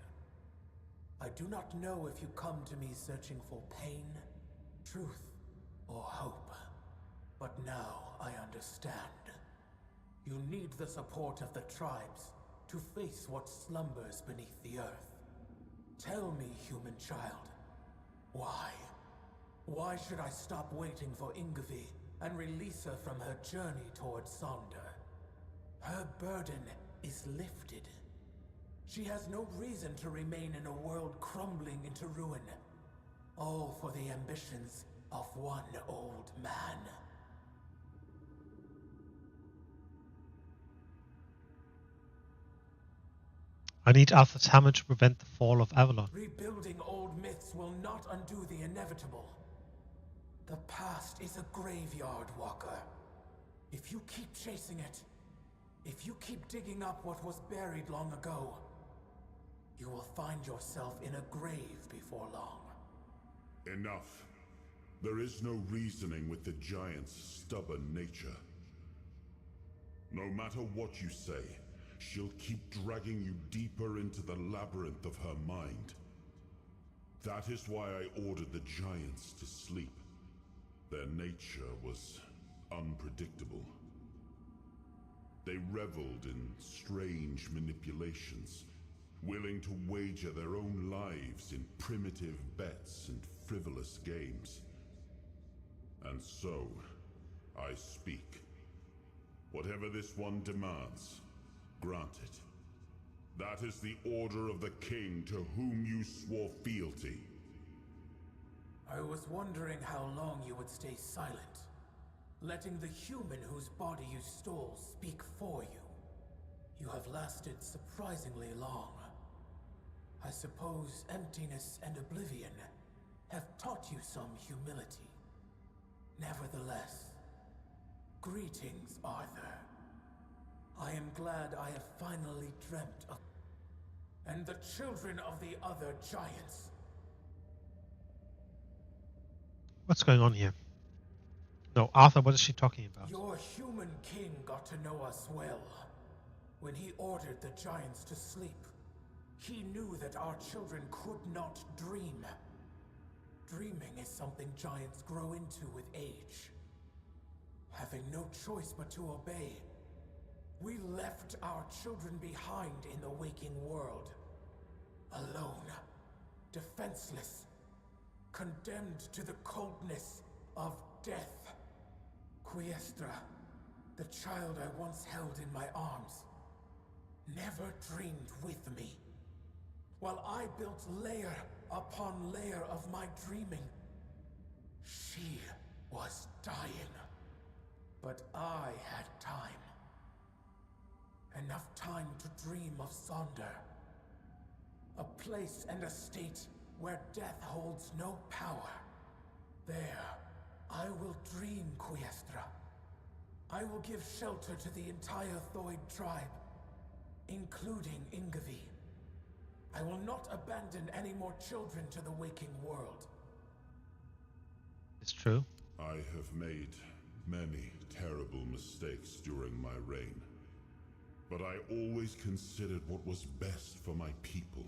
I do not know if you come to me searching for pain, truth, or hope. But now I understand. You need the support of the tribes to face what slumbers beneath the earth. Tell me, human child, why? Why should I stop waiting for Ingvi and release her from her journey towards Sonder? Her burden is lifted. She has no reason to remain in a world crumbling into ruin. All for the ambitions of one old man. I need Arthur's hammer to prevent the fall of Avalon. Rebuilding old myths will not undo the inevitable. The past is a graveyard, Walker. If you keep chasing it, if you keep digging up what was buried long ago, you will find yourself in a grave before long. Enough. There is no reasoning with the giant's stubborn nature. No matter what you say, she'll keep dragging you deeper into the labyrinth of her mind. That is why I ordered the giants to sleep. Their nature was unpredictable. They reveled in strange manipulations, willing to wager their own lives in primitive bets and frivolous games. And so, I speak. Whatever this one demands, grant it. That is the order of the king to whom you swore fealty. I was wondering how long you would stay silent, letting the human whose body you stole speak for you. You have lasted surprisingly long. I suppose emptiness and oblivion have taught you some humility. Nevertheless, greetings, Arthur. I am glad I have finally dreamt of... And the children of the other giants. What's going on here? No, Arthur, what is she talking about? Your human king got to know us well. When he ordered the giants to sleep, he knew that our children could not dream. Dreaming is something giants grow into with age. Having no choice but to obey, we left our children behind in the waking world. Alone, defenseless, condemned to the coldness of death. Quiestra, the child I once held in my arms, never dreamed with me. While I built layer upon layer of my dreaming, she was dying. But I had time. Enough time to dream of Sonder. A place and a state where death holds no power. There, I will dream, Quiestra. I will give shelter to the entire Thoid tribe, including Ingavi. I will not abandon any more children to the waking world. It's true. I have made many terrible mistakes during my reign, but I always considered what was best for my people.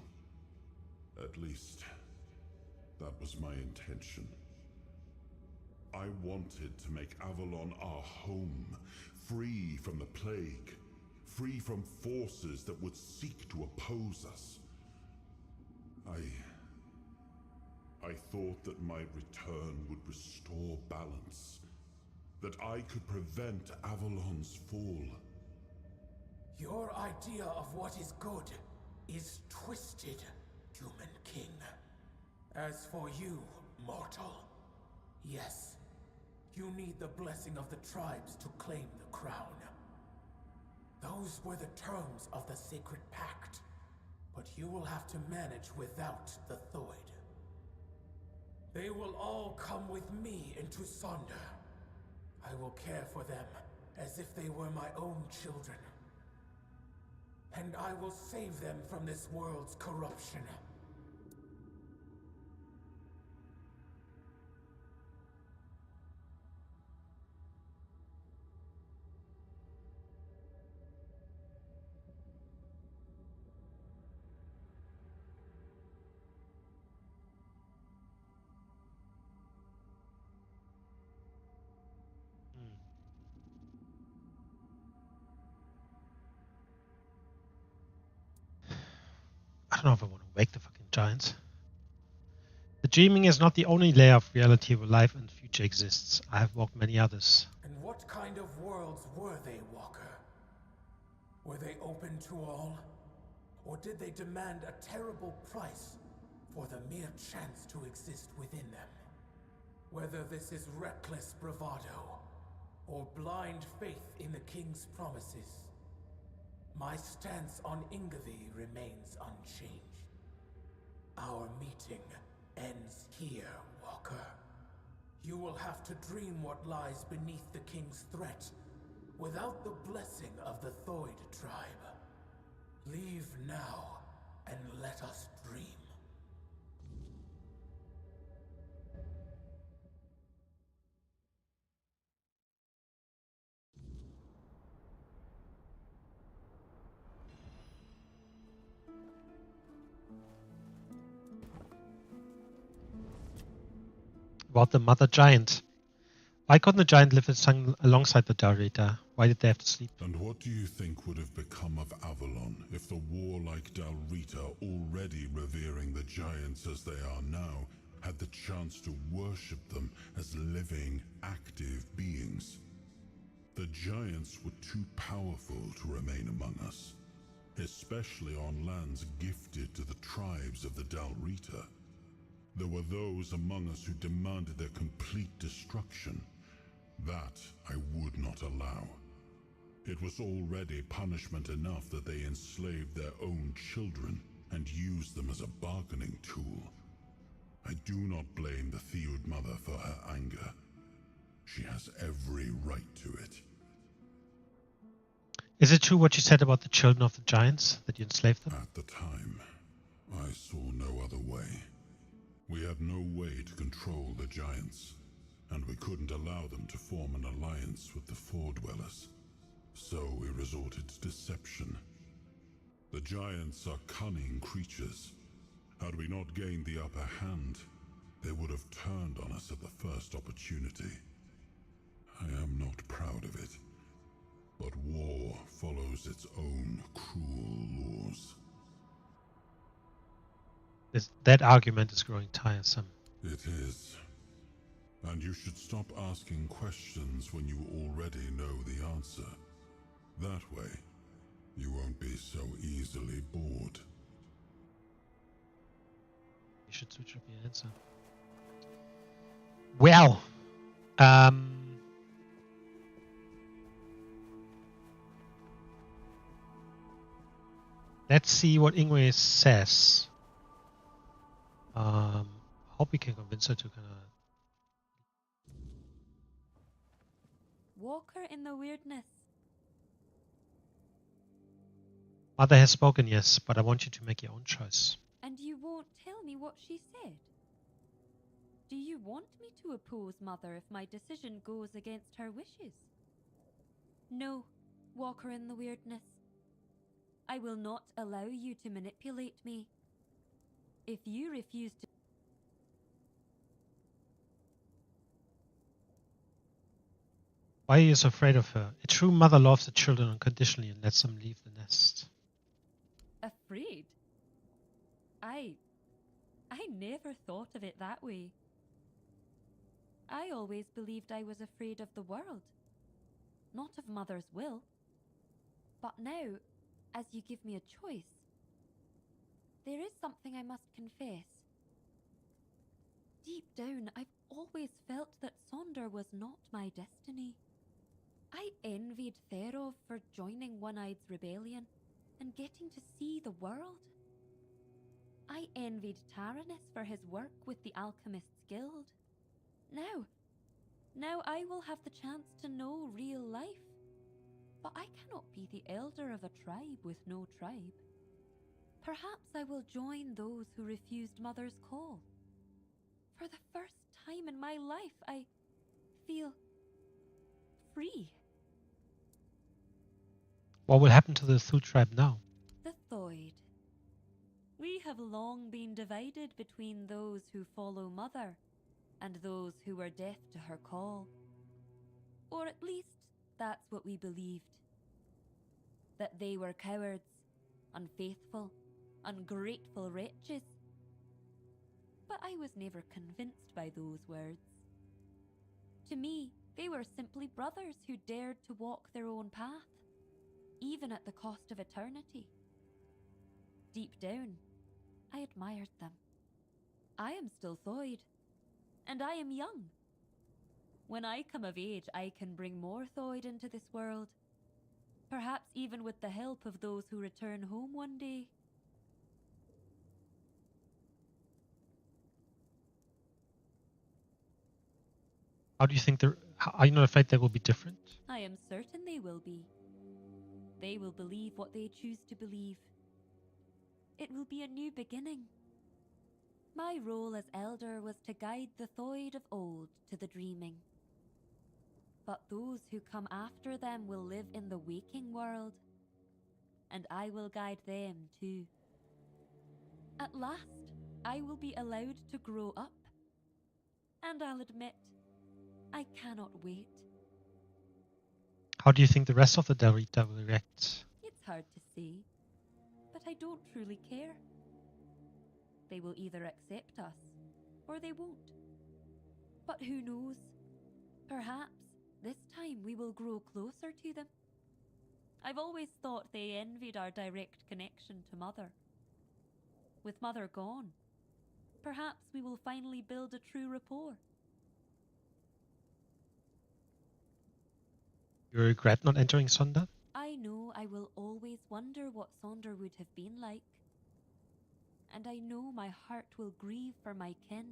At least, that was my intention. I wanted to make Avalon our home, free from the plague, free from forces that would seek to oppose us. I thought that my return would restore balance, that I could prevent Avalon's fall. Your idea of what is good is twisted, human king. As for you, mortal, yes, you need the blessing of the tribes to claim the crown. Those were the terms of the sacred pact, but you will have to manage without the Thoid. They will all come with me into Sonder. I will care for them as if they were my own children. And I will save them from this world's corruption. I don't know if I want to wake the fucking giants. The dreaming is not the only layer of reality where life and future exists. I have walked many others. And what kind of worlds were they, Walker? Were they open to all? Or did they demand a terrible price for the mere chance to exist within them? Whether this is reckless bravado, or blind faith in the King's promises, my stance on Ingavi remains unchanged. Our meeting ends here, Walker. You will have to dream what lies beneath the King's threat, without the blessing of the Thoid tribe. Leave now, and let us dream. About the mother giant. Why couldn't the giant live alongside the Dalrita? Why did they have to sleep? And what do you think would have become of Avalon if the warlike Dalrita, already revering the giants as they are now, had the chance to worship them as living, active beings? The giants were too powerful to remain among us, especially on lands gifted to the tribes of the Dalrita. There were those among us who demanded their complete destruction. That I would not allow. It was already punishment enough that they enslaved their own children and used them as a bargaining tool. I do not blame the Theod mother for her anger. She has every right to it. Is it true what you said about the children of the giants, that you enslaved them? At the time, I saw no other way. We had no way to control the giants, and we couldn't allow them to form an alliance with the Four-Dwellers. So we resorted to deception. The giants are cunning creatures. Had we not gained the upper hand, they would have turned on us at the first opportunity. I am not proud of it, but war follows its own cruel laws. That argument is growing tiresome. It is. And you should stop asking questions when you already know the answer. That way, you won't be so easily bored. You should switch up your answer. Well, let's see what Ingwe says. Hope we can convince her to kind of. Walker in the weirdness. Mother has spoken, yes, but I want you to make your own choice. And you won't tell me what she said? Do you want me to oppose Mother if my decision goes against her wishes? No, Walker in the weirdness. I will not allow you to manipulate me. If you refuse to... Why are you so afraid of her? A true mother loves the children unconditionally and lets them leave the nest. Afraid? I never thought of it that way. I always believed I was afraid of the world, not of Mother's will. But now, as you give me a choice, there is something I must confess. Deep down, I've always felt that Sonder was not my destiny. I envied Therov for joining One-Eye's rebellion and getting to see the world. I envied Taranis for his work with the Alchemist's Guild. Now I will have the chance to know real life. But I cannot be the elder of a tribe with no tribe. Perhaps I will join those who refused Mother's call. For the first time in my life, I feel free. What will happen to the Thu tribe now? The Thoid. We have long been divided between those who follow Mother and those who were deaf to her call. Or at least, that's what we believed. That they were cowards, unfaithful, ungrateful wretches. But I was never convinced by those words. To me, they were simply brothers who dared to walk their own path, even at the cost of eternity. Deep down, I admired them. I am still Thoid, and I am young. When I come of age, I can bring more Thoid into this world, perhaps even with the help of those who return home one day. How do you think are you not afraid they will be different? I am certain they will be. They will believe what they choose to believe. It will be a new beginning. My role as elder was to guide the Thoid of old to the dreaming. But those who come after them will live in the waking world, and I will guide them too. At last, I will be allowed to grow up. And I'll admit, I cannot wait. How do you think the rest of the Delrita will react? It's hard to say, but I don't truly care. They will either accept us, or they won't. But who knows? Perhaps this time we will grow closer to them. I've always thought they envied our direct connection to Mother. With Mother gone, perhaps we will finally build a true rapport. You regret not entering Sonder? I know I will always wonder what Sonder would have been like. And I know my heart will grieve for my kin.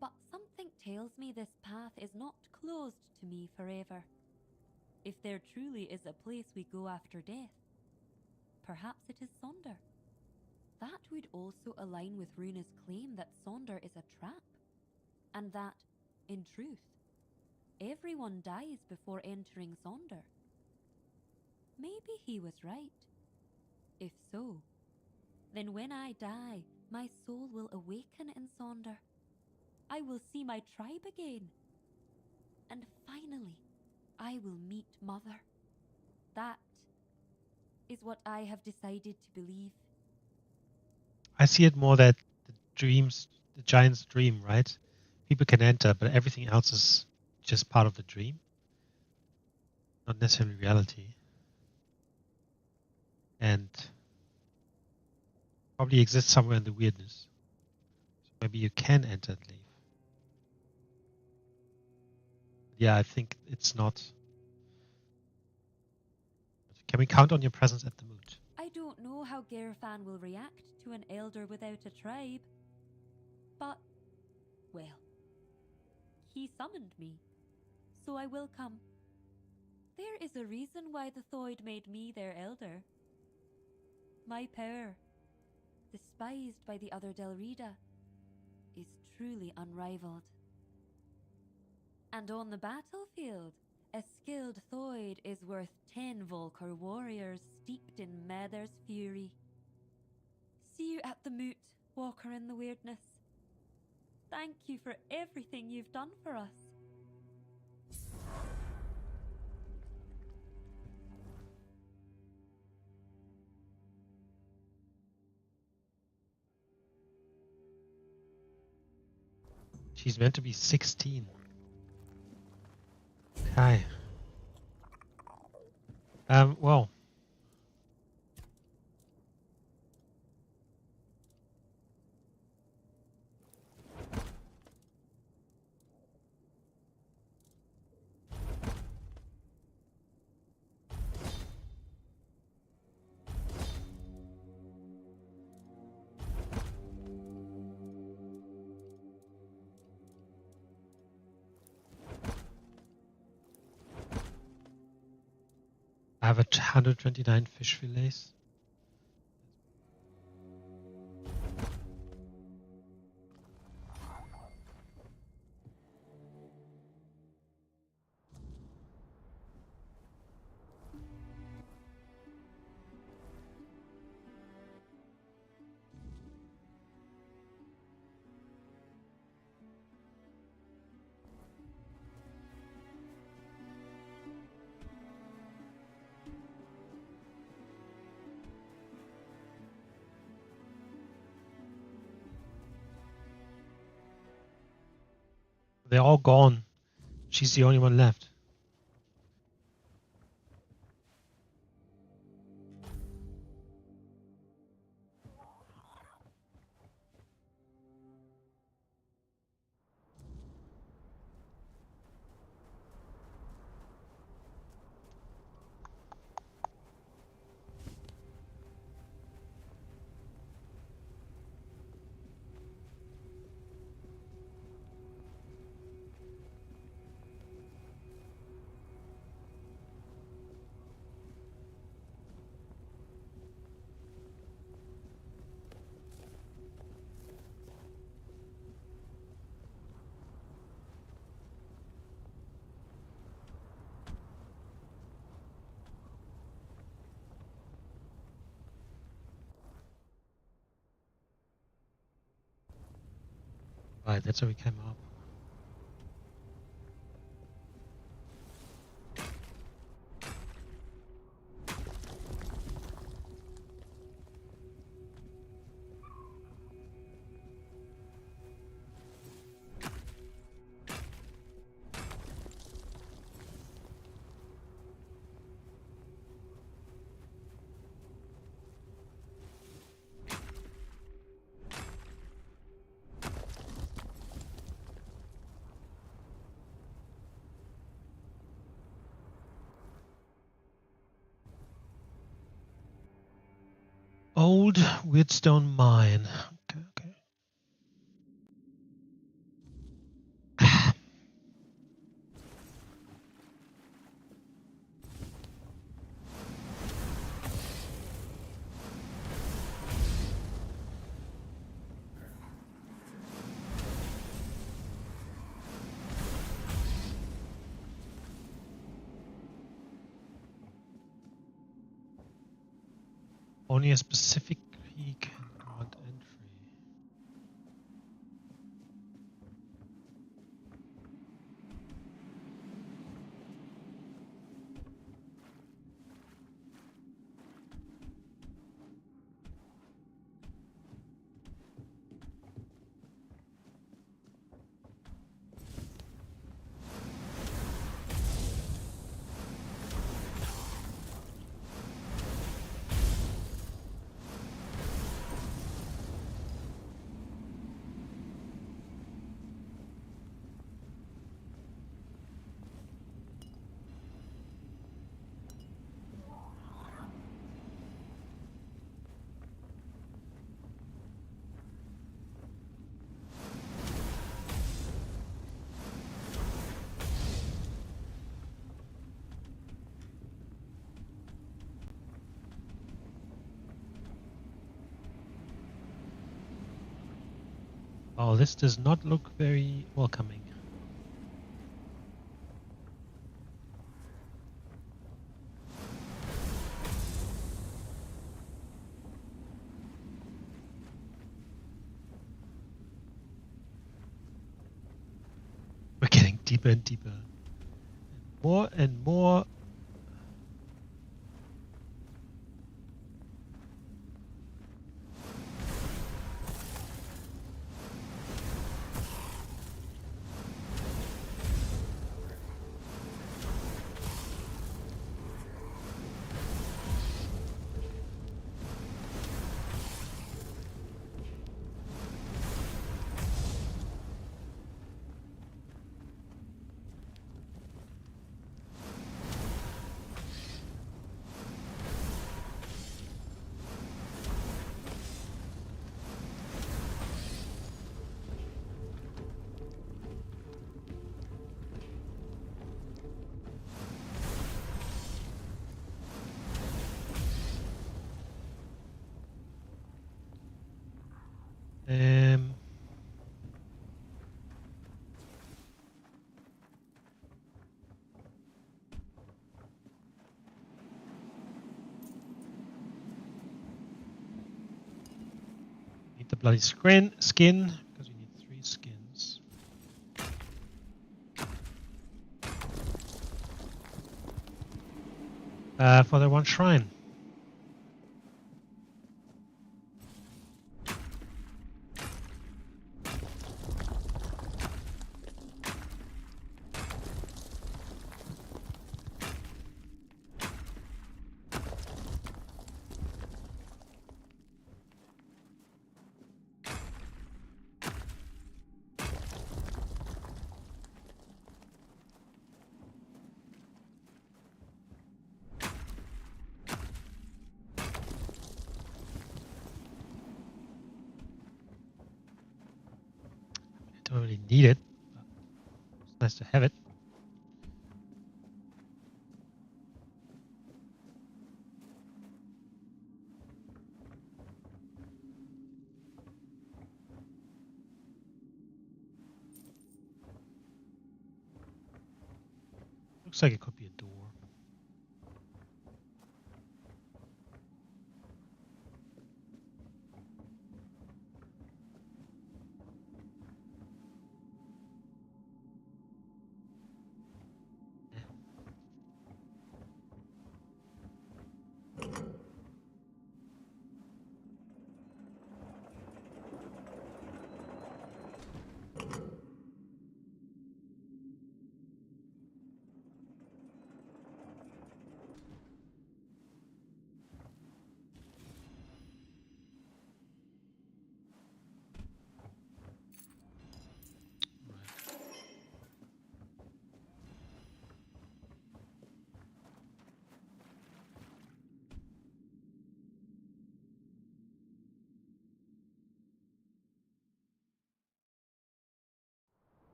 But something tells me this path is not closed to me forever. If there truly is a place we go after death, perhaps it is Sonder. That would also align with Runa's claim that Sonder is a trap, and that, in truth, everyone dies before entering Sonder. Maybe he was right. If so, then when I die, my soul will awaken in Sonder. I will see my tribe again. And finally, I will meet Mother. That is what I have decided to believe. I see it more that the giant's dream, right? People can enter, but everything else is just part of the dream, not necessarily reality. And probably exists somewhere in the weirdness. So maybe you can enter and leave. Yeah, I think it's not. Can we count on your presence at the moot? I don't know how Gerfan will react to an elder without a tribe. But, well, he summoned me, so I will come. There is a reason why the Thoid made me their elder. My power, despised by the other Delrida, is truly unrivaled. And on the battlefield, a skilled Thoid is worth 10 Volker warriors steeped in Mather's fury. See you at the moot, Walker in the Weirdness. Thank you for everything you've done for us. She's meant to be 16. Okay. Well. I have 129 fish fillets. They're all gone. She's the only one left. Right, that's where we came up. Old Weirdstone Mine. Okay. only a specific key can grant entry. Oh, this does not look very welcoming. We're getting deeper and deeper. More and more. Need the bloody skin because we need 3 skins. For the one shrine. Don't really need it, but it's nice to have it. Looks like it could be a door.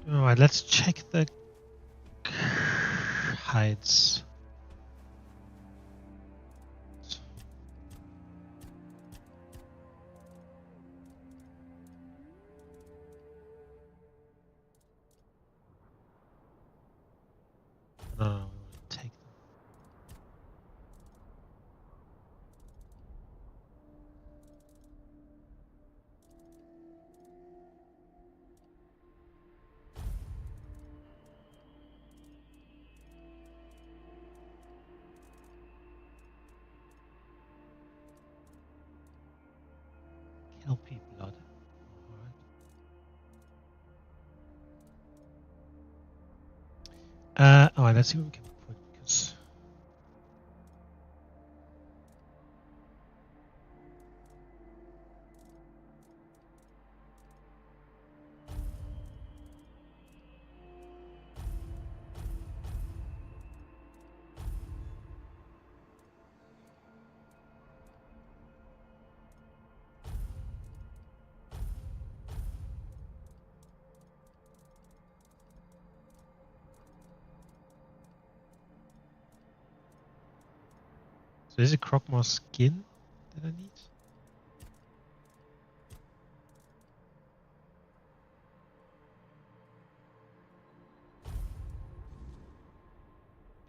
Alright, let's check the hides. No, we want to take them. Kelpie blood. Alright, let's see what we can put because so is it Crockmore skin that I need?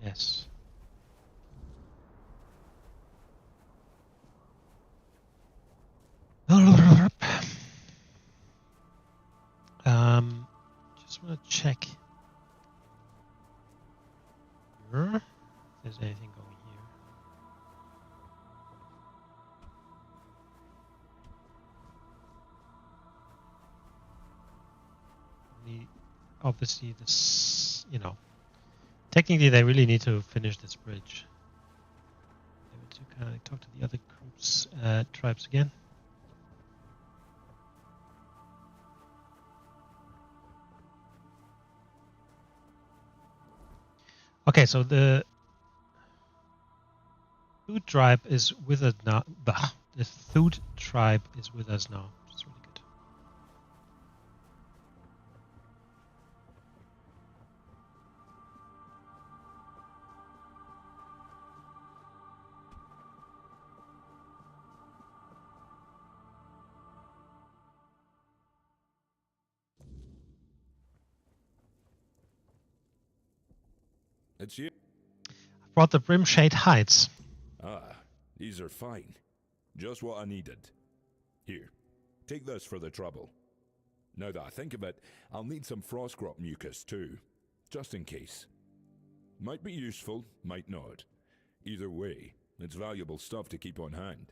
Yes. Just want to check here if there's anything going here. Obviously, this, technically they really need to finish this bridge. Able to kind of talk to the other groups, tribes again. Okay, so the Thud tribe is with us now. The Thud tribe is with us now, which is really good. It's you. I brought the Brimshade hides. Ah, these are fine. Just what I needed. Here, take this for the trouble. Now that I think of it, I'll need some Frostgrot mucus too, just in case. Might be useful, might not. Either way, it's valuable stuff to keep on hand.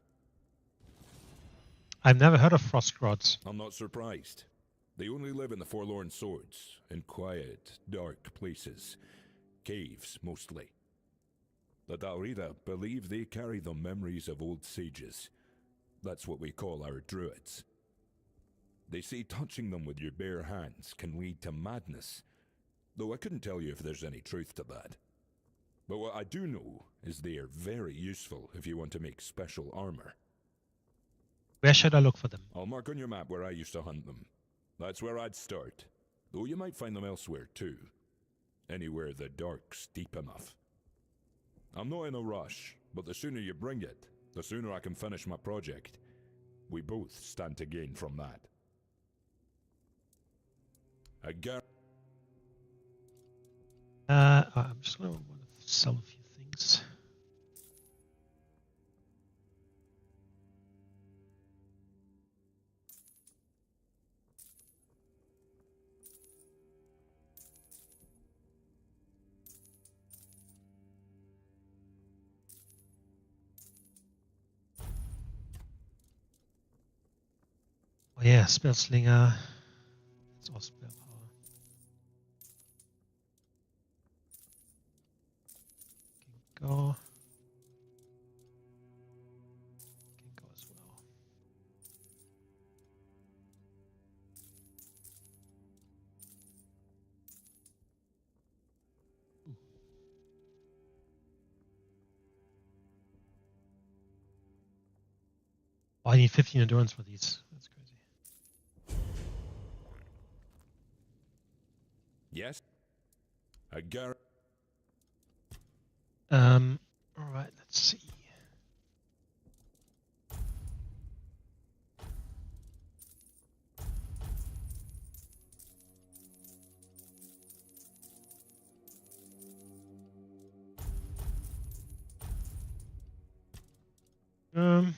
I've never heard of Frostgrots. I'm not surprised. They only live in the Forlorn Swords, in quiet, dark places. Caves, mostly. The Dalrida believe they carry the memories of old sages. That's what we call our druids. They say touching them with your bare hands can lead to madness, though I couldn't tell you if there's any truth to that. But what I do know is they are very useful if you want to make special armor. Where should I look for them? I'll mark on your map where I used to hunt them. That's where I'd start, though you might find them elsewhere too. Anywhere the dark's deep enough. I'm not in a rush, but the sooner you bring it, the sooner I can finish my project. We both stand to gain from that. I'm just gonna want to sell a few things. Oh yeah, Spell Slinger. That's all spell power. Can go. Can go as well. Ooh. Oh, I need 15 endurance for these. That's crazy. Yes? I guarantee. Alright, let's see. Um,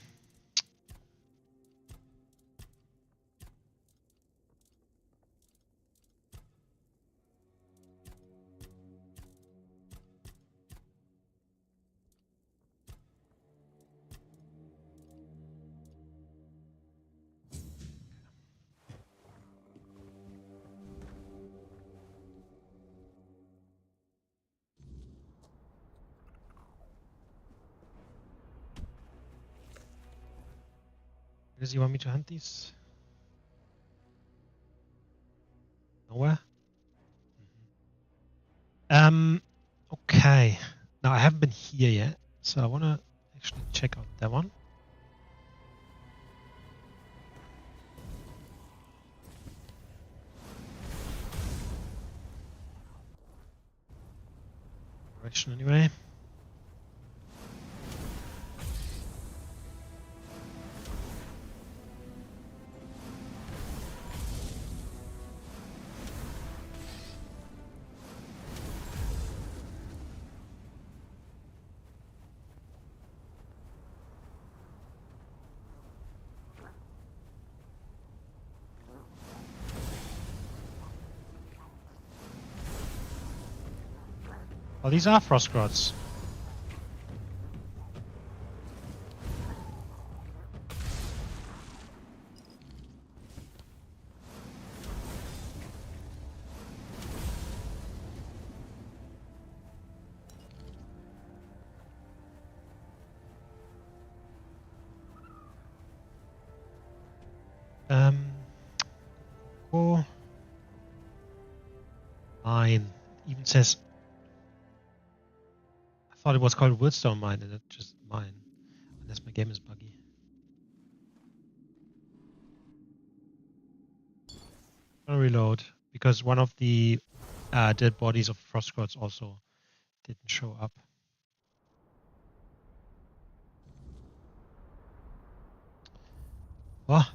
does he want me to hunt these? Nowhere? Okay. Now I haven't been here yet, so I want to actually check out that one. Direction anyway. Well, these are frost grots. Oh, mine even says. I thought it was called Woodstone Mine, and it's just mine. Unless my game is buggy. I'll reload because one of the dead bodies of frost grots also didn't show up. What?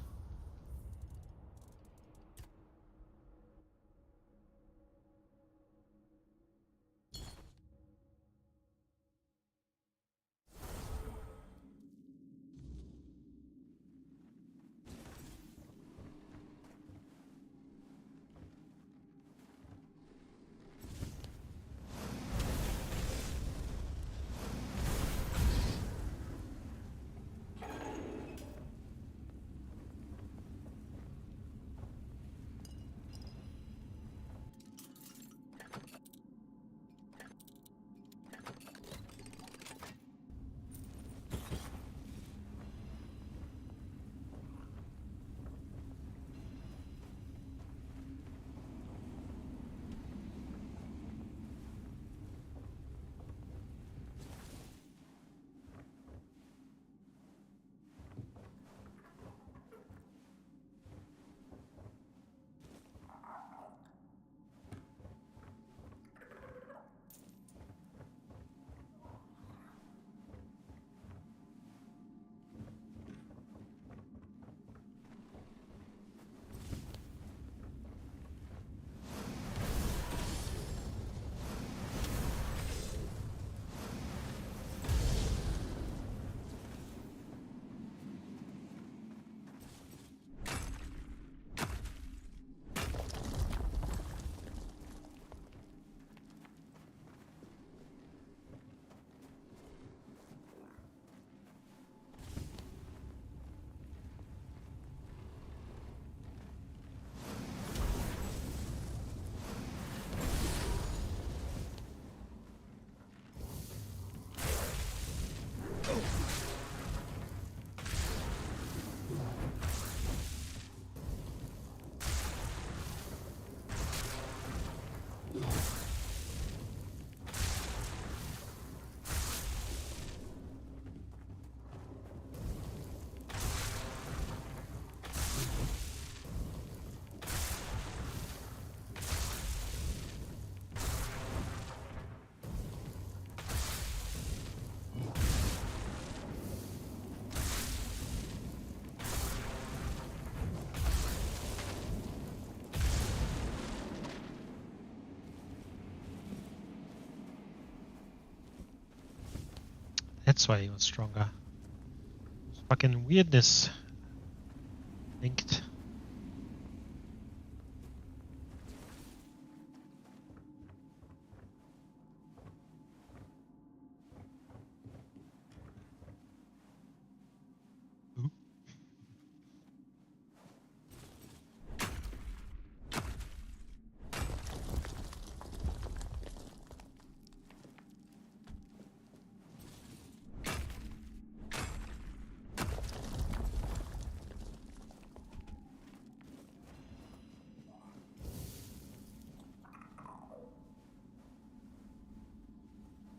That's why he was stronger. Fucking weirdness linked.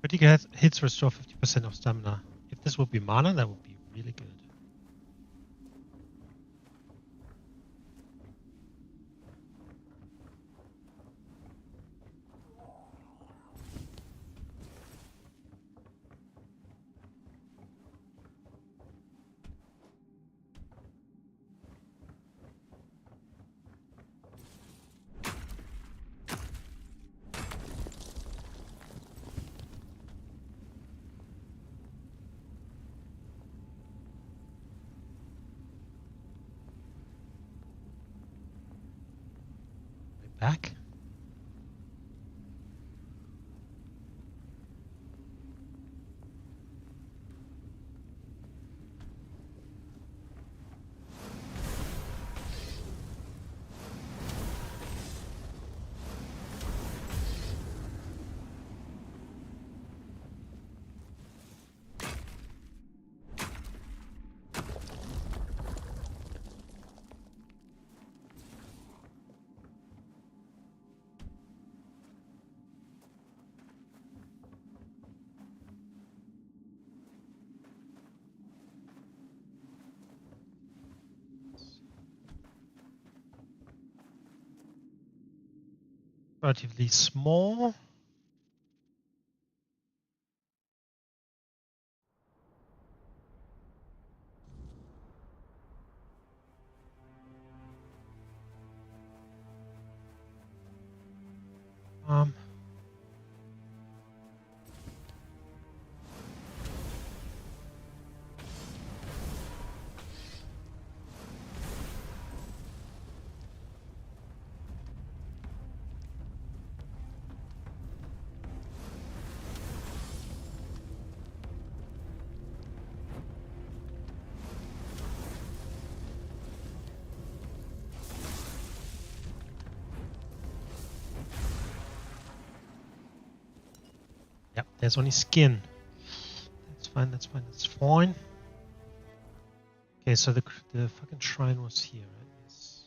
Critical hits restore 50% of stamina. If this would be mana, that would be really good. Back. Relatively small. Yep, there's only skin. That's fine, that's fine, that's fine. Okay, so the fucking shrine was here, right? Yes.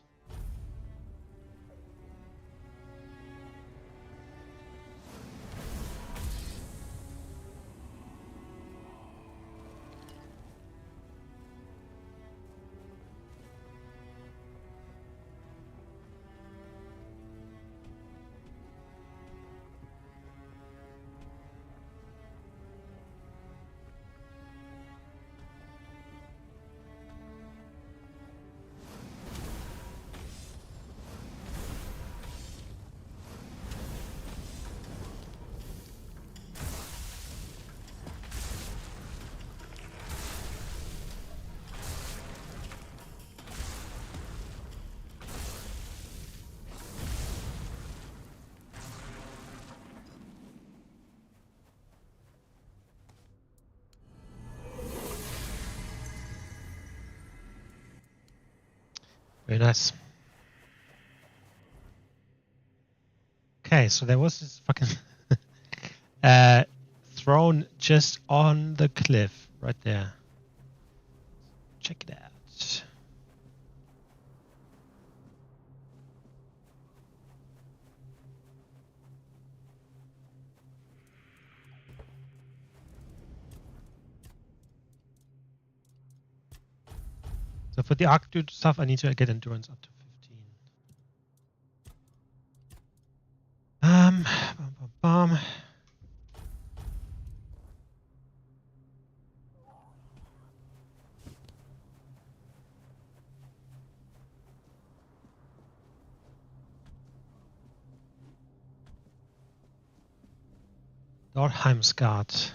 Very nice. Okay, so there was this fucking throne just on the cliff right there. Check it out. So for the Arcdude stuff, I need to get endurance up to 15. Bum, bum, bum. Dorheimsgard.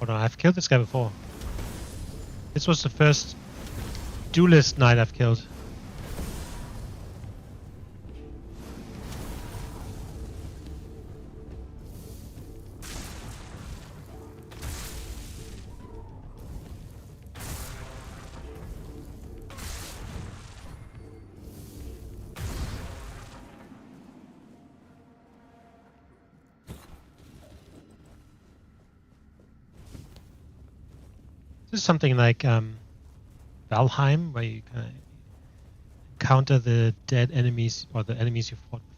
Oh no, I've killed this guy before. This was the first duelist knight I've killed. This is something like Valheim, where you kind of encounter the dead enemies or the enemies you fought before.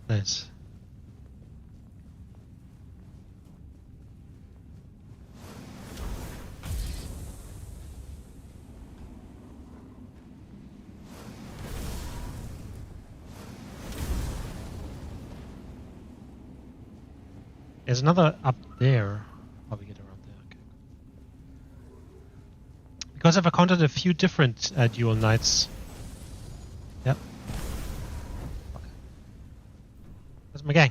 Nice. There's another up there. How we get around there? Okay. Because I've encountered a few different dual knights. Yep. Okay. That's my gang.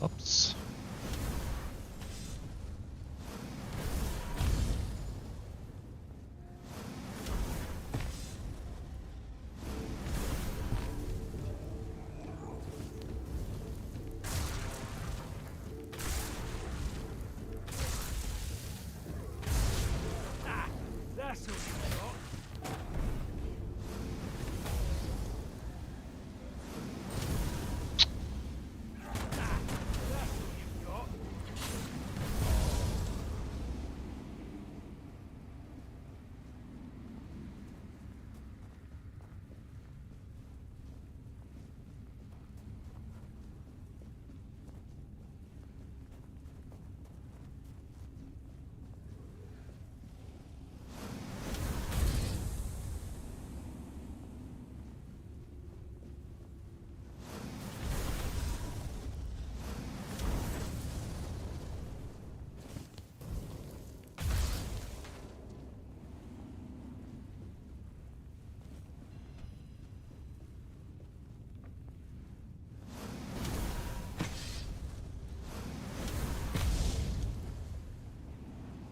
Oops. That's what you got.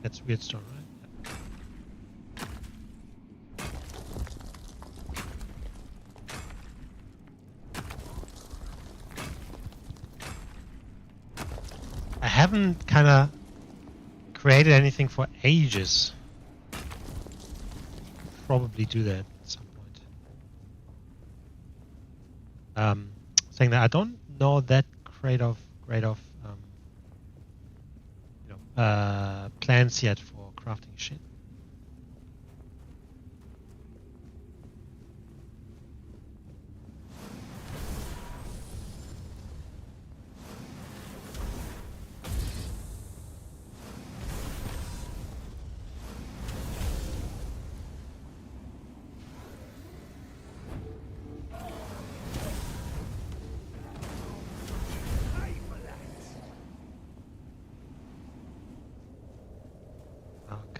That's weird stone, right? haven't kind of created anything for ages. Probably do that at some point. Saying that I don't know that great of plans yet for crafting shit.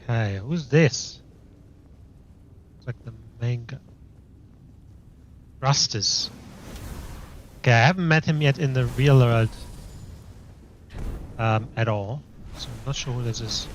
Okay, who's this? It's like the main guy. Rustus. Okay, I haven't met him yet in the real world at all, so I'm not sure who this is.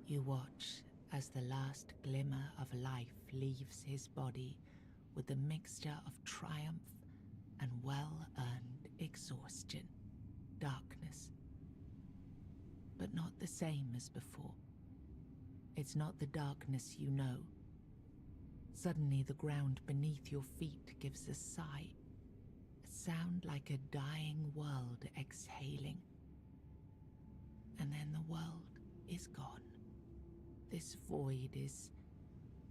You watch as the last glimmer of life leaves his body with a mixture of triumph and well-earned exhaustion, darkness. But not the same as before. It's not the darkness you know. Suddenly the ground beneath your feet gives a sigh, a sound like a dying world exhaling. And then the world is gone. This void is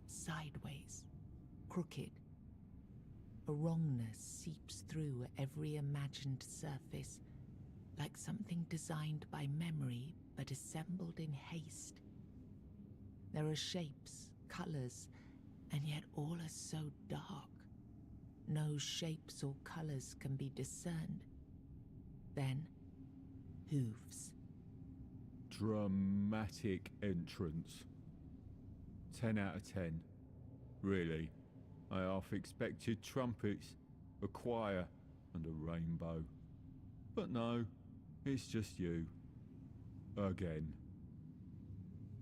sideways, crooked. A wrongness seeps through every imagined surface, like something designed by memory but assembled in haste. There are shapes, colors, and yet all are so dark. No shapes or colors can be discerned. Then, hooves. Dramatic entrance. 10 out of 10. Really. I half expected trumpets, a choir, and a rainbow. But no, it's just you. Again.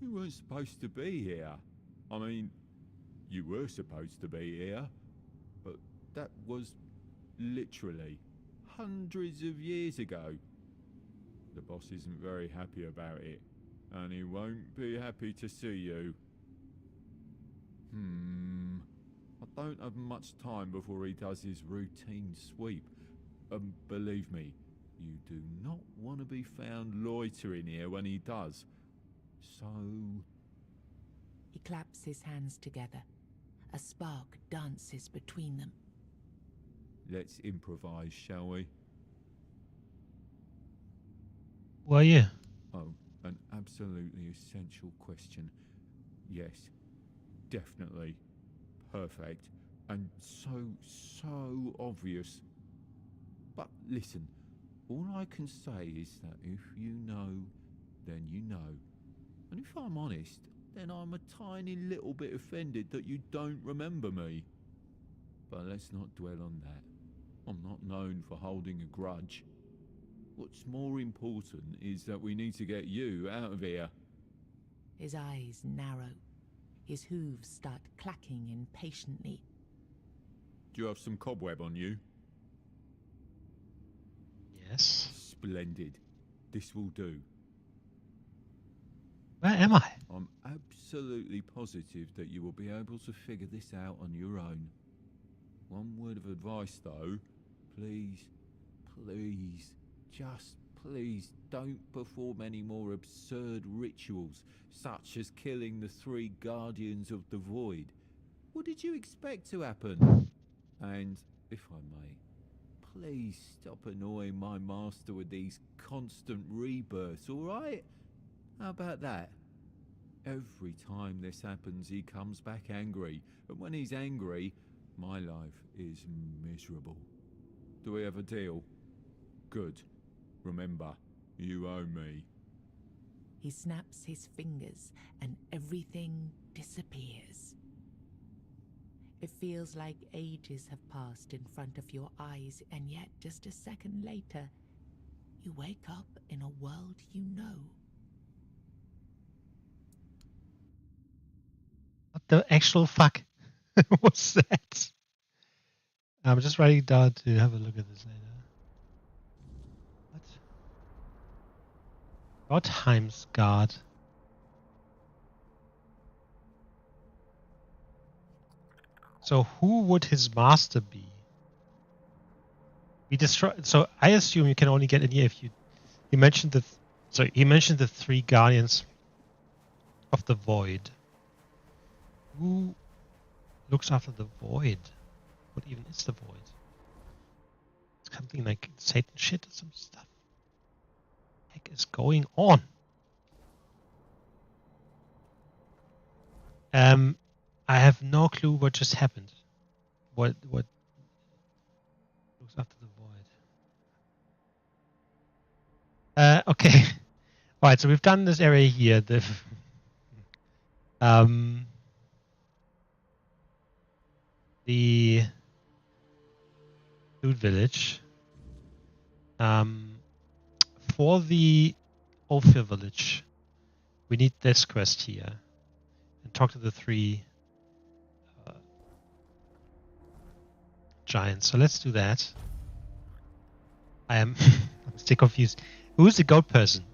You weren't supposed to be here. I mean, you were supposed to be here, but that was literally hundreds of years ago. The boss isn't very happy about it, and he won't be happy to see you. I don't have much time before he does his routine sweep. And believe me, you do not want to be found loitering here when he does. So... He claps his hands together. A spark dances between them. Let's improvise, shall we? Who are you? Oh, an absolutely essential question. Yes, definitely. Perfect. And so obvious. But listen, all I can say is that if you know, then you know. And if I'm honest, then I'm a tiny little bit offended that you don't remember me. But let's not dwell on that. I'm not known for holding a grudge. What's more important is that we need to get you out of here. His eyes narrow. His hooves start clacking impatiently. Do you have some cobweb on you? Yes. Splendid. This will do. Where am I? I'm absolutely positive that you will be able to figure this out on your own. One word of advice though, please, just please don't perform any more absurd rituals, such as killing the 3 Guardians of the Void. What did you expect to happen? And, if I may, Please stop annoying my master with these constant rebirths, alright? How about that? Every time this happens, he comes back angry. And when he's angry, my life is miserable. Do we have a deal? Good. Remember, you owe me. He snaps his fingers and everything disappears. It feels like ages have passed in front of your eyes, and yet just a second later, you wake up in a world you know. What the actual fuck was that? I'm just writing it down to have a look at this later. What? Gottheim's guard. So who would his master be? We destroy. So I assume you can only get in here if you. He mentioned the. He mentioned the 3 guardians of the void. Who looks after the void? What even is the void? It's something like Satan shit or some stuff. Heck is going on? I have no clue what just happened. What looks after the void? Okay. All right. So we've done this area here. The food village. For the Ophir village, we need this quest here and talk to the 3 giants. So let's do that. I'm still confused. Who's the goat person?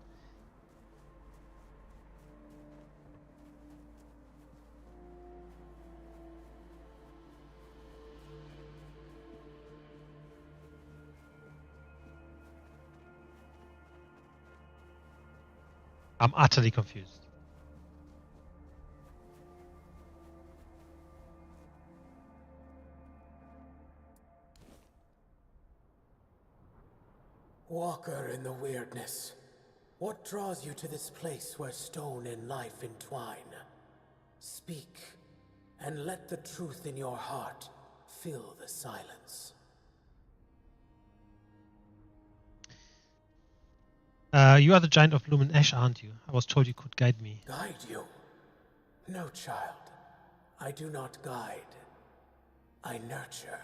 I'm utterly confused. Walker in the weirdness. What draws you to this place where stone and life entwine? Speak, and let the truth in your heart fill the silence. You are the giant of Lumen Ash, aren't you? I was told you could guide me. Guide you? No, child. I do not guide. I nurture.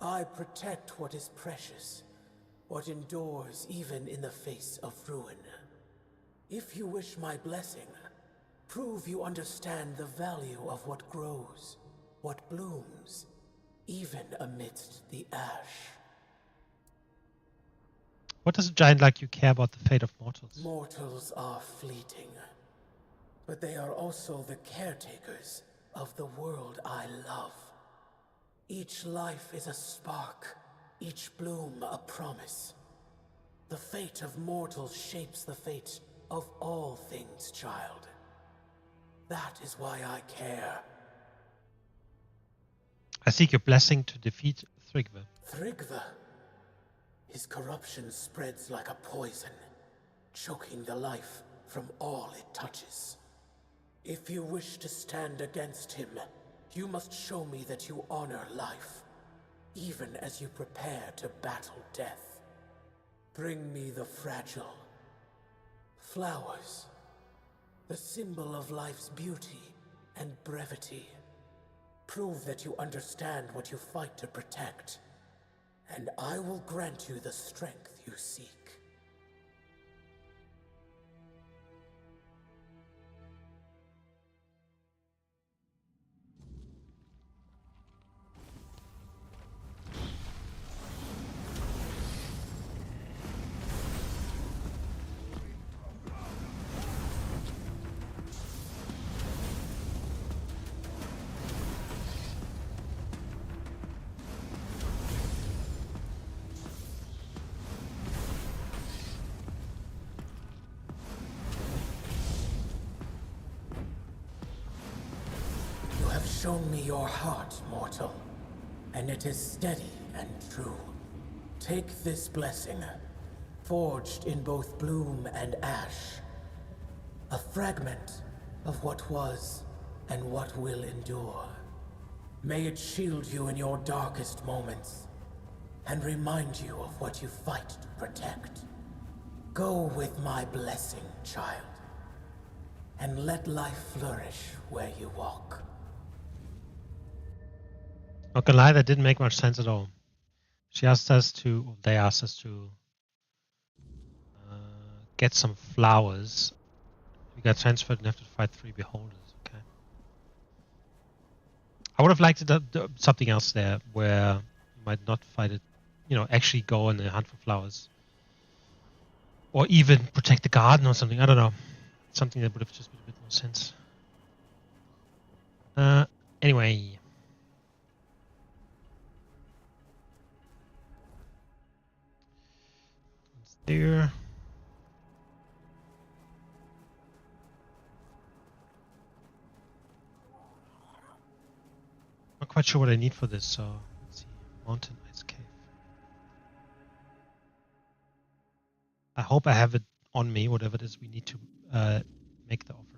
I protect what is precious, what endures even in the face of ruin. If you wish my blessing, prove you understand the value of what grows, what blooms, even amidst the ash. What does a giant like you care about the fate of mortals? Mortals are fleeting, but they are also the caretakers of the world I love. Each life is a spark, each bloom a promise. The fate of mortals shapes the fate of all things, child. That is why I care. I seek your blessing to defeat Thrigve. Thrigve? His corruption spreads like a poison, choking the life from all it touches. If you wish to stand against him, you must show me that you honor life, even as you prepare to battle death. Bring me the fragile. Flowers, the symbol of life's beauty and brevity. Prove that you understand what you fight to protect, and I will grant you the strength you seek. Shown me your heart, mortal, and it is steady and true. Take this blessing, forged in both bloom and ash. A fragment of what was and what will endure. May it shield you in your darkest moments, and remind you of what you fight to protect. Go with my blessing, child, and let life flourish where you walk. Not gonna lie, that didn't make much sense at all. They asked us to get some flowers. We got transferred and have to fight 3 beholders. Okay. I would have liked something else there where you might not fight it, actually go on a hunt for flowers. Or even protect the garden or something. I don't know. Something that would have just made a bit more sense. Anyway. It's there. Not quite sure what I need for this, so let's see. Mountain Ice Cave. I hope I have it on me, whatever it is we need to make the offering.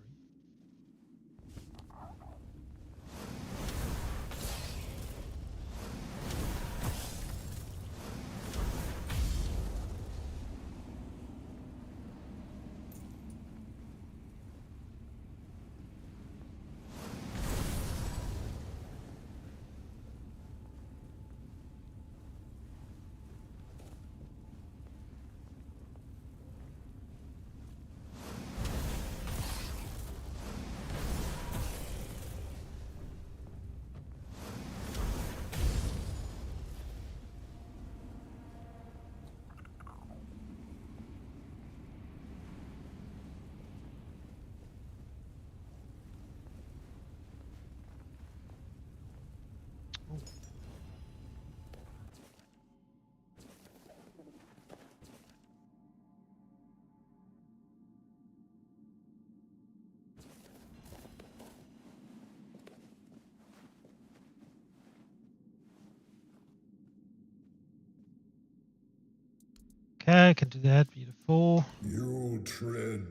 Okay, I can do that. Beautiful. You tread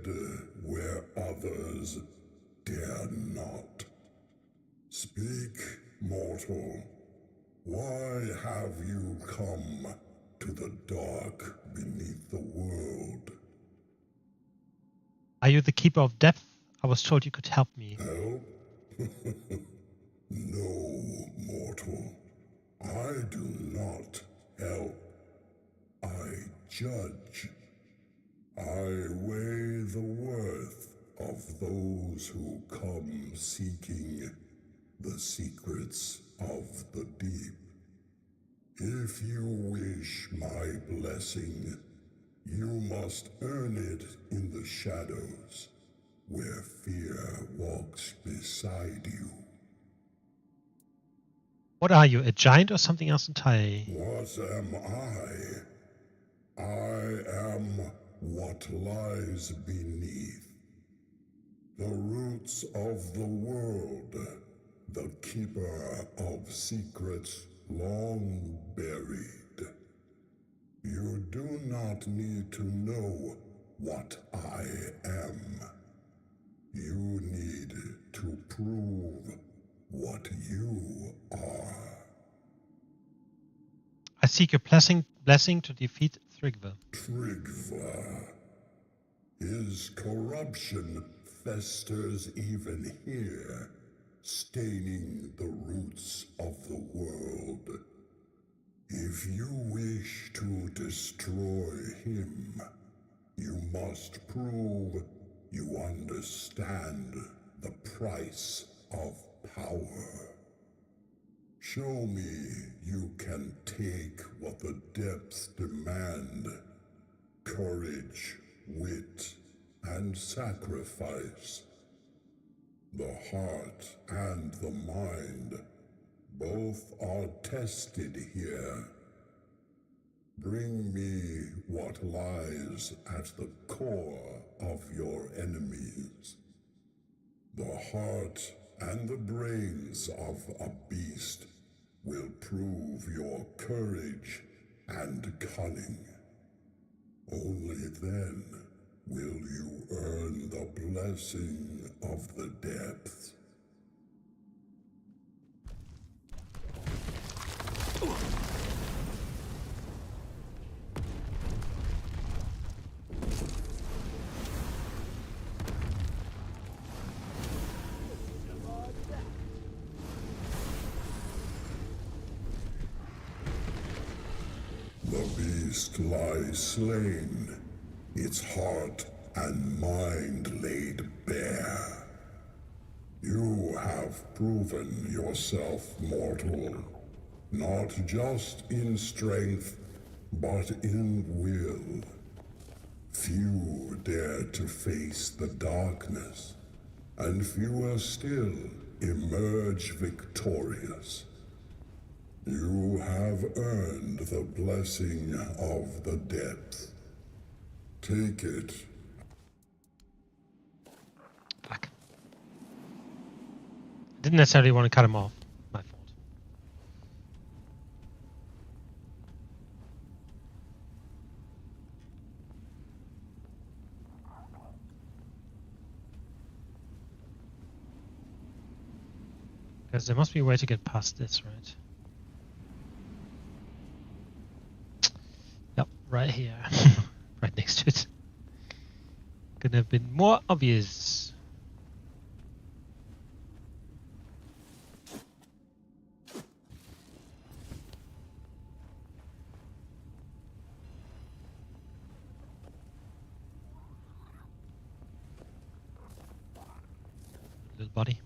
where others dare not. Speak, mortal. Why have you come to the dark beneath the world? Are you the Keeper of Depth? I was told you could help me. Help? No, mortal. I do not help. I judge. I weigh the worth of those who come seeking the secrets of the deep. If you wish my blessing, you must earn it in the shadows, where fear walks beside you. What are you, a giant or something else entirely? What am I? I am what lies beneath. The roots of the world, the keeper of secrets long buried. You do not need to know what I am. You need to prove what you are. I seek your blessing to defeat Thrigva. Thrigva. His corruption festers even here, staining the roots of the world. If you wish to destroy him, you must prove you understand the price of power. Show me you can take what the depths demand: courage, wit, and sacrifice. The heart and the mind both are tested here. Bring me what lies at the core of your enemies. The heart and the brains of a beast will prove your courage and cunning. Only then will you earn the blessing of the depths. The beast lies slain, its heart and mind laid bare. You have proven yourself mortal, not just in strength, but in will. Few dare to face the darkness, and fewer still emerge victorious. You have earned the blessing of the depth. Take it. Fuck. I didn't necessarily want to cut him off. My fault. Because there must be a way to get past this, right? Yep, right here. Right next to it. Could have been more obvious. Little body.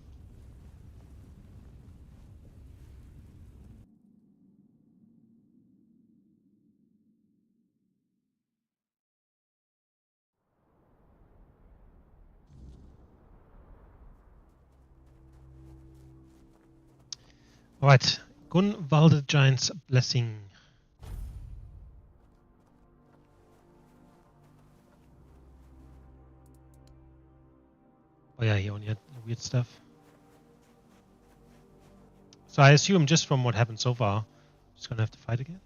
Alright, Gunwald the Giant's Blessing. Oh yeah, he only had weird stuff. So I assume just from what happened so far, just gonna have to fight again.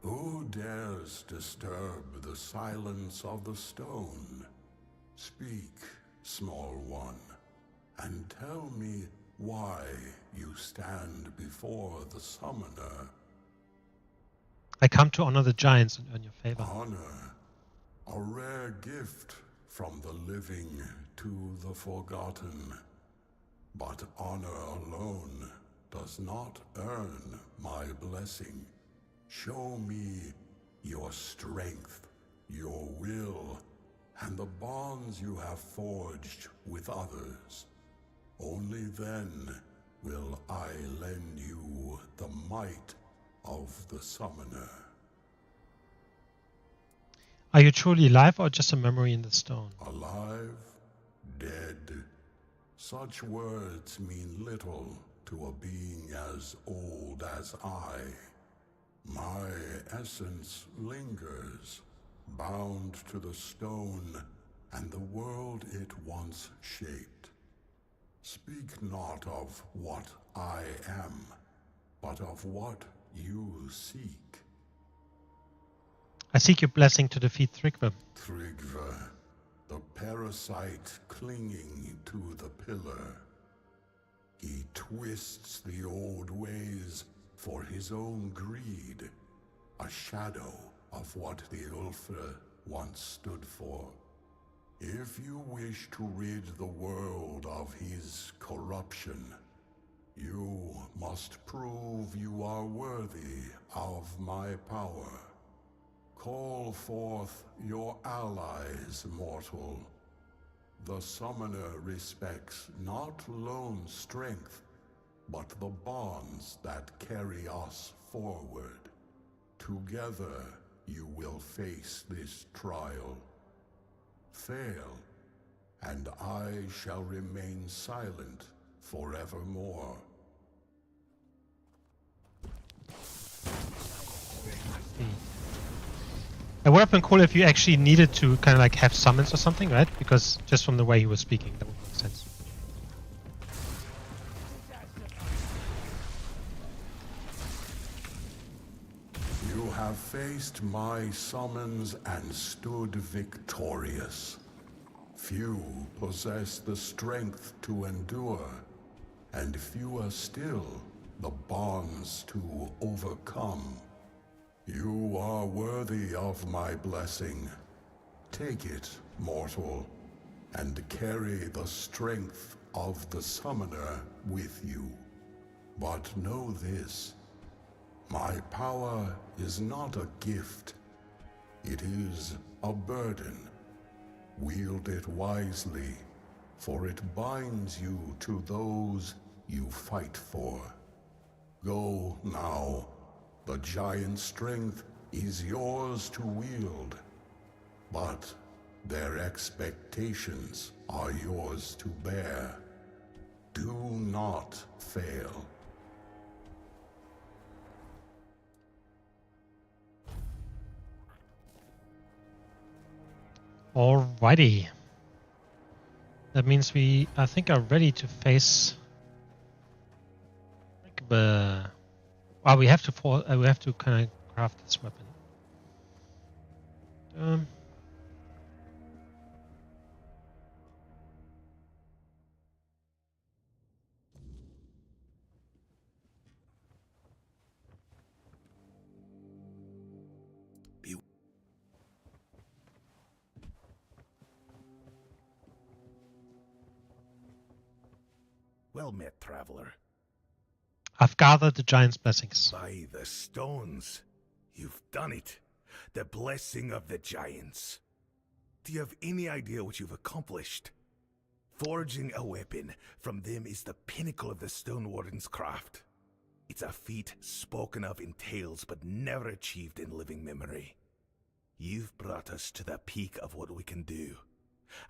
Who dares disturb the silence of the stone? Speak, small one, and tell me why you stand before the summoner. I come to honor the giants and earn your favor. Honor, a rare gift from the living to the forgotten. But honor alone does not earn my blessing. Show me your strength, your will, and the bonds you have forged with others. Only then will I lend you the might of the summoner. Are you truly alive or just a memory in the stone? Alive, dead. Such words mean little to a being as old as I. My essence lingers, bound to the stone and the world it once shaped. Speak not of what I am, but of what you seek. I seek your blessing to defeat Thrigve. Thrigve, the parasite clinging to the pillar. He twists the old ways for his own greed, a shadow of what the Ulfr once stood for. If you wish to rid the world of his corruption, you must prove you are worthy of my power. Call forth your allies, mortal. The summoner respects not lone strength, but the bonds that carry us forward. Together you will face this trial. Fail, and I shall remain silent forevermore. It would have been cool if you actually needed to kind of like have summons or something, right? Because just from the way he was speaking, that would make sense. faced my summons and stood victorious. Few possess the strength to endure, and fewer still the bonds to overcome. You are worthy of my blessing. Take it, mortal, and carry the strength of the summoner with you. But know this, my power is not a gift. It is a burden. Wield it wisely, for it binds you to those you fight for. Go now. The giant strength is yours to wield, but their expectations are yours to bear. Do not fail. Alrighty. That means we, I think, are ready to face the. Well, we have to kind of craft this weapon. Well met, traveler. I've gathered the giant's blessings. By the stones. You've done it. The blessing of the giants. Do you have any idea what you've accomplished? Forging a weapon from them is the pinnacle of the Stone Warden's craft. It's a feat spoken of in tales but never achieved in living memory. You've brought us to the peak of what we can do,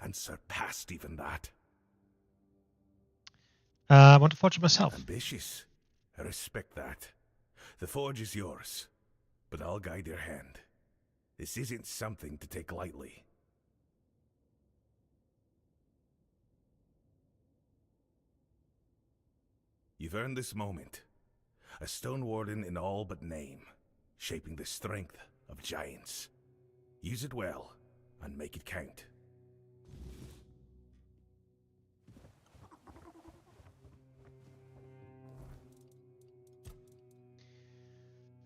and surpassed even that. I want to forge it myself. Ambitious. I respect that. The forge is yours, but I'll guide your hand. This isn't something to take lightly. You've earned this moment. A Stone Warden in all but name, shaping the strength of giants. Use it well, and make it count.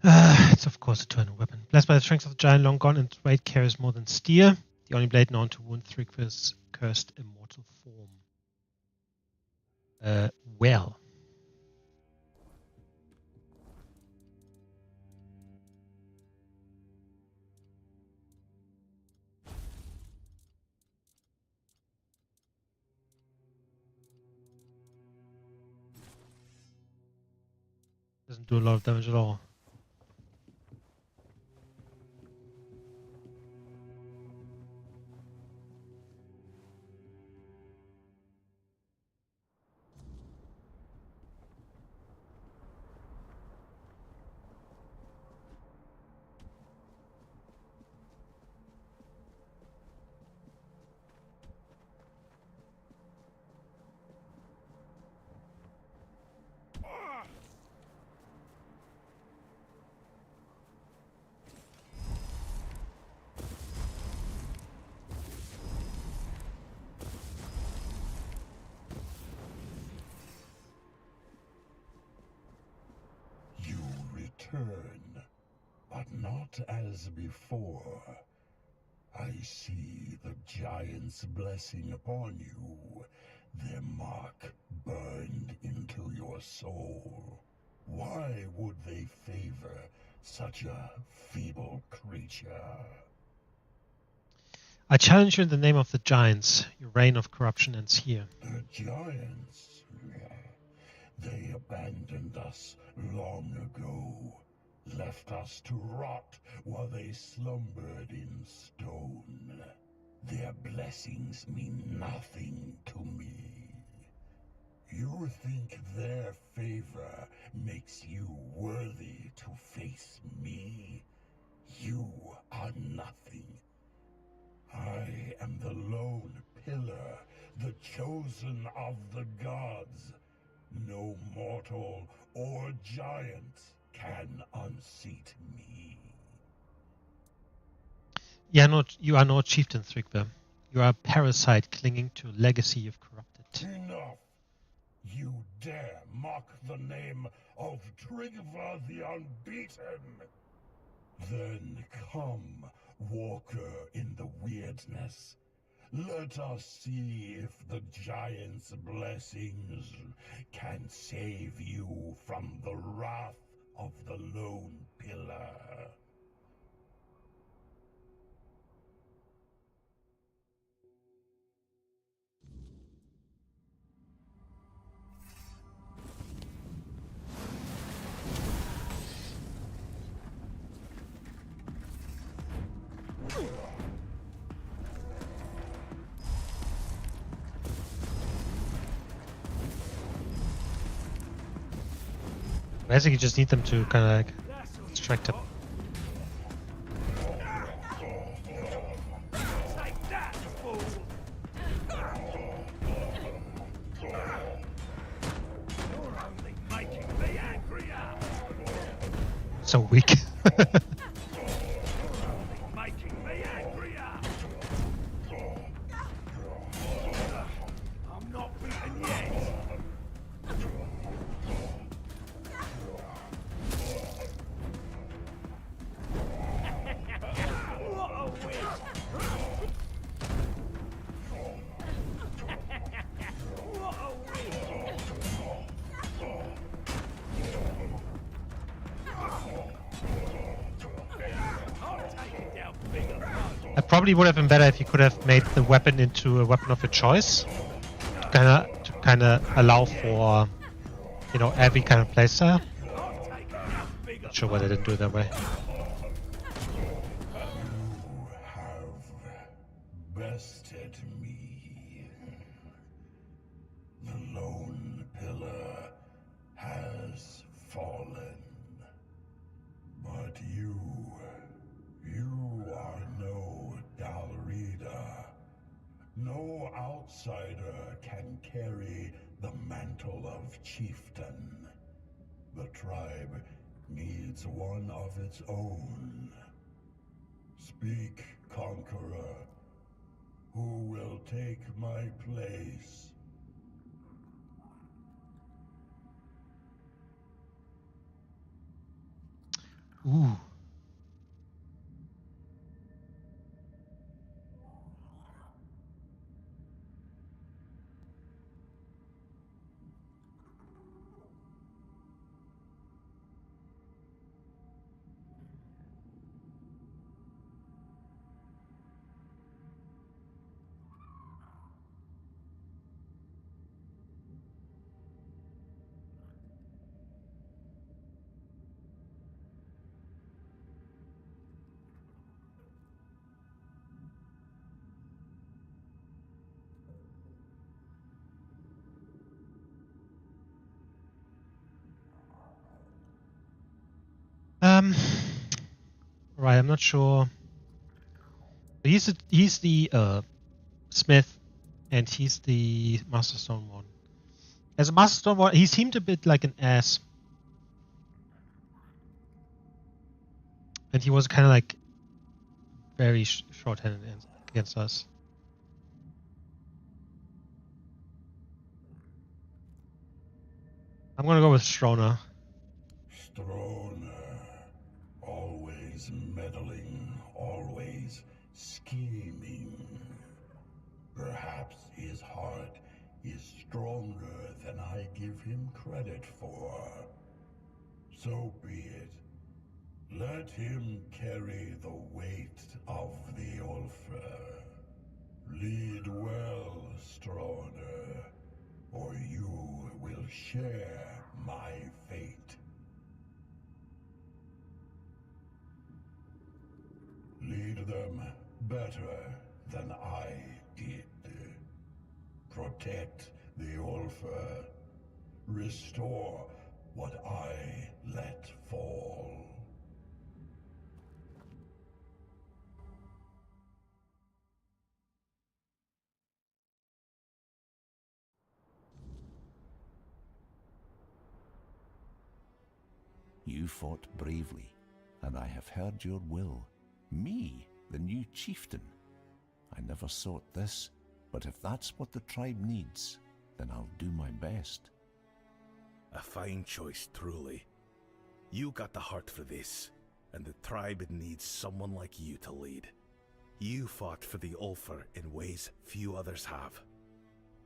It's of course a eternal weapon. Blessed by the strength of the giant, long gone, and its weight carries more than steel. The only blade known to wound Thrigvir's cursed immortal form. Well. Doesn't do a lot of damage at all. Return, but not as before. I see the giant's blessing upon you, their mark burned into your soul. Why would they favor such a feeble creature? I challenge you in the name of the giants. Your reign of corruption ends here. The giants? They abandoned us long ago, left us to rot while they slumbered in stone. Their blessings mean nothing to me. You think their favor makes you worthy to face me? You are nothing. I am the lone pillar, the chosen of the gods. No mortal or giant can unseat me. You are no chieftain, Thrigve. You are a parasite clinging to a legacy you've corrupted. Enough! You dare mock the name of Tryggva the Unbeaten? Then come, walker in the weirdness. Let us see if the giant's blessings can save you from the wrath of the Lone Pillar. Basically, just need them to kind of like distract him. So weak. It probably would have been better if you could have made the weapon into a weapon of your choice, to kind of allow for, you know, every kind of playstyle. Not sure why they didn't do it that way. You have bested me. The Lone Pillar has fallen. But you are no Dalrida. No outsider can carry the mantle of chieftain. The tribe needs one of its own. Speak, conqueror. Who will take my place? Ooh. Right, I'm not sure. He's the smith, and he's the Master Stone one. As a Master Stone one, he seemed a bit like an ass, and he was kind of like very short-handed against us. I'm gonna go with Strona. Strona, always meddling, always scheming. Perhaps his heart is stronger than I give him credit for. So be it. Let him carry the weight of the Ulfr. Lead well, Strona, or you will share my fate. Lead them better than I did. Protect the Ulfr. Restore what I let fall. You fought bravely, and I have heard your will. Me, the new chieftain. I never sought this, but if that's what the tribe needs, then I'll do my best. A fine choice, truly. You got the heart for this, and the tribe needs someone like you to lead. You fought for the Ulfr in ways few others have.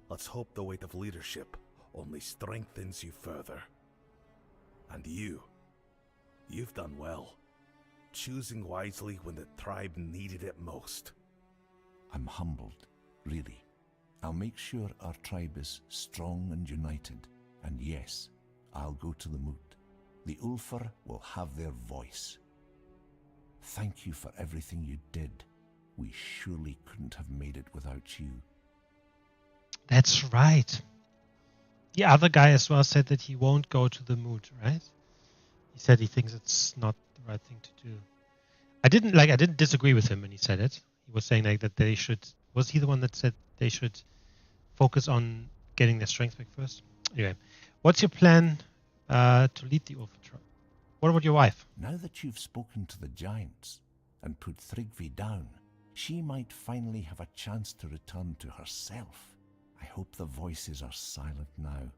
Let's hope the weight of leadership only strengthens you further. And you've done well, choosing wisely when the tribe needed it most. I'm humbled, really. I'll make sure our tribe is strong and united, and yes, I'll go to the moot. The Ulfr will have their voice. Thank you for everything you did. We surely couldn't have made it without you. That's right. The other guy as well said that he won't go to the moot, right? He said he thinks it's not the right thing to do. I didn't disagree with him when he said it. He was saying like that they should. Was he the one that said they should focus on getting their strength back first? Anyway, what's your plan to lead the Ulfr tribe? What about your wife? Now that you've spoken to the giants and put Thrigvi down, she might finally have a chance to return to herself. I hope the voices are silent now,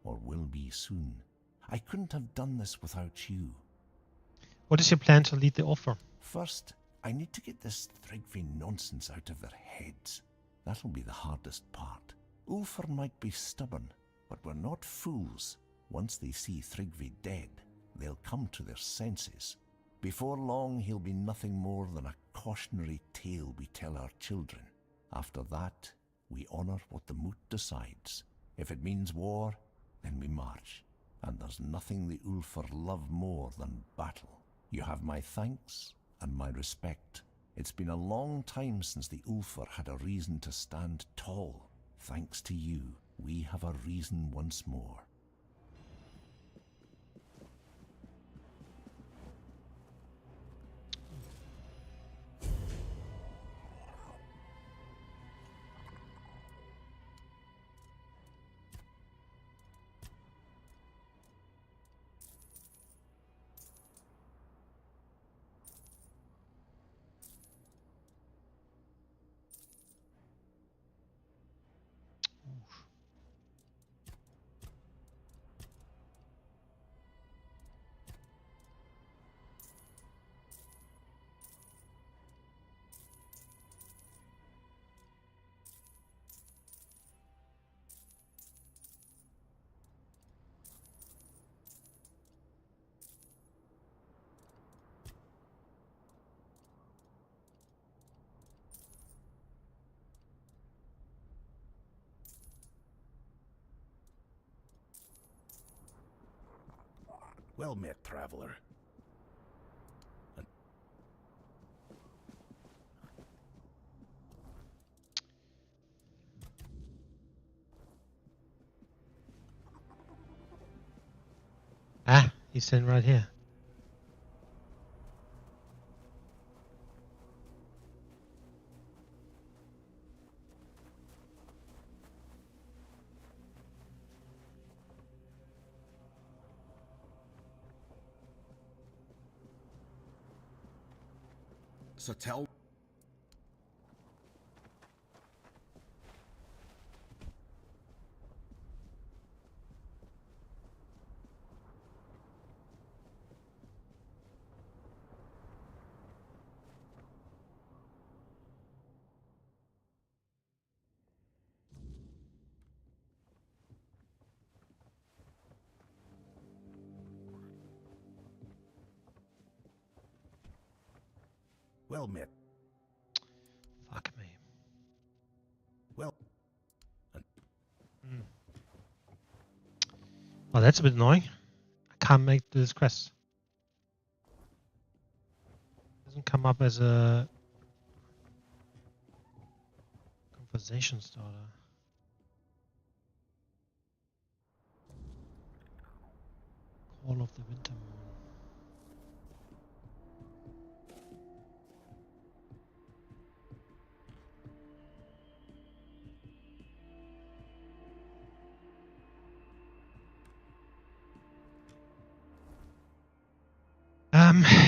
or will be soon. I couldn't have done this without you. What is your plan to lead the Ulfr? First, I need to get this Thrigvi nonsense out of their heads. That'll be the hardest part. Ulfr might be stubborn, but we're not fools. Once they see Thrigvi dead, they'll come to their senses. Before long, he'll be nothing more than a cautionary tale we tell our children. After that, we honor what the moot decides. If it means war, then we march. And there's nothing the Ulfr love more than battle. You have my thanks and my respect. It's been a long time since the Ulfr had a reason to stand tall. Thanks to you, we have a reason once more. Well met, traveler. Ah, he's sitting right here. So tell... Well met. Fuck me. Well... Well, that's a bit annoying. I can't make this quest. Doesn't come up as a conversation starter. Call of the Winter Moon.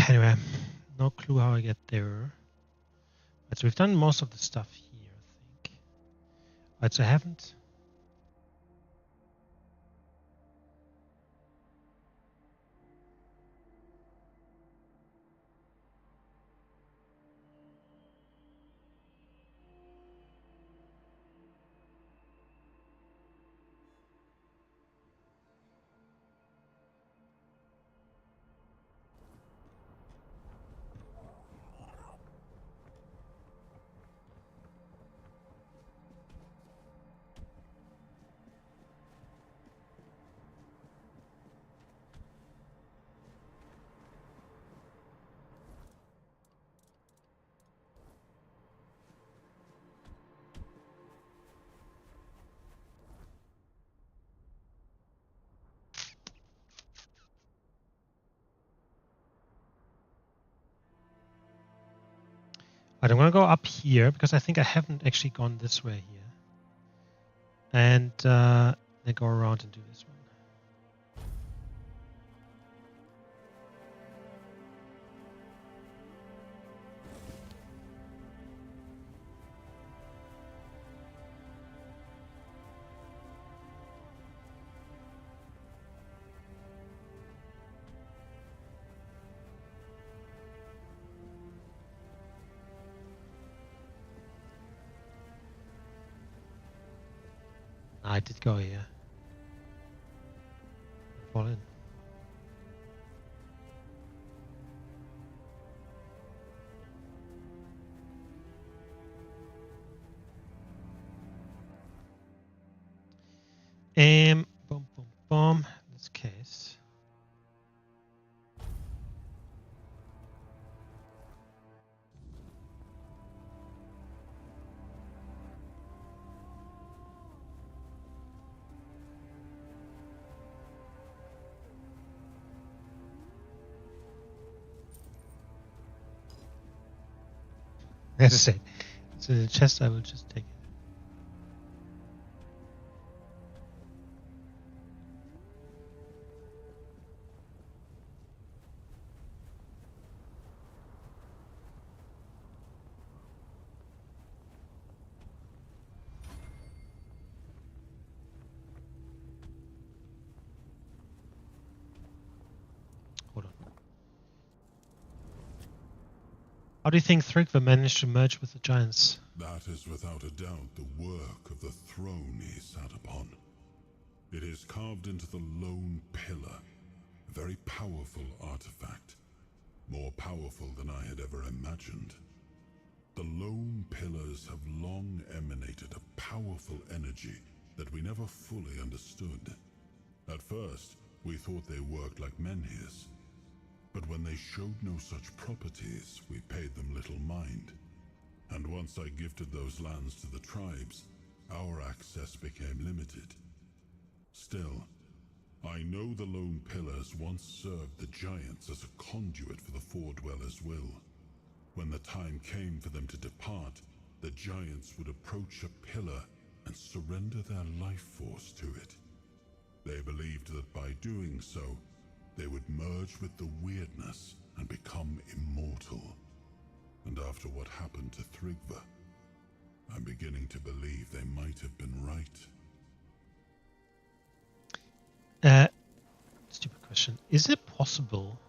Anyway, no clue how I get there. So we've done most of the stuff here, I think. Right, so I haven't. Right, I'm going to go up here because I think I haven't actually gone this way here. And then go around and do this one. I did go here. Fall in. Boom, boom, boom. In this case. As I said, it's in the chest. I will just take it. Hold on. How do you think Thrygva managed to merge with the giants? That is without a doubt the work of the throne he sat upon. It is carved into the lone pillar, a very powerful artifact, more powerful than I had ever imagined. The lone pillars have long emanated a powerful energy that we never fully understood. At first, we thought they worked like menhirs, but when they showed no such properties, we paid them little mind. And once I gifted those lands to the tribes, our access became limited. Still, I know the lone pillars once served the giants as a conduit for the Four Dwellers' will. When the time came for them to depart, the giants would approach a pillar and surrender their life force to it. They believed that by doing so, they would merge with the weirdness and become immortal. And after what happened to Thrygva, I'm beginning to believe they might have been right. Stupid question. Is it possible?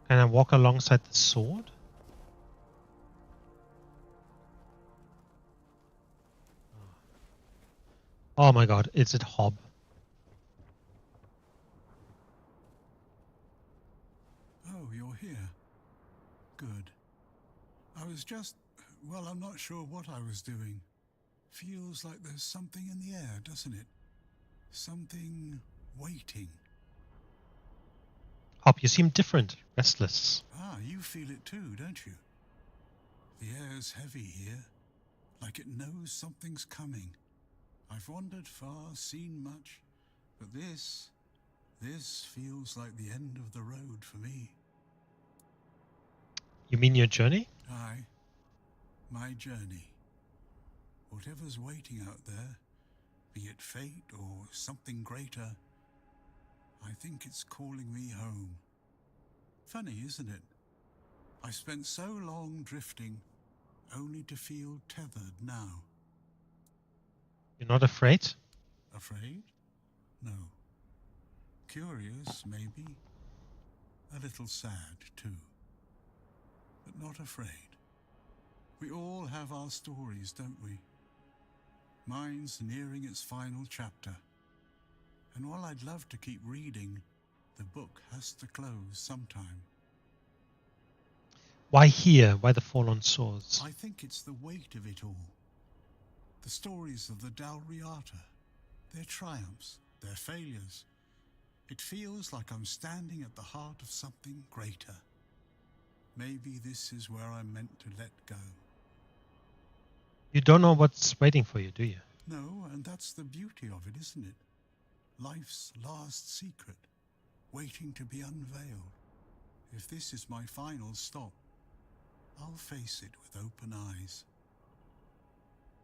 Can I walk alongside the sword? Oh my god, it's a hob. Oh, you're here. Good. I was just... well, I'm not sure what I was doing. Feels like there's something in the air, doesn't it? Something waiting. Hob, you seem different, restless. Ah, you feel it too, don't you? The air's heavy here, like it knows something's coming. I've wandered far, seen much, but this feels like the end of the road for me. You mean your journey? Aye, my journey. Whatever's waiting out there, be it fate or something greater, I think it's calling me home. Funny, isn't it? I spent so long drifting, only to feel tethered now. You're not afraid? Afraid? No. Curious, maybe. A little sad, too. But not afraid. We all have our stories, don't we? Mine's nearing its final chapter. And while I'd love to keep reading, the book has to close sometime. Why here? Why the Fallen Swords? I think it's the weight of it all. The stories of the Dalriata, their triumphs, their failures. It feels like I'm standing at the heart of something greater. Maybe this is where I'm meant to let go. You don't know what's waiting for you, do you? No, and that's the beauty of it, isn't it? Life's last secret, waiting to be unveiled. If this is my final stop, I'll face it with open eyes.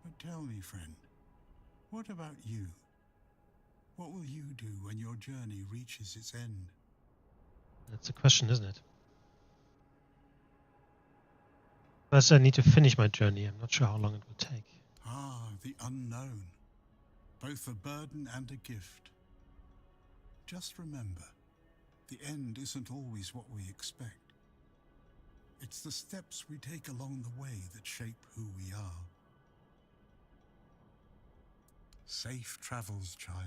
But tell me, friend, what about you? What will you do when your journey reaches its end? That's the question, isn't it? First, I need to finish my journey. I'm not sure how long it will take. Ah, the unknown. Both a burden and a gift. Just remember, the end isn't always what we expect. It's the steps we take along the way that shape who we are. Safe travels, child.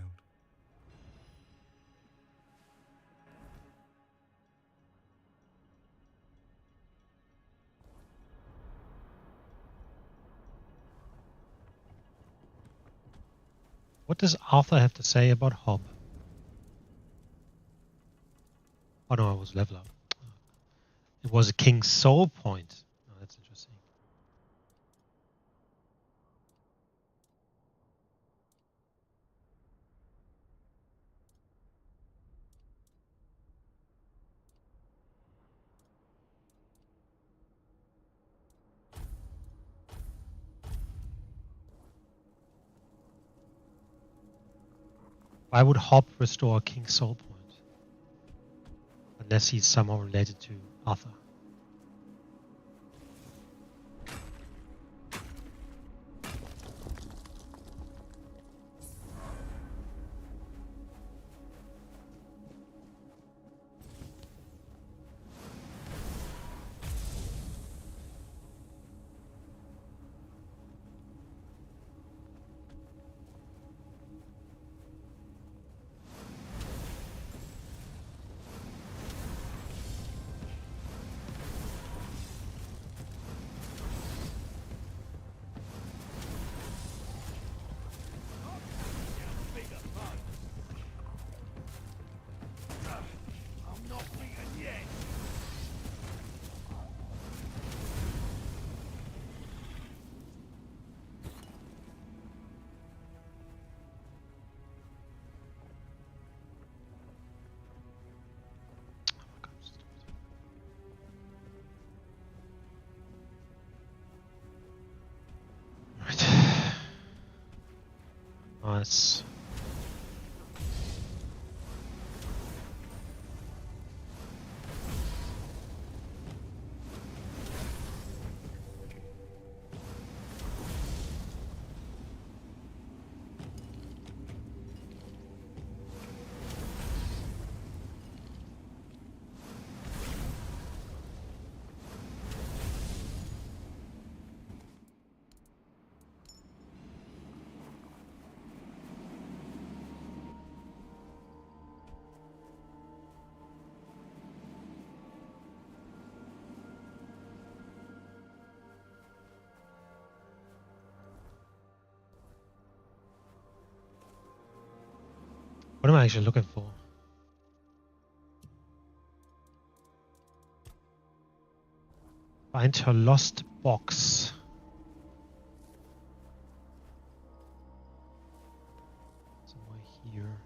What does Arthur have to say about Hob? Oh no, I was level up. It was a King's Soul Point. Oh, that's interesting. Why would Hob restore a King's Soul Point? Unless he's somehow related to Arthur. Nice. What am I actually looking for? Find her lost box. Somewhere here.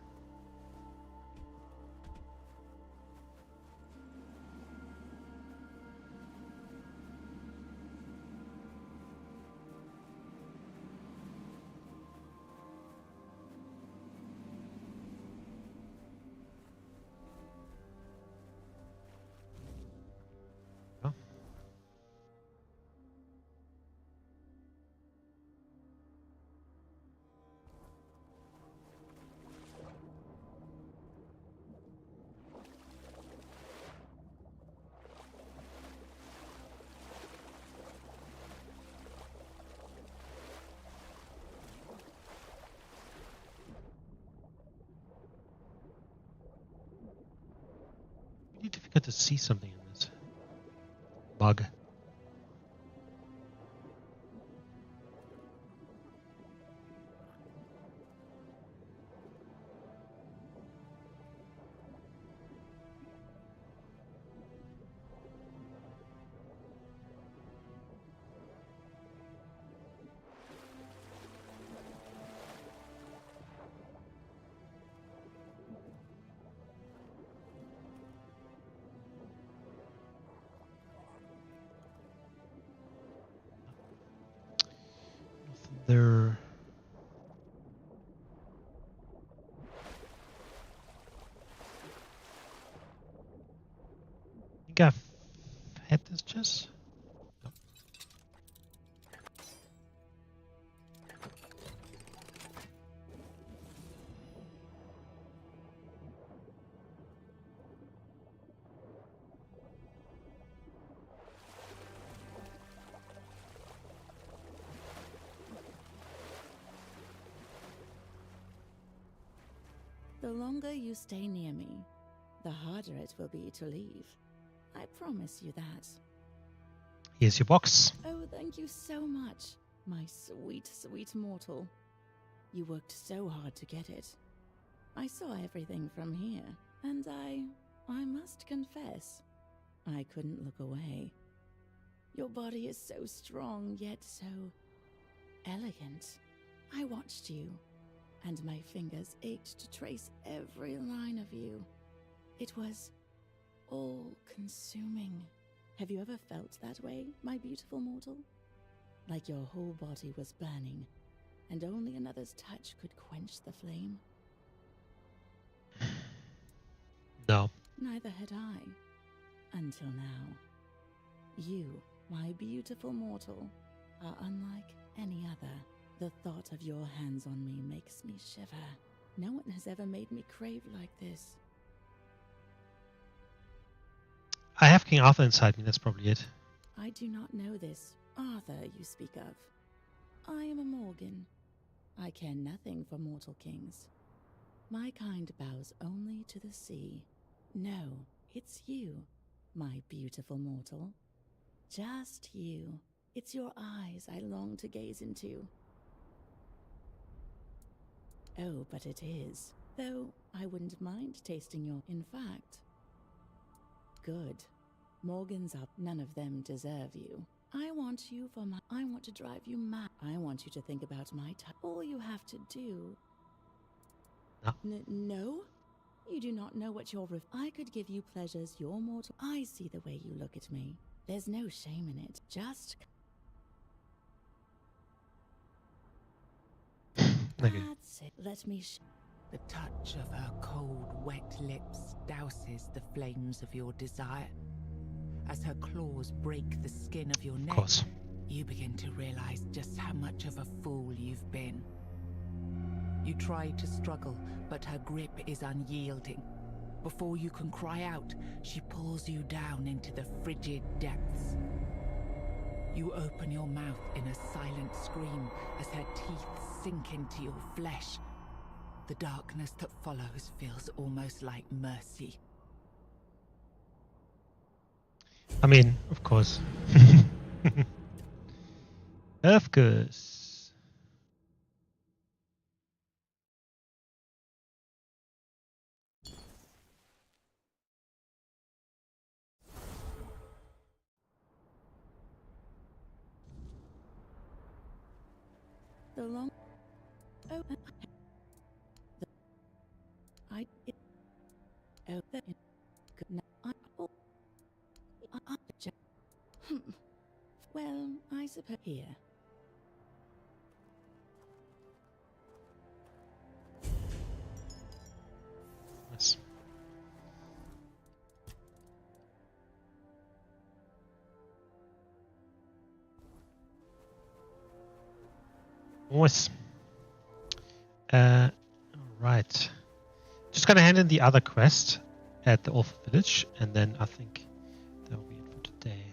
good to see something in this bug. There. I think I've had this just. The longer you stay near me, the harder it will be to leave. I promise you that. Here's your box. Oh, thank you so much, my sweet, sweet mortal. You worked so hard to get it. I saw everything from here, and I must confess, I couldn't look away. Your body is so strong, yet so elegant. I watched you, and my fingers ached to trace every line of you. It was all-consuming. Have you ever felt that way, my beautiful mortal? Like your whole body was burning, and only another's touch could quench the flame? No. Neither had I, until now. You, my beautiful mortal, are unlike any other. The thought of your hands on me makes me shiver. No one has ever made me crave like this. I have King Arthur inside me, that's probably it. I do not know this Arthur you speak of. I am a Morgan. I care nothing for mortal kings. My kind bows only to the sea. No, it's you, my beautiful mortal. Just you. It's your eyes I long to gaze into. Oh, but it is. Though I wouldn't mind tasting your... In fact... Good. Morgans up, none of them deserve you. I want you for my... I want to drive you mad. I want you to think about my time. All you have to do... No? You do not know what you're... I could give you pleasures you're mortal... I see the way you look at me. There's no shame in it. Just... That's it. Let me The touch of her cold, wet lips douses the flames of your desire. As her claws break the skin of your neck, you begin to realize just how much of a fool you've been. You try to struggle, but her grip is unyielding. Before you can cry out, she pulls you down into the frigid depths. You open your mouth in a silent scream as her teeth sink into your flesh. The darkness that follows feels almost like mercy. I mean, of course. Of course. The long... Oh... Oh, that... Good night. Well, I suppose... Here. Yes. Nice. Right. Just gonna hand in the other quest at the Orphan Village, and then I think that will be it for today.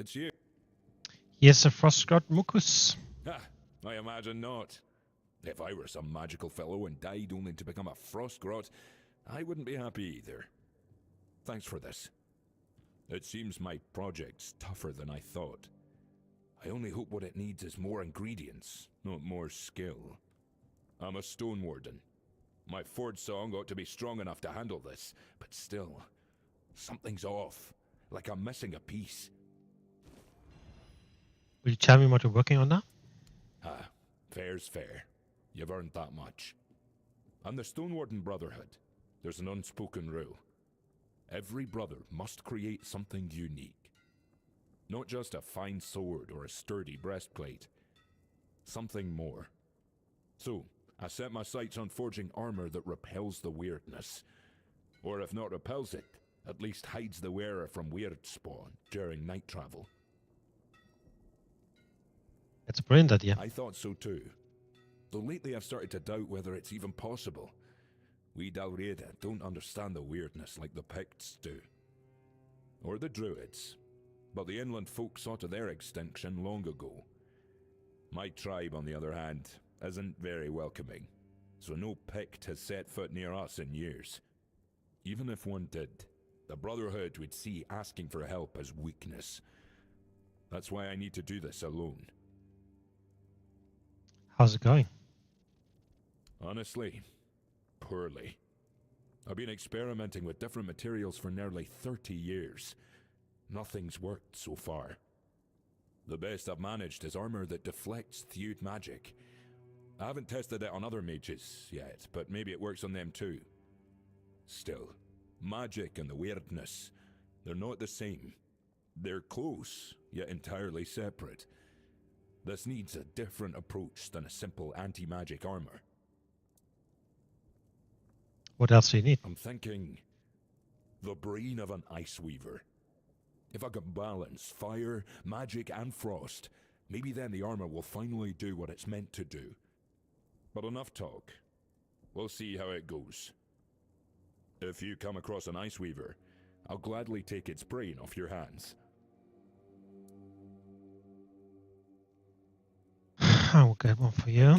It's you. Yes, a Frostgrot Mucus. Ha! I imagine not. If I were some magical fellow and died only to become a Frostgrot, I wouldn't be happy either. Thanks for this. It seems my project's tougher than I thought. I only hope what it needs is more ingredients, not more skill. I'm a Stone Warden. My Ford song ought to be strong enough to handle this, but still, something's off, like I'm missing a piece. Will you tell me what you're working on now? Ah, fair's fair. You've earned that much. I'm the Stone Warden Brotherhood. There's an unspoken rule. Every brother must create something unique. Not just a fine sword or a sturdy breastplate. Something more. So, I set my sights on forging armor that repels the weirdness. Or if not repels it, at least hides the wearer from weird spawn during night travel. That's a brilliant idea. I thought so too. Though lately I've started to doubt whether it's even possible. We Dalriada don't understand the weirdness like the Picts do. Or the Druids. But the inland folk saw to their extinction long ago. My tribe, on the other hand, isn't very welcoming. So no Pict has set foot near us in years. Even if one did, the Brotherhood would see asking for help as weakness. That's why I need to do this alone. How's it going? Honestly, poorly. I've been experimenting with different materials for nearly 30 years. Nothing's worked so far. The best I've managed is armor that deflects thewed magic. I haven't tested it on other mages yet, but maybe it works on them too. Still, magic and the weirdness, they're not the same. They're close, yet entirely separate. This needs a different approach than a simple anti-magic armor. What else do you need? I'm thinking the brain of an ice weaver. If I can balance fire, magic, and frost, maybe then the armor will finally do what it's meant to do. But enough talk. We'll see how it goes. If you come across an ice weaver, I'll gladly take its brain off your hands. I will get one for you.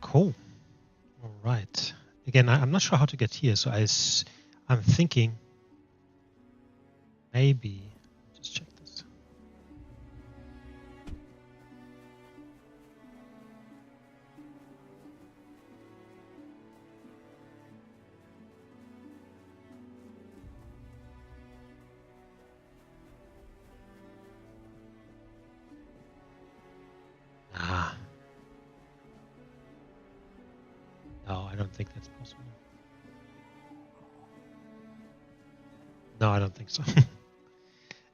Cool. All right. Again, I'm not sure how to get here, so I'm thinking maybe just check this. Ah. No, I don't think that's possible. No, I don't think so.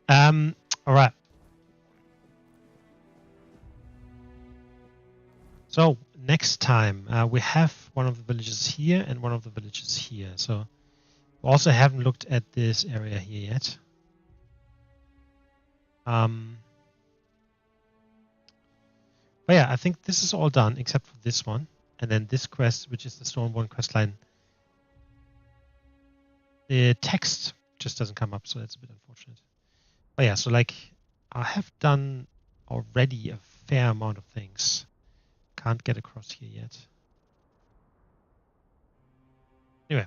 All right. So next time we have one of the villages here and one of the villages here. So we also haven't looked at this area here yet. But yeah, I think this is all done except for this one. And then this quest, which is the Stormborn quest line, the text just doesn't come up, so that's a bit unfortunate. But yeah, so like I have done already a fair amount of things. Can't get across here yet. Anyway,